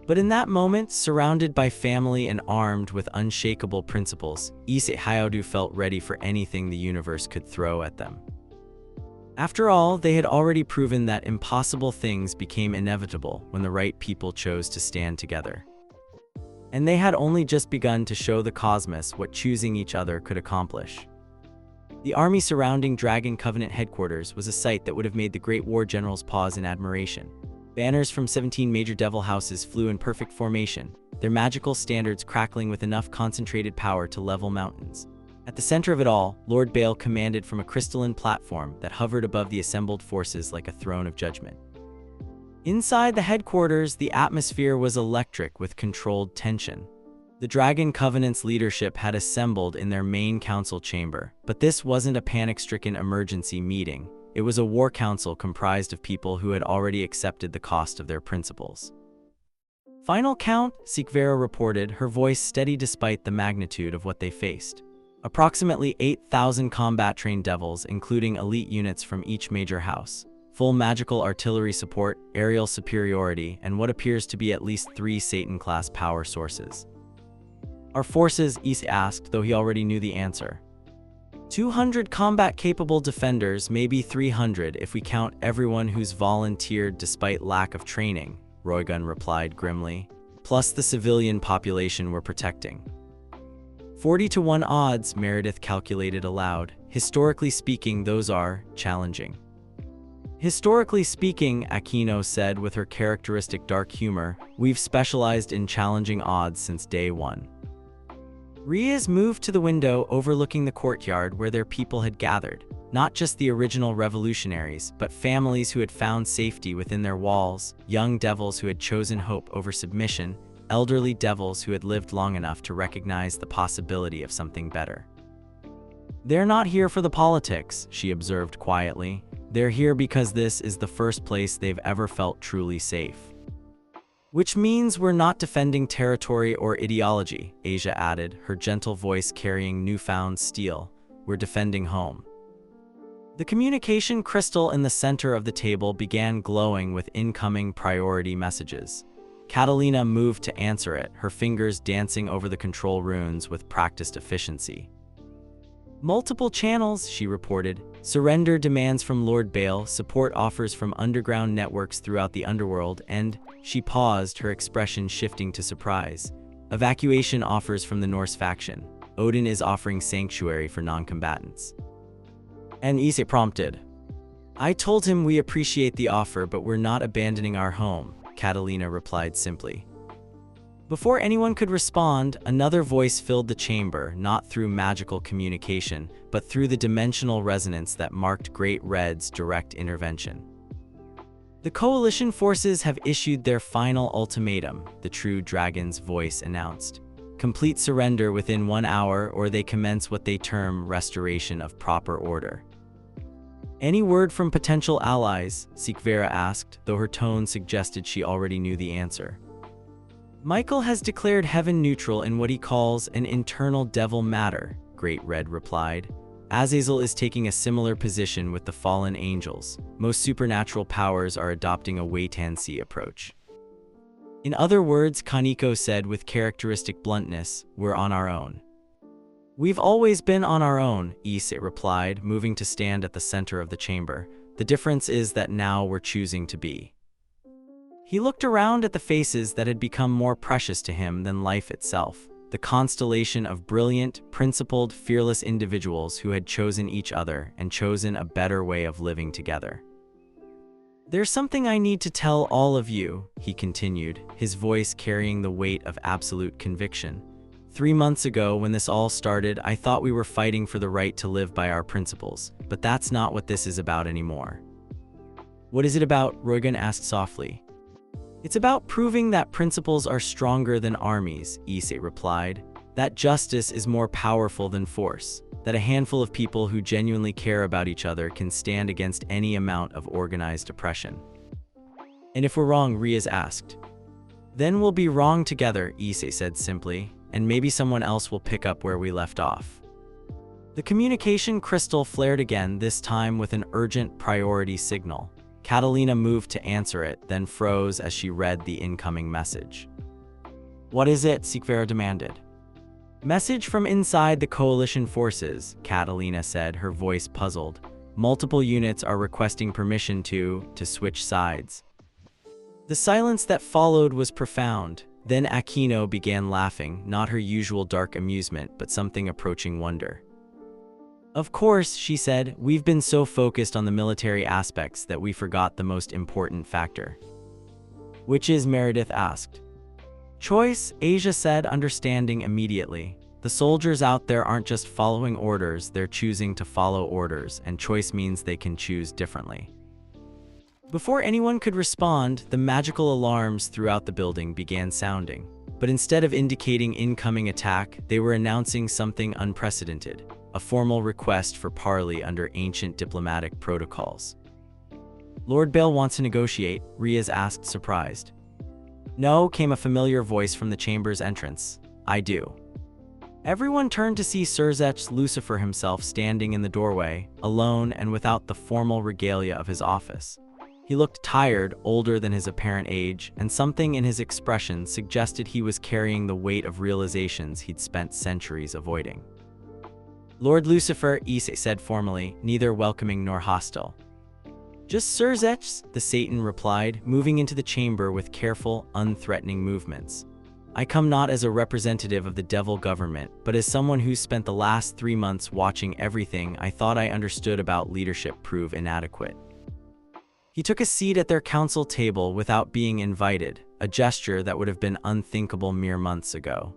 But in that moment, surrounded by family and armed with unshakable principles, Issei Hyodu felt ready for anything the universe could throw at them. After all, they had already proven that impossible things became inevitable when the right people chose to stand together. And they had only just begun to show the cosmos what choosing each other could accomplish. The army surrounding Dragon Covenant headquarters was a sight that would have made the Great War generals pause in admiration. Banners from 17 major devil houses flew in perfect formation, their magical standards crackling with enough concentrated power to level mountains. At the center of it all, Lord Baal commanded from a crystalline platform that hovered above the assembled forces like a throne of judgment. Inside the headquarters, the atmosphere was electric with controlled tension. The Dragon Covenant's leadership had assembled in their main council chamber, but this wasn't a panic-stricken emergency meeting. It was a war council comprised of people who had already accepted the cost of their principles. "Final count," Sikvera reported, her voice steady despite the magnitude of what they faced. "Approximately 8,000 combat-trained devils, including elite units from each major house. Full magical artillery support, aerial superiority, and what appears to be at least 3 Satan-class power sources." "Our forces?" Issei asked, though he already knew the answer. 200 combat-capable defenders, maybe 300 if we count everyone who's volunteered despite lack of training," Roygun replied grimly, "plus the civilian population we're protecting." 40 to 1 odds, Meredith calculated aloud. "Historically speaking, those are challenging." "Historically speaking," Aquino said with her characteristic dark humor, "we've specialized in challenging odds since day one." Riaz moved to the window overlooking the courtyard where their people had gathered, not just the original revolutionaries, but families who had found safety within their walls, young devils who had chosen hope over submission, elderly devils who had lived long enough to recognize the possibility of something better. "They're not here for the politics," she observed quietly. "They're here because this is the first place they've ever felt truly safe." "Which means we're not defending territory or ideology," Asia added, her gentle voice carrying newfound steel. "We're defending home." The communication crystal in the center of the table began glowing with incoming priority messages. Catalina moved to answer it, her fingers dancing over the control runes with practiced efficiency. "Multiple channels," she reported. "Surrender demands from Lord Baal, support offers from underground networks throughout the underworld, and," she paused, her expression shifting to surprise, "evacuation offers from the Norse faction. Odin is offering sanctuary for non-combatants." And Issei prompted. "I told him we appreciate the offer, but we're not abandoning our home," Catalina replied simply. Before anyone could respond, another voice filled the chamber, not through magical communication, but through the dimensional resonance that marked Great Red's direct intervention. "The coalition forces have issued their final ultimatum," the true dragon's voice announced. "Complete surrender within 1 hour, or they commence what they term restoration of proper order." "Any word from potential allies?" Sikvera asked, though her tone suggested she already knew the answer. "Michael has declared heaven neutral in what he calls an internal devil matter," Great Red replied. "Azazel is taking a similar position with the fallen angels. Most supernatural powers are adopting a wait-and-see approach." In other words, Kaneko said with characteristic bluntness, we're on our own. We've always been on our own, Issei replied, moving to stand at the center of the chamber. The difference is that now we're choosing to be. He looked around at the faces that had become more precious to him than life itself, the constellation of brilliant, principled, fearless individuals who had chosen each other and chosen a better way of living together. There's something I need to tell all of you, he continued, his voice carrying the weight of absolute conviction. 3 months ago, when this all started, I thought we were fighting for the right to live by our principles, but that's not what this is about anymore. What is it about? Rogan asked softly. It's about proving that principles are stronger than armies, Issei replied. That justice is more powerful than force, that a handful of people who genuinely care about each other can stand against any amount of organized oppression. And if we're wrong, Riaz asked. Then we'll be wrong together, Issei said simply, and maybe someone else will pick up where we left off. The communication crystal flared again, this time with an urgent priority signal. Catalina moved to answer it, then froze as she read the incoming message. What is it? Sikvera demanded. Message from inside the coalition forces, Catalina said, her voice puzzled. Multiple units are requesting permission to switch sides. The silence that followed was profound. Then Aquino began laughing, not her usual dark amusement, but something approaching wonder. Of course, she said, we've been so focused on the military aspects that we forgot the most important factor. Which is? Meredith asked. Choice, Asia said, understanding immediately. The soldiers out there aren't just following orders, they're choosing to follow orders, and choice means they can choose differently. Before anyone could respond, the magical alarms throughout the building began sounding. But instead of indicating incoming attack, they were announcing something unprecedented, a formal request for parley under ancient diplomatic protocols. Lord Bale wants to negotiate, Riaz asked, surprised. No, came a familiar voice from the chamber's entrance. I do. Everyone turned to see Sirzech Lucifer himself standing in the doorway, alone and without the formal regalia of his office. He looked tired, older than his apparent age, and something in his expression suggested he was carrying the weight of realizations he'd spent centuries avoiding. Lord Lucifer, Issei said formally, neither welcoming nor hostile. Just Sirzech, the Satan replied, moving into the chamber with careful, unthreatening movements. I come not as a representative of the devil government, but as someone who's spent the last 3 months watching everything I thought I understood about leadership prove inadequate. He took a seat at their council table without being invited, a gesture that would have been unthinkable mere months ago.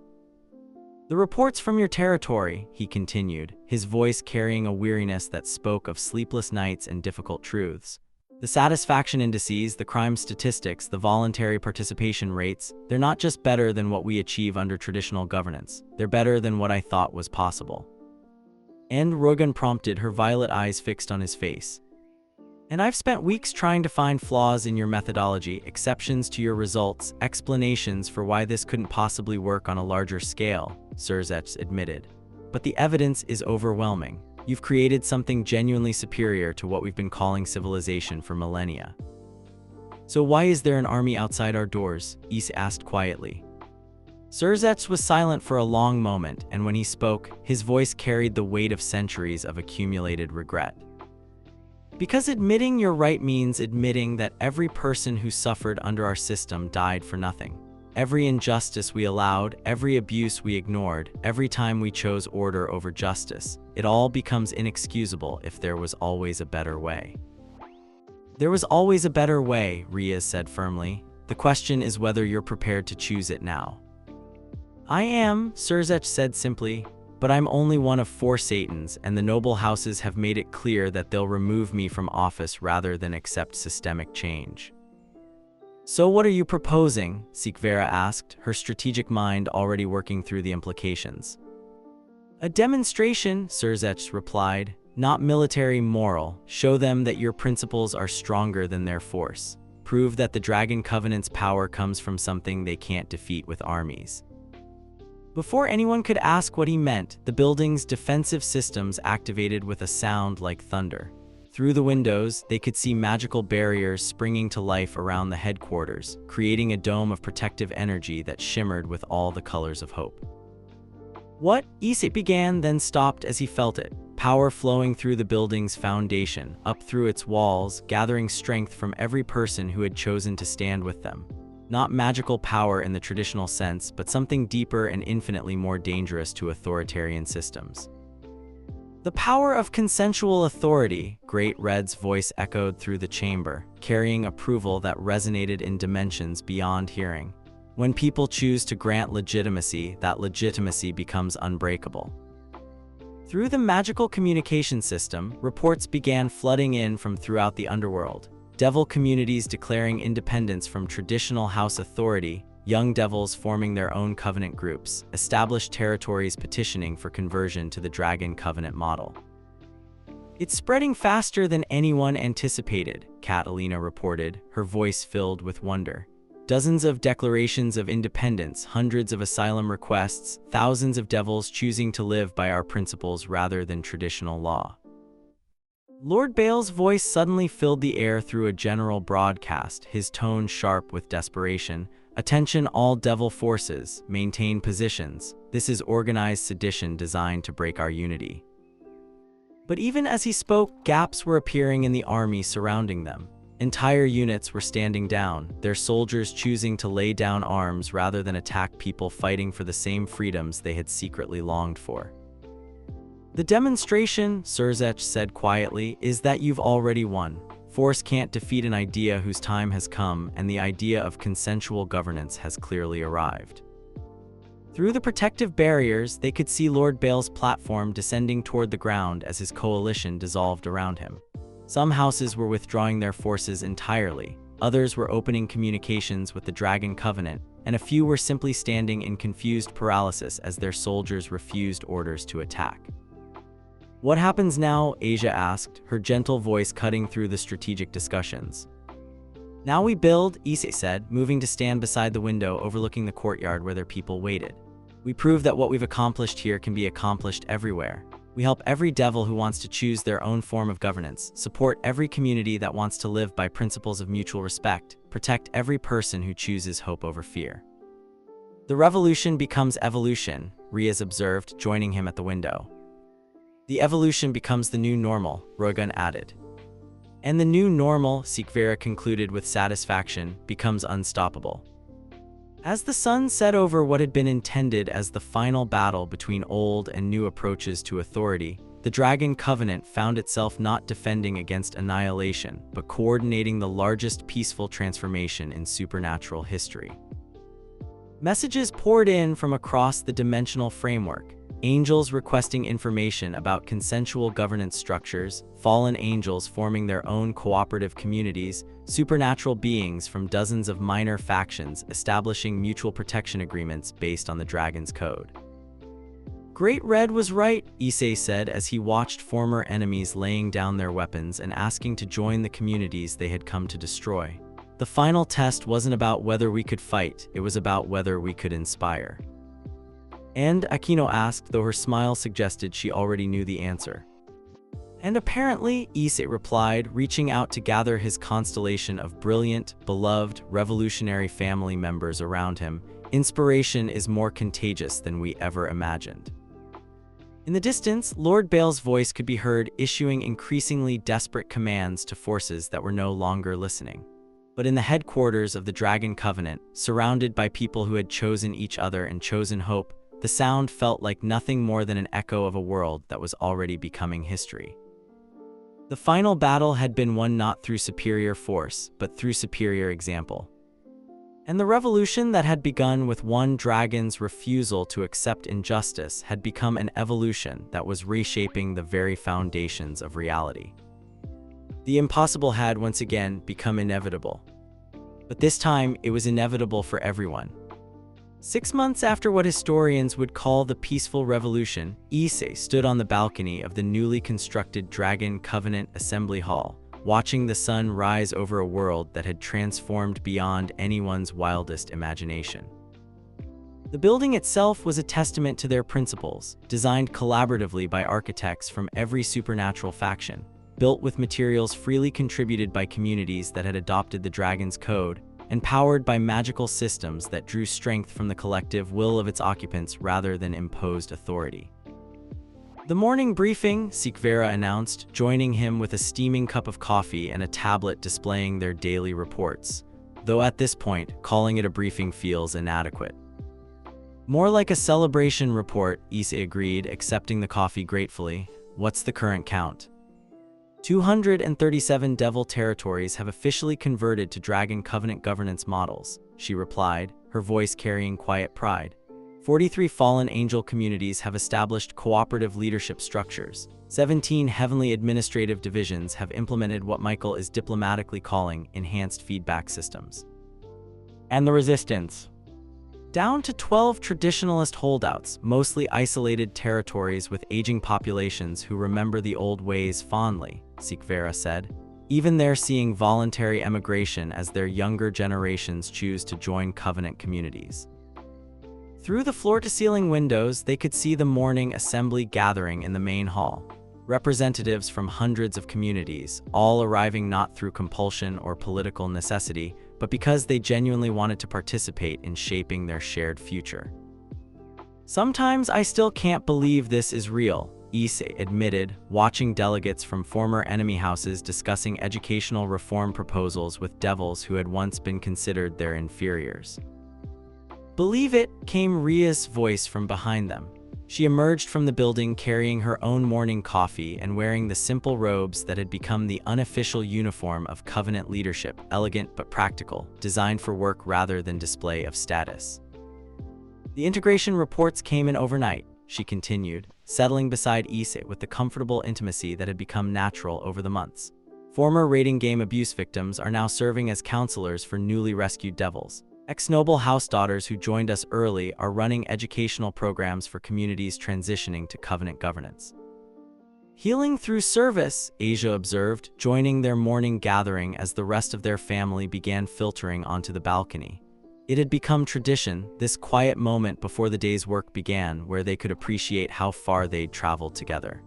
The reports from your territory, he continued, his voice carrying a weariness that spoke of sleepless nights and difficult truths. The satisfaction indices, the crime statistics, the voluntary participation rates, they're not just better than what we achieve under traditional governance, they're better than what I thought was possible. And Rogan prompted, her violet eyes fixed on his face. And I've spent weeks trying to find flaws in your methodology, exceptions to your results, explanations for why this couldn't possibly work on a larger scale, Sirzech admitted. But the evidence is overwhelming. You've created something genuinely superior to what we've been calling civilization for millennia. So why is there an army outside our doors? Issei asked quietly. Sirzech was silent for a long moment, and when he spoke, his voice carried the weight of centuries of accumulated regret. Because admitting you're right means admitting that every person who suffered under our system died for nothing. Every injustice we allowed, every abuse we ignored, every time we chose order over justice, it all becomes inexcusable if there was always a better way. There was always a better way, Riaz said firmly. The question is whether you're prepared to choose it now. I am, Sirzech said simply. But I'm only one of 4 Satans, and the noble houses have made it clear that they'll remove me from office rather than accept systemic change. So what are you proposing? Sikvera asked, her strategic mind already working through the implications. A demonstration, Sirzech replied, not military, moral. Show them that your principles are stronger than their force. Prove that the Dragon Covenant's power comes from something they can't defeat with armies. Before anyone could ask what he meant, the building's defensive systems activated with a sound like thunder. Through the windows, they could see magical barriers springing to life around the headquarters, creating a dome of protective energy that shimmered with all the colors of hope. What? Issei began, then stopped as he felt it. Power flowing through the building's foundation, up through its walls, gathering strength from every person who had chosen to stand with them. Not magical power in the traditional sense, but something deeper and infinitely more dangerous to authoritarian systems. The power of consensual authority, Great Red's voice echoed through the chamber, carrying approval that resonated in dimensions beyond hearing. When people choose to grant legitimacy, that legitimacy becomes unbreakable. Through the magical communication system, reports began flooding in from throughout the underworld. Devil communities declaring independence from traditional house authority, young devils forming their own covenant groups, established territories petitioning for conversion to the Dragon Covenant model. It's spreading faster than anyone anticipated, Catalina reported, her voice filled with wonder. Dozens of declarations of independence, hundreds of asylum requests, thousands of devils choosing to live by our principles rather than traditional law. Lord Bale's voice suddenly filled the air through a general broadcast, his tone sharp with desperation. Attention all devil forces, maintain positions. This is organized sedition designed to break our unity. But even as he spoke, gaps were appearing in the army surrounding them. Entire units were standing down, their soldiers choosing to lay down arms rather than attack people fighting for the same freedoms they had secretly longed for. The demonstration, Surzech said quietly, is that you've already won. Force can't defeat an idea whose time has come, and the idea of consensual governance has clearly arrived. Through the protective barriers, they could see Lord Bale's platform descending toward the ground as his coalition dissolved around him. Some houses were withdrawing their forces entirely, others were opening communications with the Dragon Covenant, and a few were simply standing in confused paralysis as their soldiers refused orders to attack. What happens now? Asia asked, her gentle voice cutting through the strategic discussions. Now we build, Issei said, moving to stand beside the window overlooking the courtyard where their people waited. We prove that what we've accomplished here can be accomplished everywhere. We help every devil who wants to choose their own form of governance, support every community that wants to live by principles of mutual respect, protect every person who chooses hope over fear. The revolution becomes evolution, Riaz observed, joining him at the window. The evolution becomes the new normal, Roigun added. And the new normal, Sikvera concluded with satisfaction, becomes unstoppable. As the sun set over what had been intended as the final battle between old and new approaches to authority, the Dragon Covenant found itself not defending against annihilation, but coordinating the largest peaceful transformation in supernatural history. Messages poured in from across the dimensional framework. Angels requesting information about consensual governance structures, fallen angels forming their own cooperative communities, supernatural beings from dozens of minor factions establishing mutual protection agreements based on the Dragon's Code. Great Red was right, Issei said as he watched former enemies laying down their weapons and asking to join the communities they had come to destroy. The final test wasn't about whether we could fight, it was about whether we could inspire. And, Aquino asked, though her smile suggested she already knew the answer. And apparently, Issei replied, reaching out to gather his constellation of brilliant, beloved, revolutionary family members around him, inspiration is more contagious than we ever imagined. In the distance, Lord Bale's voice could be heard issuing increasingly desperate commands to forces that were no longer listening. But in the headquarters of the Dragon Covenant, surrounded by people who had chosen each other and chosen hope, the sound felt like nothing more than an echo of a world that was already becoming history. The final battle had been won not through superior force, but through superior example. And the revolution that had begun with one dragon's refusal to accept injustice had become an evolution that was reshaping the very foundations of reality. The impossible had once again become inevitable. But this time, it was inevitable for everyone. 6 months after what historians would call the peaceful revolution, Issei stood on the balcony of the newly constructed Dragon Covenant Assembly Hall, watching the sun rise over a world that had transformed beyond anyone's wildest imagination. The building itself was a testament to their principles, designed collaboratively by architects from every supernatural faction. built with materials freely contributed by communities that had adopted the dragon's code, and powered by magical systems that drew strength from the collective will of its occupants rather than imposed authority. The morning briefing, Sikvera announced, joining him with a steaming cup of coffee and a tablet displaying their daily reports, though at this point, calling it a briefing feels inadequate. More like a celebration report, Issei agreed, accepting the coffee gratefully. What's the current count? 237 Devil territories have officially converted to Dragon Covenant governance models, she replied, her voice carrying quiet pride. 43 fallen angel communities have established cooperative leadership structures. 17 heavenly administrative divisions have implemented what Michael is diplomatically calling enhanced feedback systems. And the resistance? Down to 12 traditionalist holdouts, mostly isolated territories with aging populations who remember the old ways fondly, Sikvera said. Even they're seeing voluntary emigration as their younger generations choose to join Covenant communities. Through the floor-to-ceiling windows, they could see the morning assembly gathering in the main hall. Representatives from hundreds of communities, all arriving not through compulsion or political necessity, but because they genuinely wanted to participate in shaping their shared future. Sometimes I still can't believe this is real, Issei admitted, watching delegates from former enemy houses discussing educational reform proposals with devils who had once been considered their inferiors. Believe it, came Ria's voice from behind them. She emerged from the building carrying her own morning coffee and wearing the simple robes that had become the unofficial uniform of Covenant leadership, elegant but practical, designed for work rather than display of status. The integration reports came in overnight, she continued, settling beside Issei with the comfortable intimacy that had become natural over the months. Former raiding game abuse victims are now serving as counselors for newly rescued devils. Ex-noble house daughters who joined us early are running educational programs for communities transitioning to Covenant governance. Healing through service, Asia observed, joining their morning gathering as the rest of their family began filtering onto the balcony. It had become tradition, this quiet moment before the day's work began, where they could appreciate how far they'd traveled together.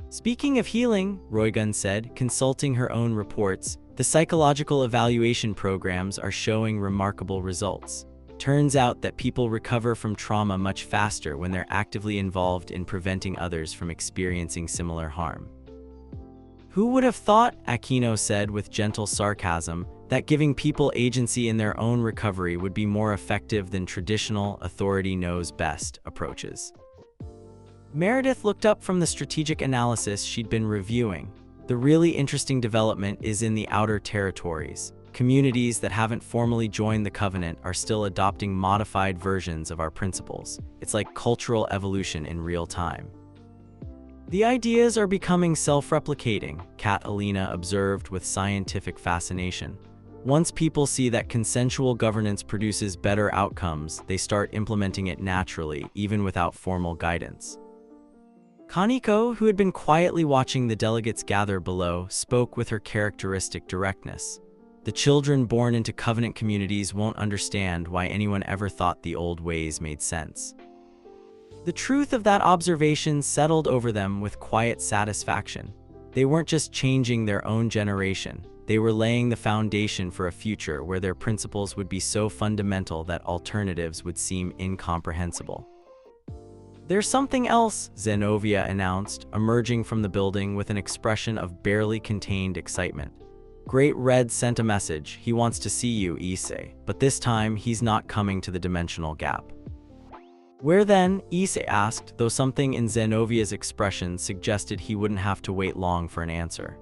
Speaking of healing, Roygun said, consulting her own reports, the psychological evaluation programs are showing remarkable results. Turns out that people recover from trauma much faster when they're actively involved in preventing others from experiencing similar harm. Who would have thought, Aquino said with gentle sarcasm, that giving people agency in their own recovery would be more effective than traditional authority knows best approaches. Meredith looked up from the strategic analysis she'd been reviewing. The really interesting development is in the outer territories. Communities that haven't formally joined the Covenant are still adopting modified versions of our principles. It's like cultural evolution in real time. The ideas are becoming self-replicating, Catalina observed with scientific fascination. Once people see that consensual governance produces better outcomes, they start implementing it naturally, even without formal guidance. Kaneko, who had been quietly watching the delegates gather below, spoke with her characteristic directness. The children born into Covenant communities won't understand why anyone ever thought the old ways made sense. The truth of that observation settled over them with quiet satisfaction. They weren't just changing their own generation, they were laying the foundation for a future where their principles would be so fundamental that alternatives would seem incomprehensible. There's something else, Zenovia announced, emerging from the building with an expression of barely contained excitement. Great Red sent a message. He wants to see you, Issei, but this time he's not coming to the dimensional gap. Where then? Issei asked, though something in Zenovia's expression suggested he wouldn't have to wait long for an answer.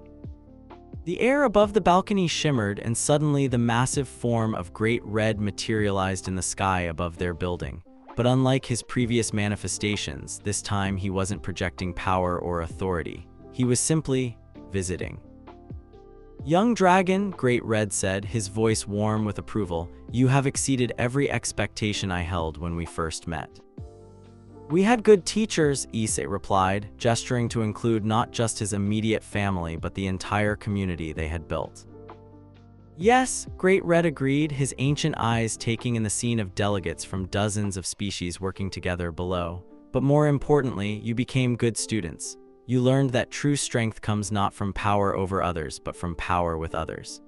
The air above the balcony shimmered, and suddenly the massive form of Great Red materialized in the sky above their building. But unlike his previous manifestations, this time he wasn't projecting power or authority. He was simply visiting. Young dragon, Great Red said, his voice warm with approval, you have exceeded every expectation I held when we first met. We had good teachers, Issei replied, gesturing to include not just his immediate family but the entire community they had built. Yes, Great Red agreed, his ancient eyes taking in the scene of delegates from dozens of species working together below. But more importantly, you became good students. You learned that true strength comes not from power over others, but from power with others.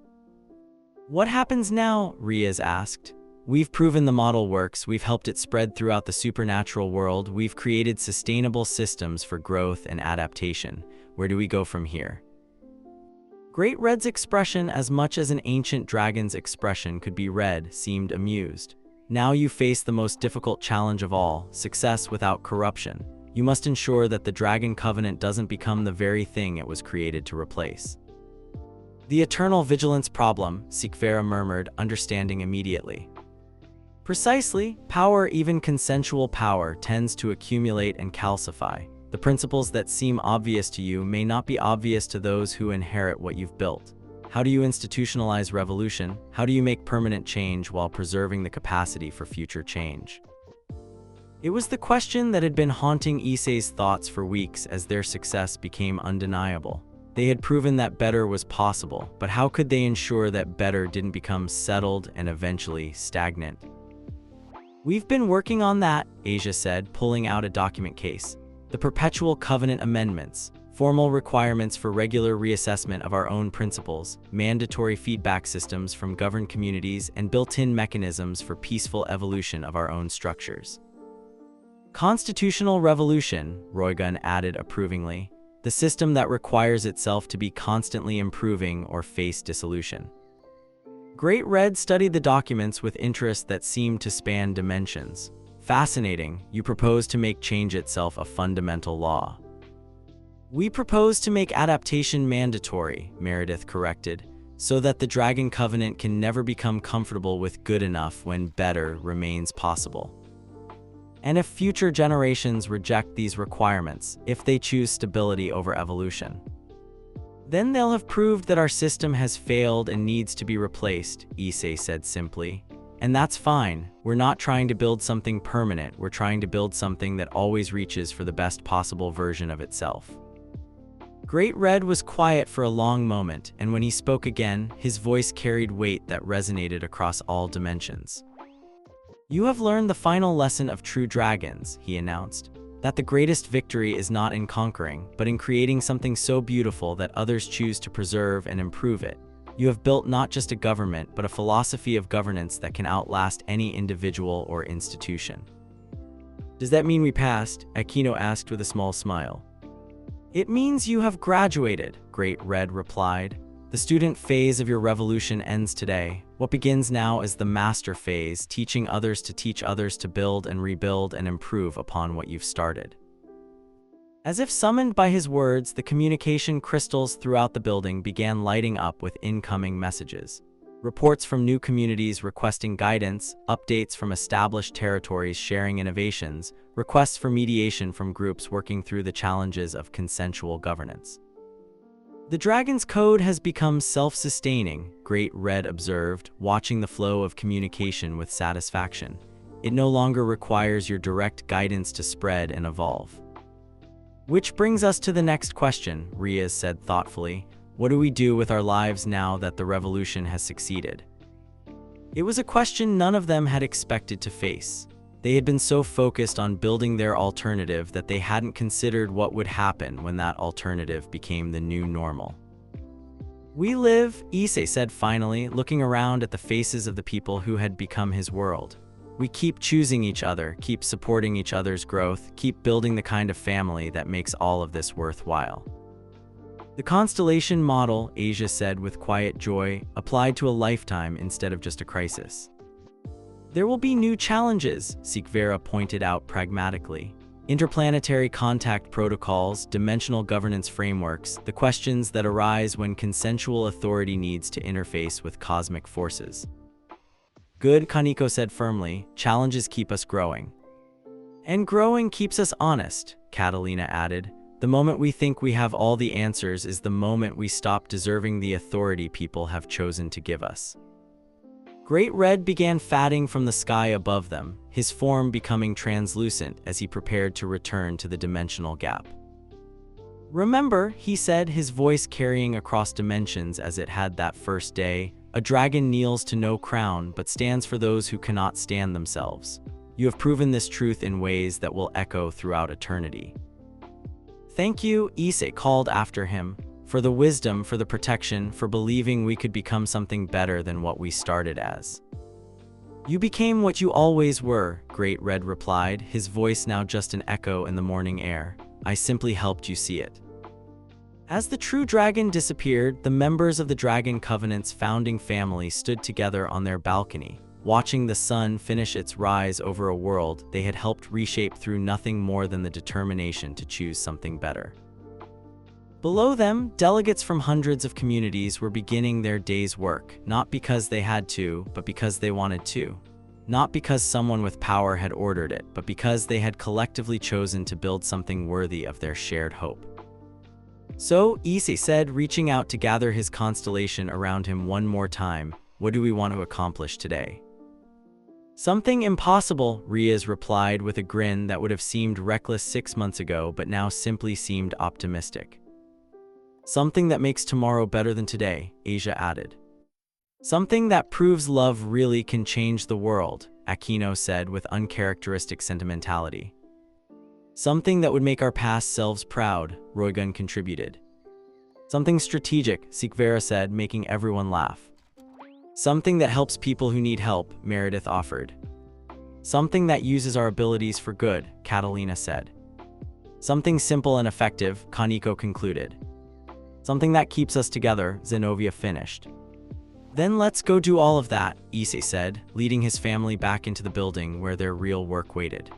What happens now? Riaz asked. We've proven the model works, we've helped it spread throughout the supernatural world, we've created sustainable systems for growth and adaptation. Where do we go from here? Great Red's expression, as much as an ancient dragon's expression could be read, seemed amused. Now you face the most difficult challenge of all, success without corruption. You must ensure that the Dragon Covenant doesn't become the very thing it was created to replace. The eternal vigilance problem, Sikvera murmured, understanding immediately. Precisely, power, even consensual power, tends to accumulate and calcify. The principles that seem obvious to you may not be obvious to those who inherit what you've built. How do you institutionalize revolution? How do you make permanent change while preserving the capacity for future change? It was the question that had been haunting Issei's thoughts for weeks as their success became undeniable. They had proven that better was possible, but how could they ensure that better didn't become settled and eventually stagnant? We've been working on that, Asia said, pulling out a document case. The Perpetual Covenant Amendments, formal requirements for regular reassessment of our own principles, mandatory feedback systems from governed communities, and built-in mechanisms for peaceful evolution of our own structures. Constitutional revolution, Roygun added approvingly, the system that requires itself to be constantly improving or face dissolution. Great Red studied the documents with interest that seemed to span dimensions. Fascinating, you propose to make change itself a fundamental law. We propose to make adaptation mandatory, Meredith corrected, so that the Dragon Covenant can never become comfortable with good enough when better remains possible. And if future generations reject these requirements, if they choose stability over evolution, then they'll have proved that our system has failed and needs to be replaced, Issei said simply. And that's fine. We're not trying to build something permanent, we're trying to build something that always reaches for the best possible version of itself. Great Red was quiet for a long moment, and when he spoke again, his voice carried weight that resonated across all dimensions. You have learned the final lesson of true dragons, he announced. That the greatest victory is not in conquering, but in creating something so beautiful that others choose to preserve and improve it. You have built not just a government, but a philosophy of governance that can outlast any individual or institution. Does that mean we passed? Aquino asked with a small smile. It means you have graduated, Great Red replied. The student phase of your revolution ends today. What begins now is the master phase, teaching others to teach others to build and rebuild and improve upon what you've started. As if summoned by his words, the communication crystals throughout the building began lighting up with incoming messages. Reports from new communities requesting guidance, updates from established territories sharing innovations, requests for mediation from groups working through the challenges of consensual governance. The Dragon's Code has become self-sustaining, Great Red observed, watching the flow of communication with satisfaction. It no longer requires your direct guidance to spread and evolve. Which brings us to the next question, Riaz said thoughtfully. What do we do with our lives now that the revolution has succeeded? It was a question none of them had expected to face. They had been so focused on building their alternative that they hadn't considered what would happen when that alternative became the new normal. We live, Issei said finally, looking around at the faces of the people who had become his world. We keep choosing each other, keep supporting each other's growth, keep building the kind of family that makes all of this worthwhile. The constellation model, Asia said with quiet joy, applied to a lifetime instead of just a crisis. There will be new challenges, Sikvera pointed out pragmatically. Interplanetary contact protocols, dimensional governance frameworks, the questions that arise when consensual authority needs to interface with cosmic forces. Good, Kaneko said firmly, challenges keep us growing. And growing keeps us honest, Catalina added. The moment we think we have all the answers is the moment we stop deserving the authority people have chosen to give us. Great Red began fatting from the sky above them, his form becoming translucent as he prepared to return to the dimensional gap. Remember, he said, his voice carrying across dimensions as it had that first day, a dragon kneels to no crown but stands for those who cannot stand themselves. You have proven this truth in ways that will echo throughout eternity. Thank you, Issei called after him, for the wisdom, for the protection, for believing we could become something better than what we started as. You became what you always were, Great Red replied, his voice now just an echo in the morning air. I simply helped you see it. As the true dragon disappeared, the members of the Dragon Covenant's founding family stood together on their balcony, watching the sun finish its rise over a world they had helped reshape through nothing more than the determination to choose something better. Below them, delegates from hundreds of communities were beginning their day's work, not because they had to, but because they wanted to. Not because someone with power had ordered it, but because they had collectively chosen to build something worthy of their shared hope. So, Issei said, reaching out to gather his constellation around him one more time, what do we want to accomplish today? Something impossible, Riaz replied with a grin that would have seemed reckless 6 months ago but now simply seemed optimistic. Something that makes tomorrow better than today, Asia added. Something that proves love really can change the world, Aquino said with uncharacteristic sentimentality. Something that would make our past selves proud, Roygun contributed. Something strategic, Sikvera said, making everyone laugh. Something that helps people who need help, Meredith offered. Something that uses our abilities for good, Catalina said. Something simple and effective, Kaneko concluded. Something that keeps us together, Zenobia finished. Then let's go do all of that, Issei said, leading his family back into the building where their real work waited.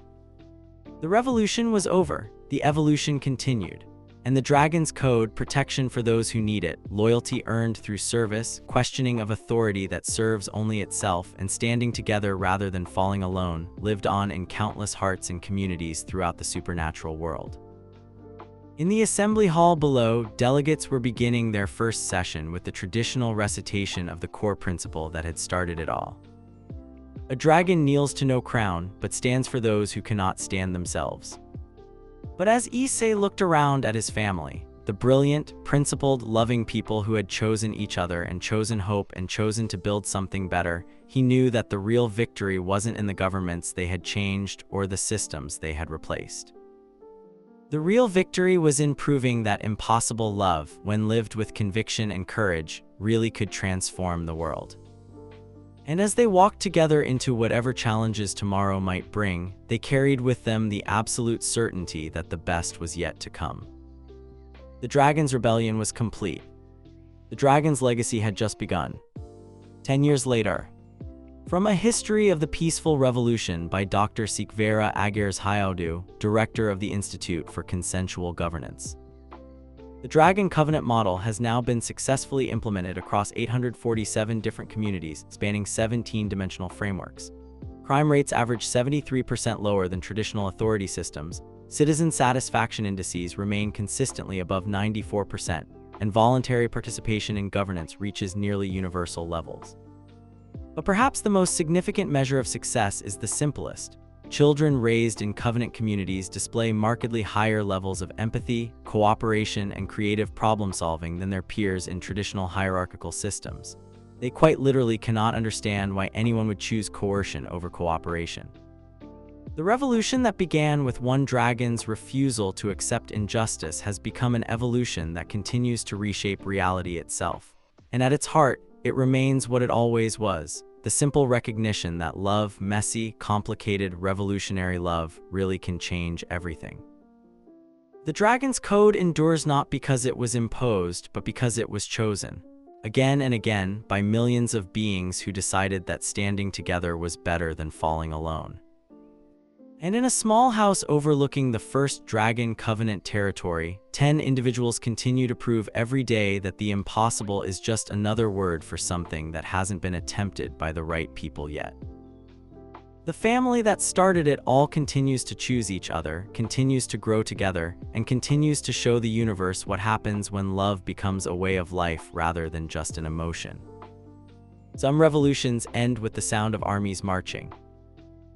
The revolution was over, the evolution continued, and the Dragon's Code, protection for those who need it, loyalty earned through service, questioning of authority that serves only itself, and standing together rather than falling alone, lived on in countless hearts and communities throughout the supernatural world. In the assembly hall below, delegates were beginning their first session with the traditional recitation of the core principle that had started it all. A dragon kneels to no crown, but stands for those who cannot stand themselves. But as Issei looked around at his family, the brilliant, principled, loving people who had chosen each other and chosen hope and chosen to build something better, he knew that the real victory wasn't in the governments they had changed or the systems they had replaced. The real victory was in proving that impossible love, when lived with conviction and courage, really could transform the world. And as they walked together into whatever challenges tomorrow might bring, they carried with them the absolute certainty that the best was yet to come. The dragon's rebellion was complete. The dragon's legacy had just begun. 10 years later. From A History of the Peaceful Revolution by Dr. Sikvera Agers Hayaudu, Director of the Institute for Consensual Governance. The Dragon Covenant model has now been successfully implemented across 847 different communities spanning 17-dimensional frameworks. Crime rates average 73% lower than traditional authority systems, citizen satisfaction indices remain consistently above 94%, and voluntary participation in governance reaches nearly universal levels. But perhaps the most significant measure of success is the simplest. Children raised in covenant communities display markedly higher levels of empathy, cooperation, and creative problem-solving than their peers in traditional hierarchical systems. They quite literally cannot understand why anyone would choose coercion over cooperation. The revolution that began with one dragon's refusal to accept injustice has become an evolution that continues to reshape reality itself. And at its heart, it remains what it always was. The simple recognition that love, messy, complicated, revolutionary love, really can change everything. The Dragon's Code endures not because it was imposed, but because it was chosen. Again and again, by millions of beings who decided that standing together was better than falling alone. And in a small house overlooking the first Dragon Covenant territory, 10 individuals continue to prove every day that the impossible is just another word for something that hasn't been attempted by the right people yet. The family that started it all continues to choose each other, continues to grow together, and continues to show the universe what happens when love becomes a way of life rather than just an emotion. Some revolutions end with the sound of armies marching.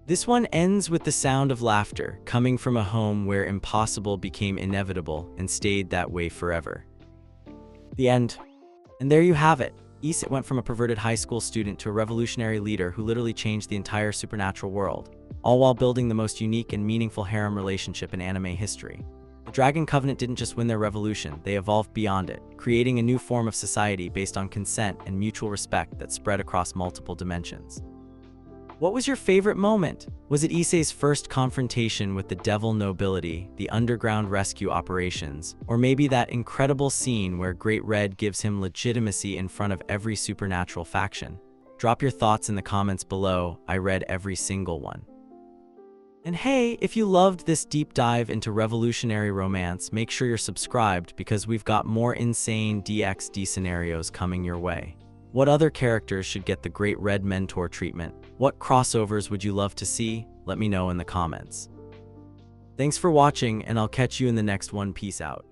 This one ends with the sound of laughter, coming from a home where impossible became inevitable and stayed that way forever. The end. And there you have it. Issei went from a perverted high school student to a revolutionary leader who literally changed the entire supernatural world, all while building the most unique and meaningful harem relationship in anime history. The Dragon Covenant didn't just win their revolution, they evolved beyond it, creating a new form of society based on consent and mutual respect that spread across multiple dimensions. What was your favorite moment? Was it Issei's first confrontation with the devil nobility, the underground rescue operations, or maybe that incredible scene where Great Red gives him legitimacy in front of every supernatural faction? Drop your thoughts in the comments below. I read every single one. And hey, if you loved this deep dive into revolutionary romance, make sure you're subscribed because we've got more insane DxD scenarios coming your way. What other characters should get the Great Red Mentor treatment? What crossovers would you love to see? Let me know in the comments. Thanks for watching, and I'll catch you in the next one. Peace out.